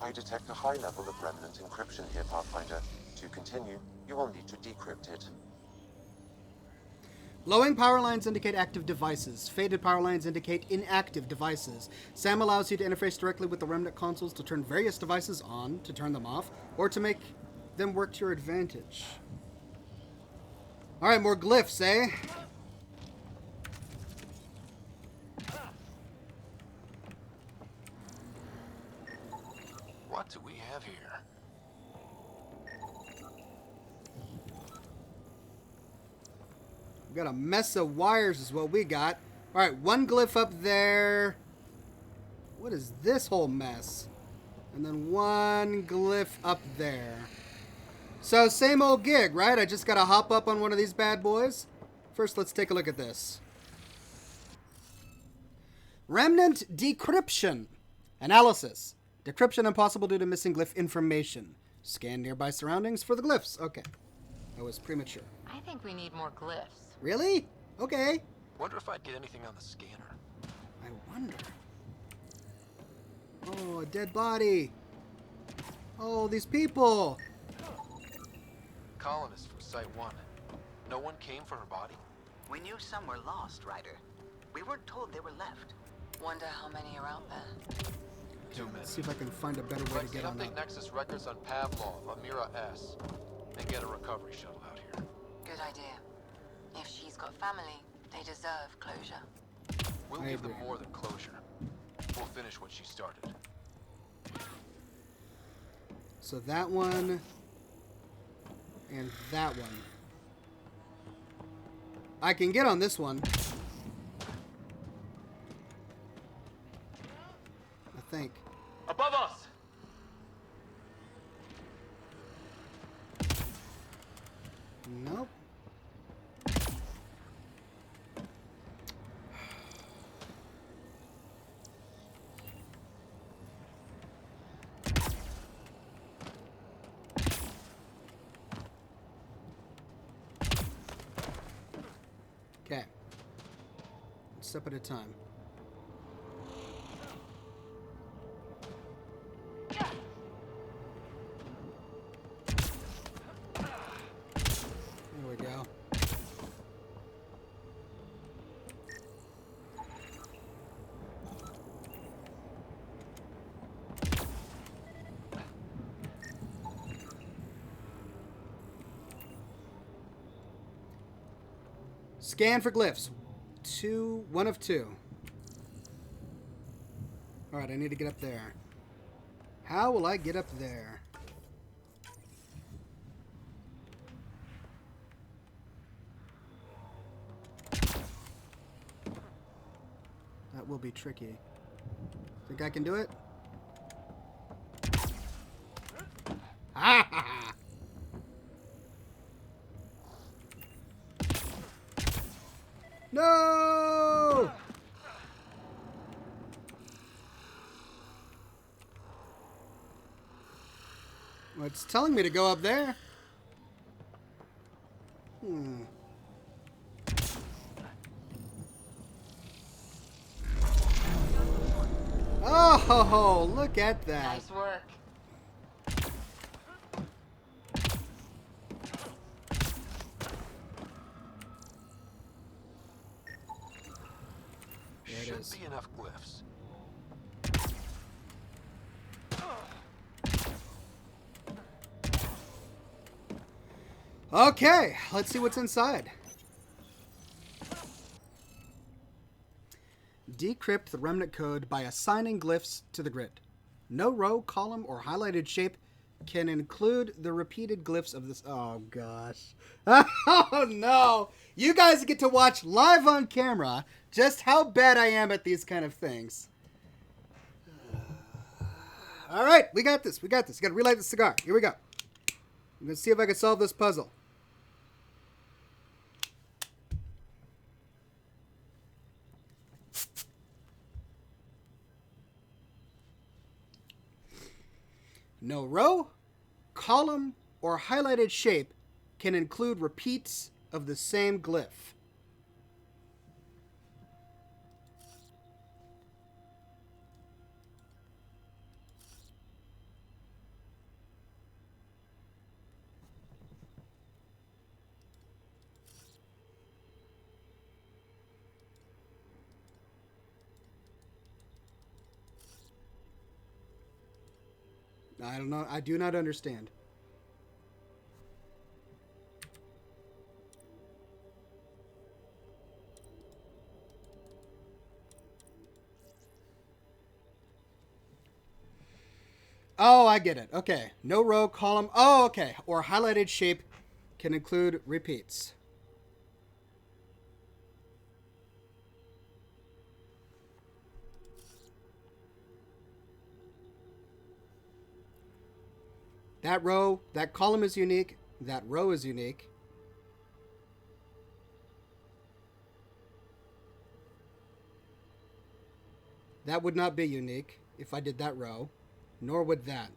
I detect a high level of Remnant encryption here, Pathfinder. To continue, you will need to decrypt it. Glowing power lines indicate active devices. Faded power lines indicate inactive devices. SAM allows you to interface directly with the Remnant consoles to turn various devices on, to turn them off, or to make them work to your advantage. Alright, more glyphs, eh? What do we have here? We got a mess of wires is what we got. Alright, one glyph up there. What is this whole mess? And then one glyph up there. So, same old gig, right? I just gotta hop up on one of these bad boys. First, let's take a look at this. Remnant decryption. Analysis. Decryption impossible due to missing glyph information. Scan nearby surroundings for the glyphs. Okay. I was premature. I think we need more glyphs. Really? Okay. Wonder if I'd get anything on the scanner. I wonder. Oh, a dead body. Oh, these people. Colonist from Site 1. No one came for her body? We knew some were lost, Ryder. We weren't told they were left. Wonder how many are out there. Too many. Let's see if I can find a better way to get on update up. Nexus records on Pavlov, Amira S. And get a recovery shuttle out here. Good idea. If she's got family, they deserve closure. We'll I give them agree. more than closure. We'll finish what she started. So that one and that one. I can get on this one. I think. Above us! Nope. Okay. One step at a time. There we go. Scan for glyphs. One of two. Alright, I need to get up there. How will I get up there? That will be tricky. Think I can do it? Ha ha ha! No! Well, it's telling me to go up there. Oh, look at that. Nice work. There it Should is. be enough glyphs. Okay, let's see what's inside. Decrypt the Remnant code by assigning glyphs to the grid. No row, column, or highlighted shape can include the repeated glyphs of this. Oh, gosh. Oh, no. You guys get to watch live on camera just how bad I am at these kind of things. All right, we got this. We got this. Got to relight the cigar. Here we go. I'm going to see if I can solve this puzzle. No row, column, or highlighted shape can include repeats of the same glyph. I don't know. I do not understand. Oh, I get it. Okay. No row, column. Oh, okay. Or highlighted shape can include repeats. That row, that column is unique. That row is unique. That would not be unique if I did that row, nor would that.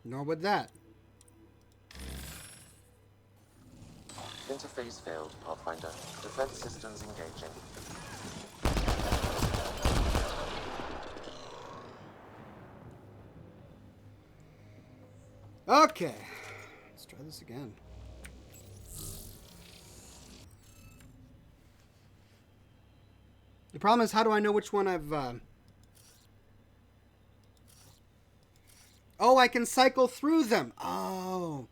Nor would that. Interface failed, Pathfinder. Defense systems engaging. Okay. Let's try this again. The problem is, how do I know which one I've... Oh, I can cycle through them. Oh.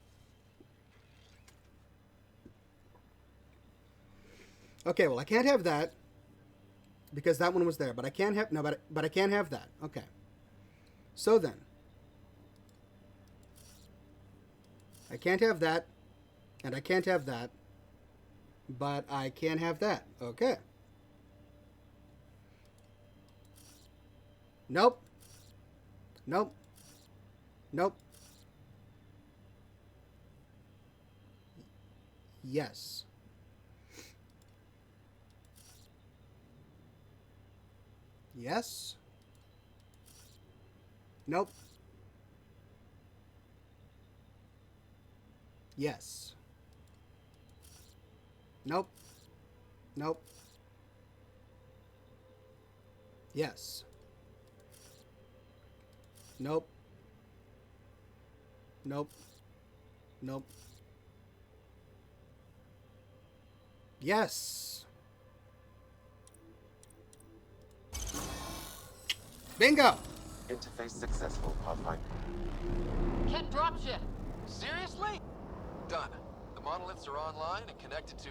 Okay, well, I can't have that because that one was there. But I can't have... No, but I can't have that. Okay. So then. I can't have that. And I can't have that. But I can have that. Okay. Nope. Nope. Nope. Yes. Yes. Nope. Yes. Nope. Nope. Yes. Nope. Nope. Nope. Yes. Bingo! Interface successful, Pathfinder. Can't drop shit. Seriously? Done. The monoliths are online and connected to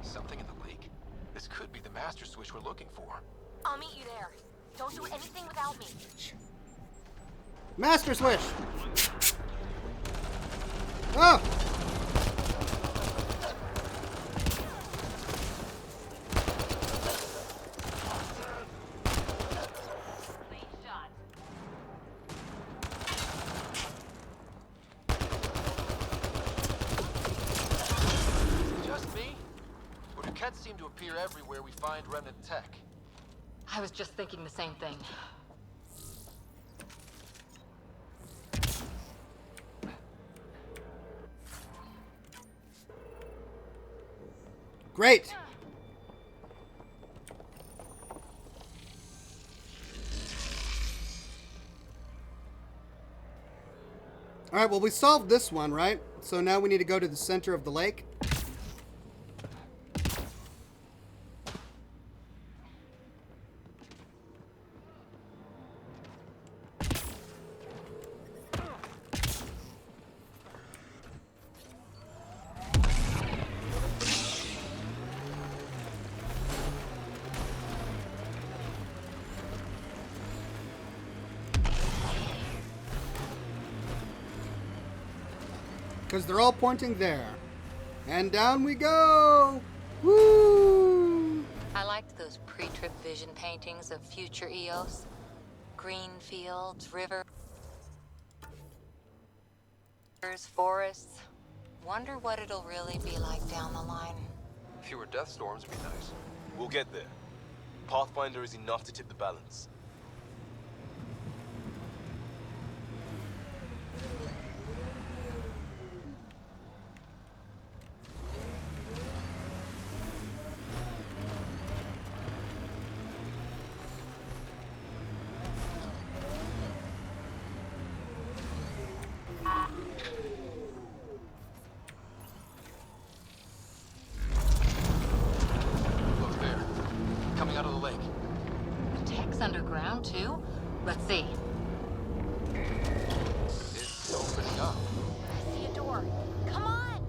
something in the lake. This could be the master switch we're looking for. I'll meet you there. Don't do anything without me. Master switch! Oh! Just me? Or do Kets seem to appear everywhere we find Remnant tech? I was just thinking the same thing. Great! Alright, well, we solved this one, right? So now we need to go to the center of the lake. because they're all pointing there. And down we go! Woo! I liked those pre-trip vision paintings of future Eos. Green fields, rivers, forests. Wonder what it'll really be like down the line. Fewer death storms would be nice. We'll get there. Pathfinder is enough to tip the balance. Look there. Coming out of the lake. The tech's underground, too? Let's see. It's opening up. I see a door. Come on!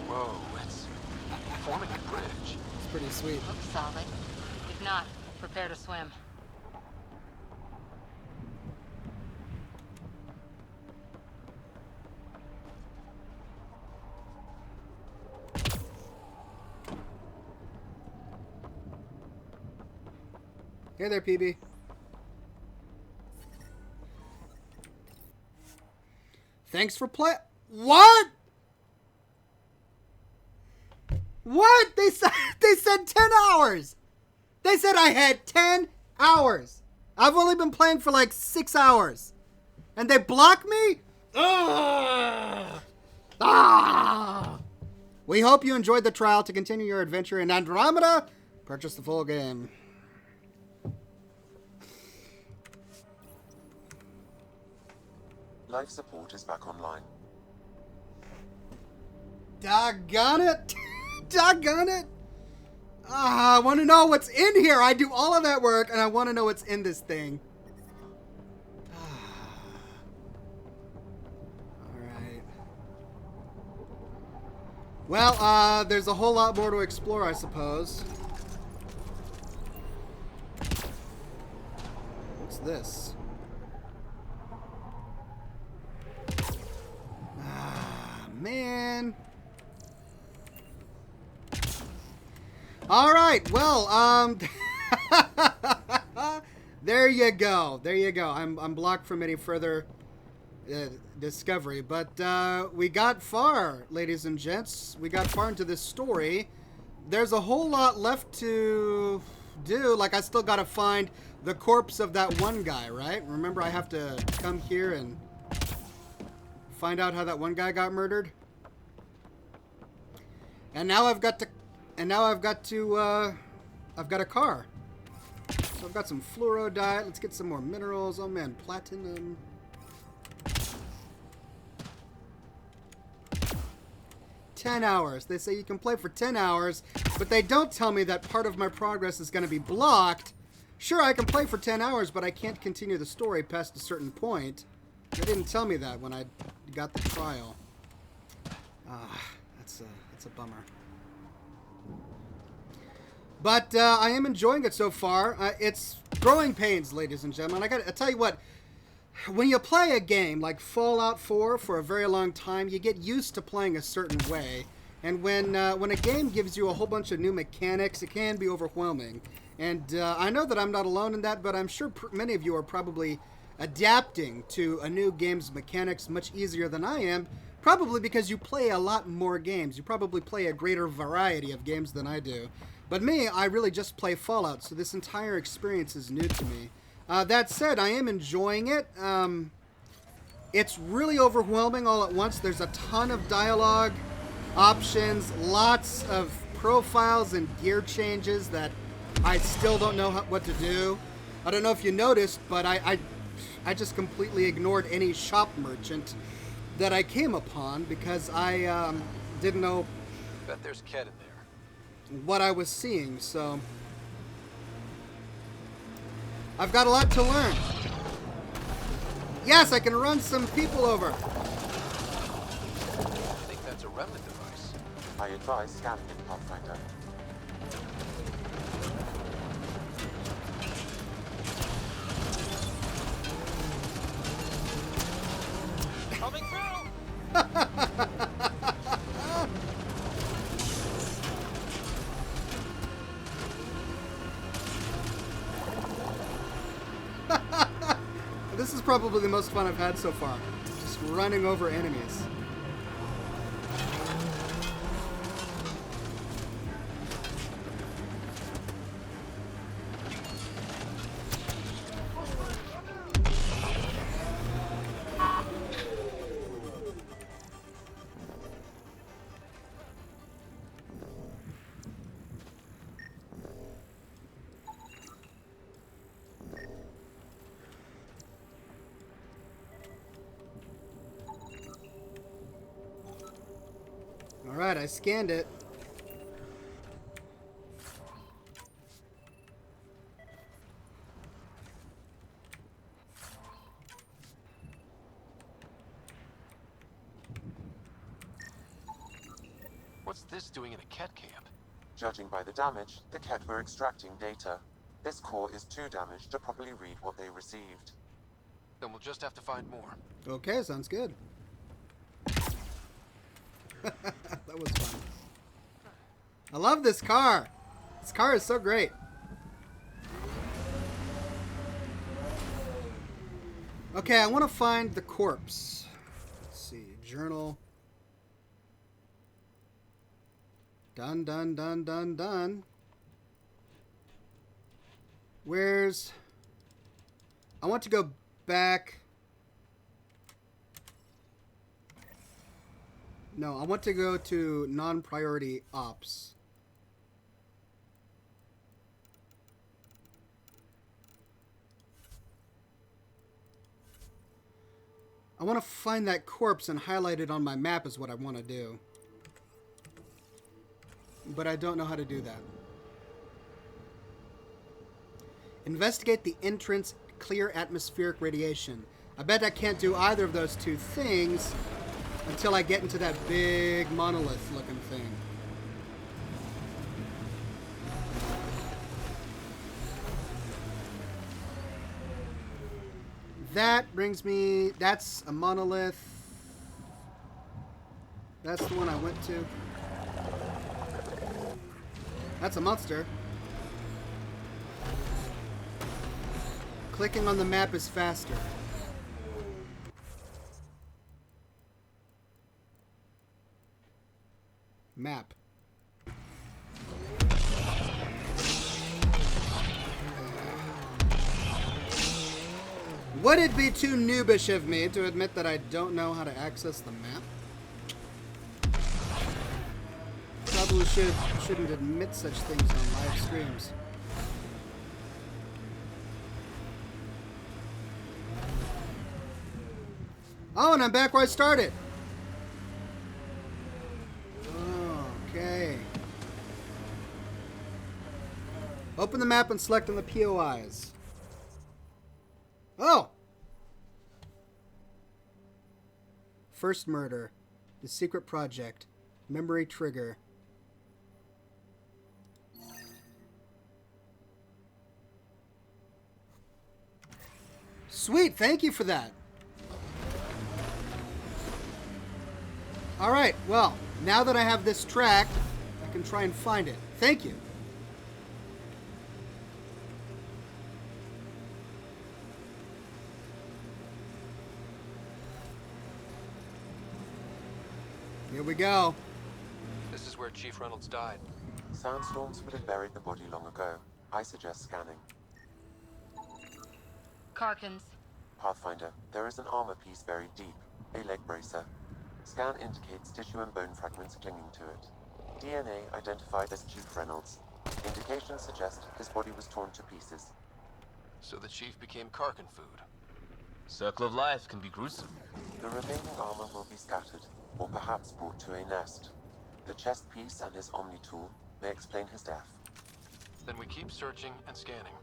Whoa, it's forming a bridge. It's pretty sweet. Looks solid. If not, prepare to swim. Hey there, PB. Thanks for play. What? What? They said 10 hours. They said I had 10 hours. I've only been playing for like 6 hours. And they block me? Ugh. Ah. We hope you enjoyed the trial. To continue your adventure in Andromeda, purchase the full game. Life support is back online. Doggone it. Doggone it. I want to know what's in here. I do all of that work, and I want to know what's in this thing. Alright. Well, there's a whole lot more to explore, I suppose. What's this? Man. All right. Well, there you go. There you go. I'm blocked from any further discovery, but we got far, ladies and gents. We got far into this story. There's a whole lot left to do. Like, I still got to find the corpse of that one guy, right? Remember, I have to come here and find out how that one guy got murdered. And now I've got a car. So I've got some fluorodiet. Let's get some more minerals. Oh man, platinum. 10 hours. They say you can play for 10 hours, but they don't tell me that part of my progress is going to be blocked. Sure, I can play for 10 hours, but I can't continue the story past a certain point. They didn't tell me that when I got the trial. That's a bummer. But I am enjoying it so far. It's growing pains, ladies and gentlemen. I tell you what, when you play a game like Fallout 4 for a very long time, you get used to playing a certain way. And when a game gives you a whole bunch of new mechanics, it can be overwhelming. And I know that I'm not alone in that, but I'm sure many of you are probably adapting to a new game's mechanics much easier than I am, probably because you play a lot more games. You probably play a greater variety of games than I do. But me, I really just play Fallout, so this entire experience is new to me. That said, I am enjoying it. It's really overwhelming all at once. There's a ton of dialogue options, lots of profiles and gear changes that I still don't know what to do. I don't know if you noticed, but I just completely ignored any shop merchant that I came upon because I didn't know Bet there's Ket in there. what I was seeing, so I've got a lot to learn. Yes, I can run some people over. I think that's a Remnant device. I advise scanning it, Pathfinder. This is probably the most fun I've had so far. Just running over enemies. Alright, I scanned it. What's this doing in a Ket camp? Judging by the damage, the Ket were extracting data. This core is too damaged to properly read what they received. Then we'll just have to find more. Okay, sounds good. That was fun. I love this car. This car is so great. Okay, I want to find the corpse. Let's see. Journal. Done, done, done, done, done. Where's... I want to go back... No, I want to go to non-priority ops. I want to find that corpse and highlight it on my map is what I want to do. But I don't know how to do that. Investigate the entrance, clear atmospheric radiation. I bet I can't do either of those two things until I get into that big monolith looking thing. That brings me... That's a monolith. That's the one I went to. That's a monster. Clicking on the map is faster. Map. Would it be too noobish of me to admit that I don't know how to access the map? Probably shouldn't admit such things on live streams. Oh, and I'm back where I started. Okay. Open the map and select on the POIs. Oh! First murder. The secret project. Memory trigger. Sweet, thank you for that. Alright, well, now that I have this tracked, I can try and find it. Thank you. Here we go. This is where Chief Reynolds died. Sandstorms would have buried the body long ago. I suggest scanning. Karkins. Pathfinder, there is an armor piece buried deep. A leg bracer. Scan indicates tissue and bone fragments clinging to it. DNA identified as Chief Reynolds. Indications suggest his body was torn to pieces. So the Chief became Karkin food. Circle of life can be gruesome. The remaining armor will be scattered, or perhaps brought to a nest. The chest piece and his Omni tool may explain his death. Then we keep searching and scanning.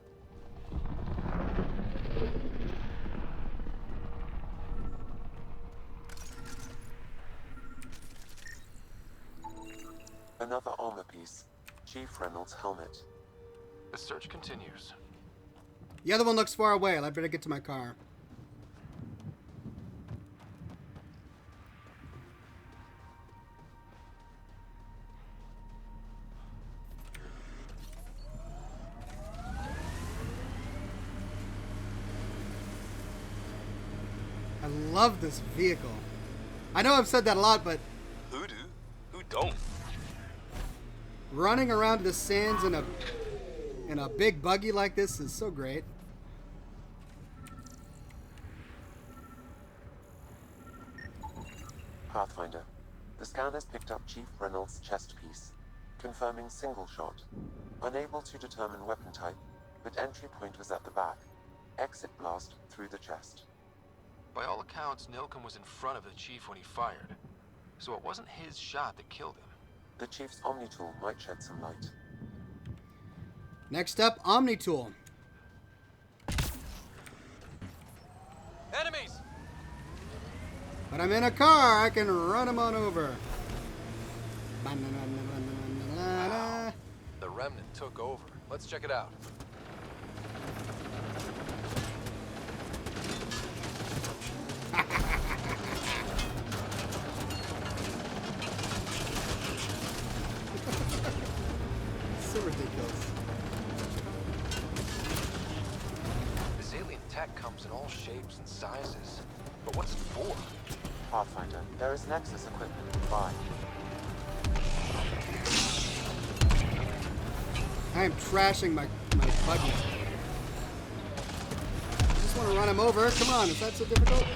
Another armor piece. Chief Reynolds' helmet. The search continues. The other one looks far away. I'd better get to my car. love this vehicle. I know I've said that a lot, but Who do? Who don't? running around the sands in a big buggy like this is so great. Pathfinder. The scanners picked up Chief Reynolds' chest piece, confirming single shot. Unable to determine weapon type, but entry point was at the back. Exit blast through the chest. By all accounts, Nilken was in front of the Chief when he fired. So it wasn't his shot that killed him. The Chief's Omni tool might shed some light. Next up, Omni tool. Enemies! But I'm in a car, I can run them on over. Wow. The Remnant took over. Let's check it out. So ridiculous. This alien tech comes in all shapes and sizes. But what's it for? Pathfinder, there is Nexus equipment nearby. I am trashing my buggy. I just want to run him over. Come on, is that so difficult?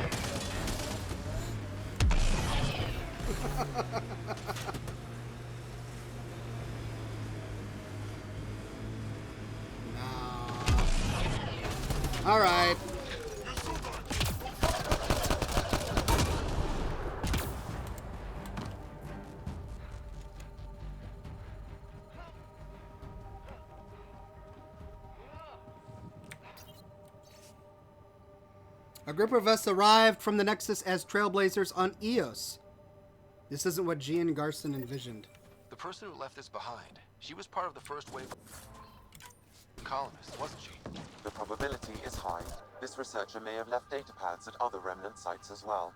No. All right. A group of us arrived from the Nexus as trailblazers on Eos. This isn't what Jean Garson envisioned. The person who left this behind, she was part of the first wave of colonists, wasn't she? The probability is high. This researcher may have left data pads at other Remnant sites as well.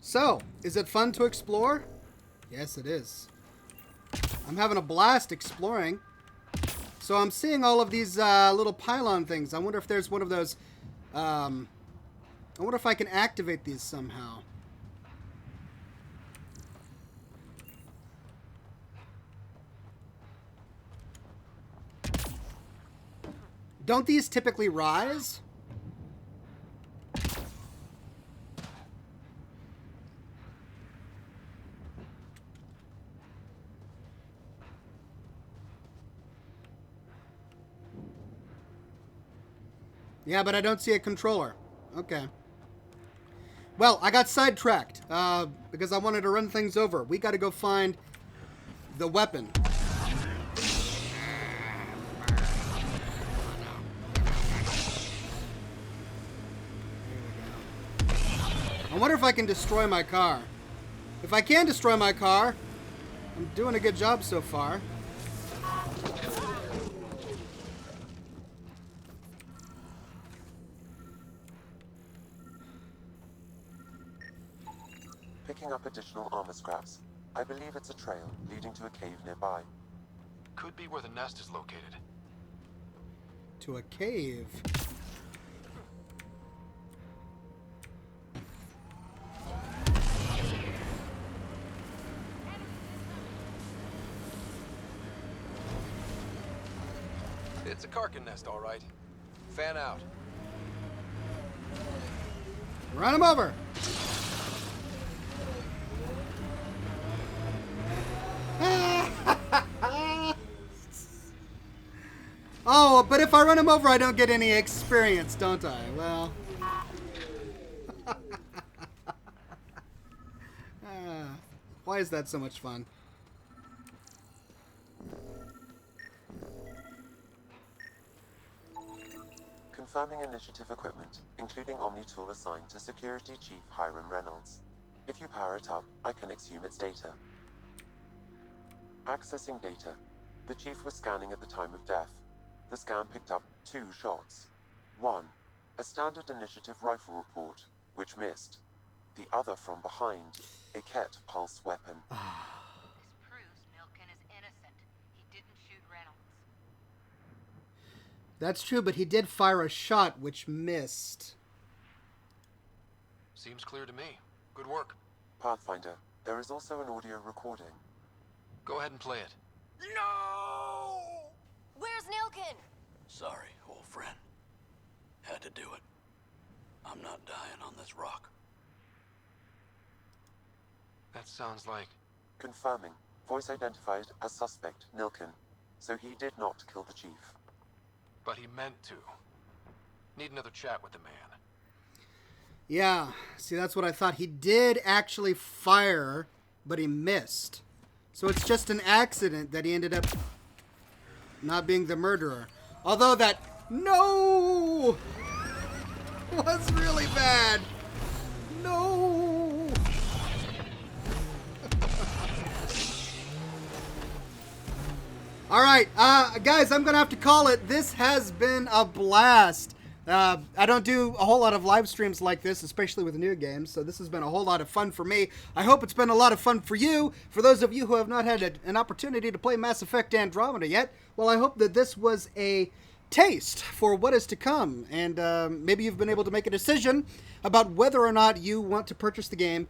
So, is it fun to explore? Yes, it is. I'm having a blast exploring. So I'm seeing all of these little pylon things. I wonder if there's one of those. I wonder if I can activate these somehow. Don't these typically rise? Yeah, but I don't see a controller. Okay. Well, I got sidetracked because I wanted to run things over. We got to go find the weapon. I wonder if I can destroy my car. If I can destroy my car, I'm doing a good job so far. Picking up additional armor scraps. I believe it's a trail leading to a cave nearby. Could be where the nest is located. To a cave? It's a Karkin nest, all right. Fan out. Run him over! Oh, but if I run him over, I don't get any experience, don't I? Well... why is that so much fun? Confirming initiative equipment, including Omni tool assigned to Security Chief Hiram Reynolds. If you power it up, I can exhume its data. Accessing data. The Chief was scanning at the time of death. The scan picked up 2 shots. One, a standard initiative rifle report, which missed. The other from behind, a Ket pulse weapon. This proves Nilken is innocent. He didn't shoot Reynolds. That's true, but he did fire a shot which missed. Seems clear to me. Good work. Pathfinder, there is also an audio recording. Go ahead and play it. No! Where's Nilkin? Sorry, old friend. Had to do it. I'm not dying on this rock. That sounds like... Confirming. Voice identified as suspect, Nilkin. So he did not kill the chief. But he meant to. Need another chat with the man. Yeah, see, that's what I thought. He did actually fire, but he missed. So it's just an accident that he ended up not being the murderer. Although that no was really bad. No. All right, guys, I'm going to have to call it. This has been a blast. I don't do a whole lot of live streams like this, especially with new games, so this has been a whole lot of fun for me. I hope it's been a lot of fun for you. For those of you who have not had an opportunity to play Mass Effect Andromeda yet, well, I hope that this was a taste for what is to come, and maybe you've been able to make a decision about whether or not you want to purchase the game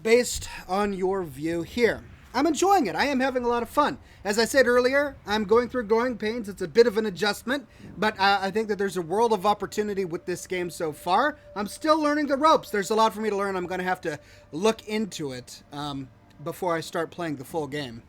based on your view here. I'm enjoying it. I am having a lot of fun. As I said earlier, I'm going through growing pains. It's a bit of an adjustment, but I think that there's a world of opportunity with this game so far. I'm still learning the ropes. There's a lot for me to learn. I'm going to have to look into it before I start playing the full game.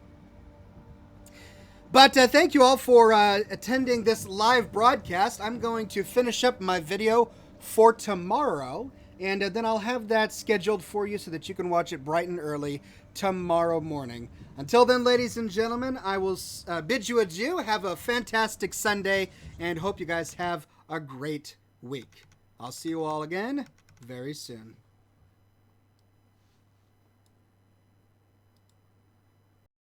But thank you all for attending this live broadcast. I'm going to finish up my video for tomorrow, and then I'll have that scheduled for you so that you can watch it bright and early tomorrow morning. Until then, ladies and gentlemen, I will bid you adieu. Have a fantastic Sunday, and hope you guys have a great week. I'll see you all again very soon.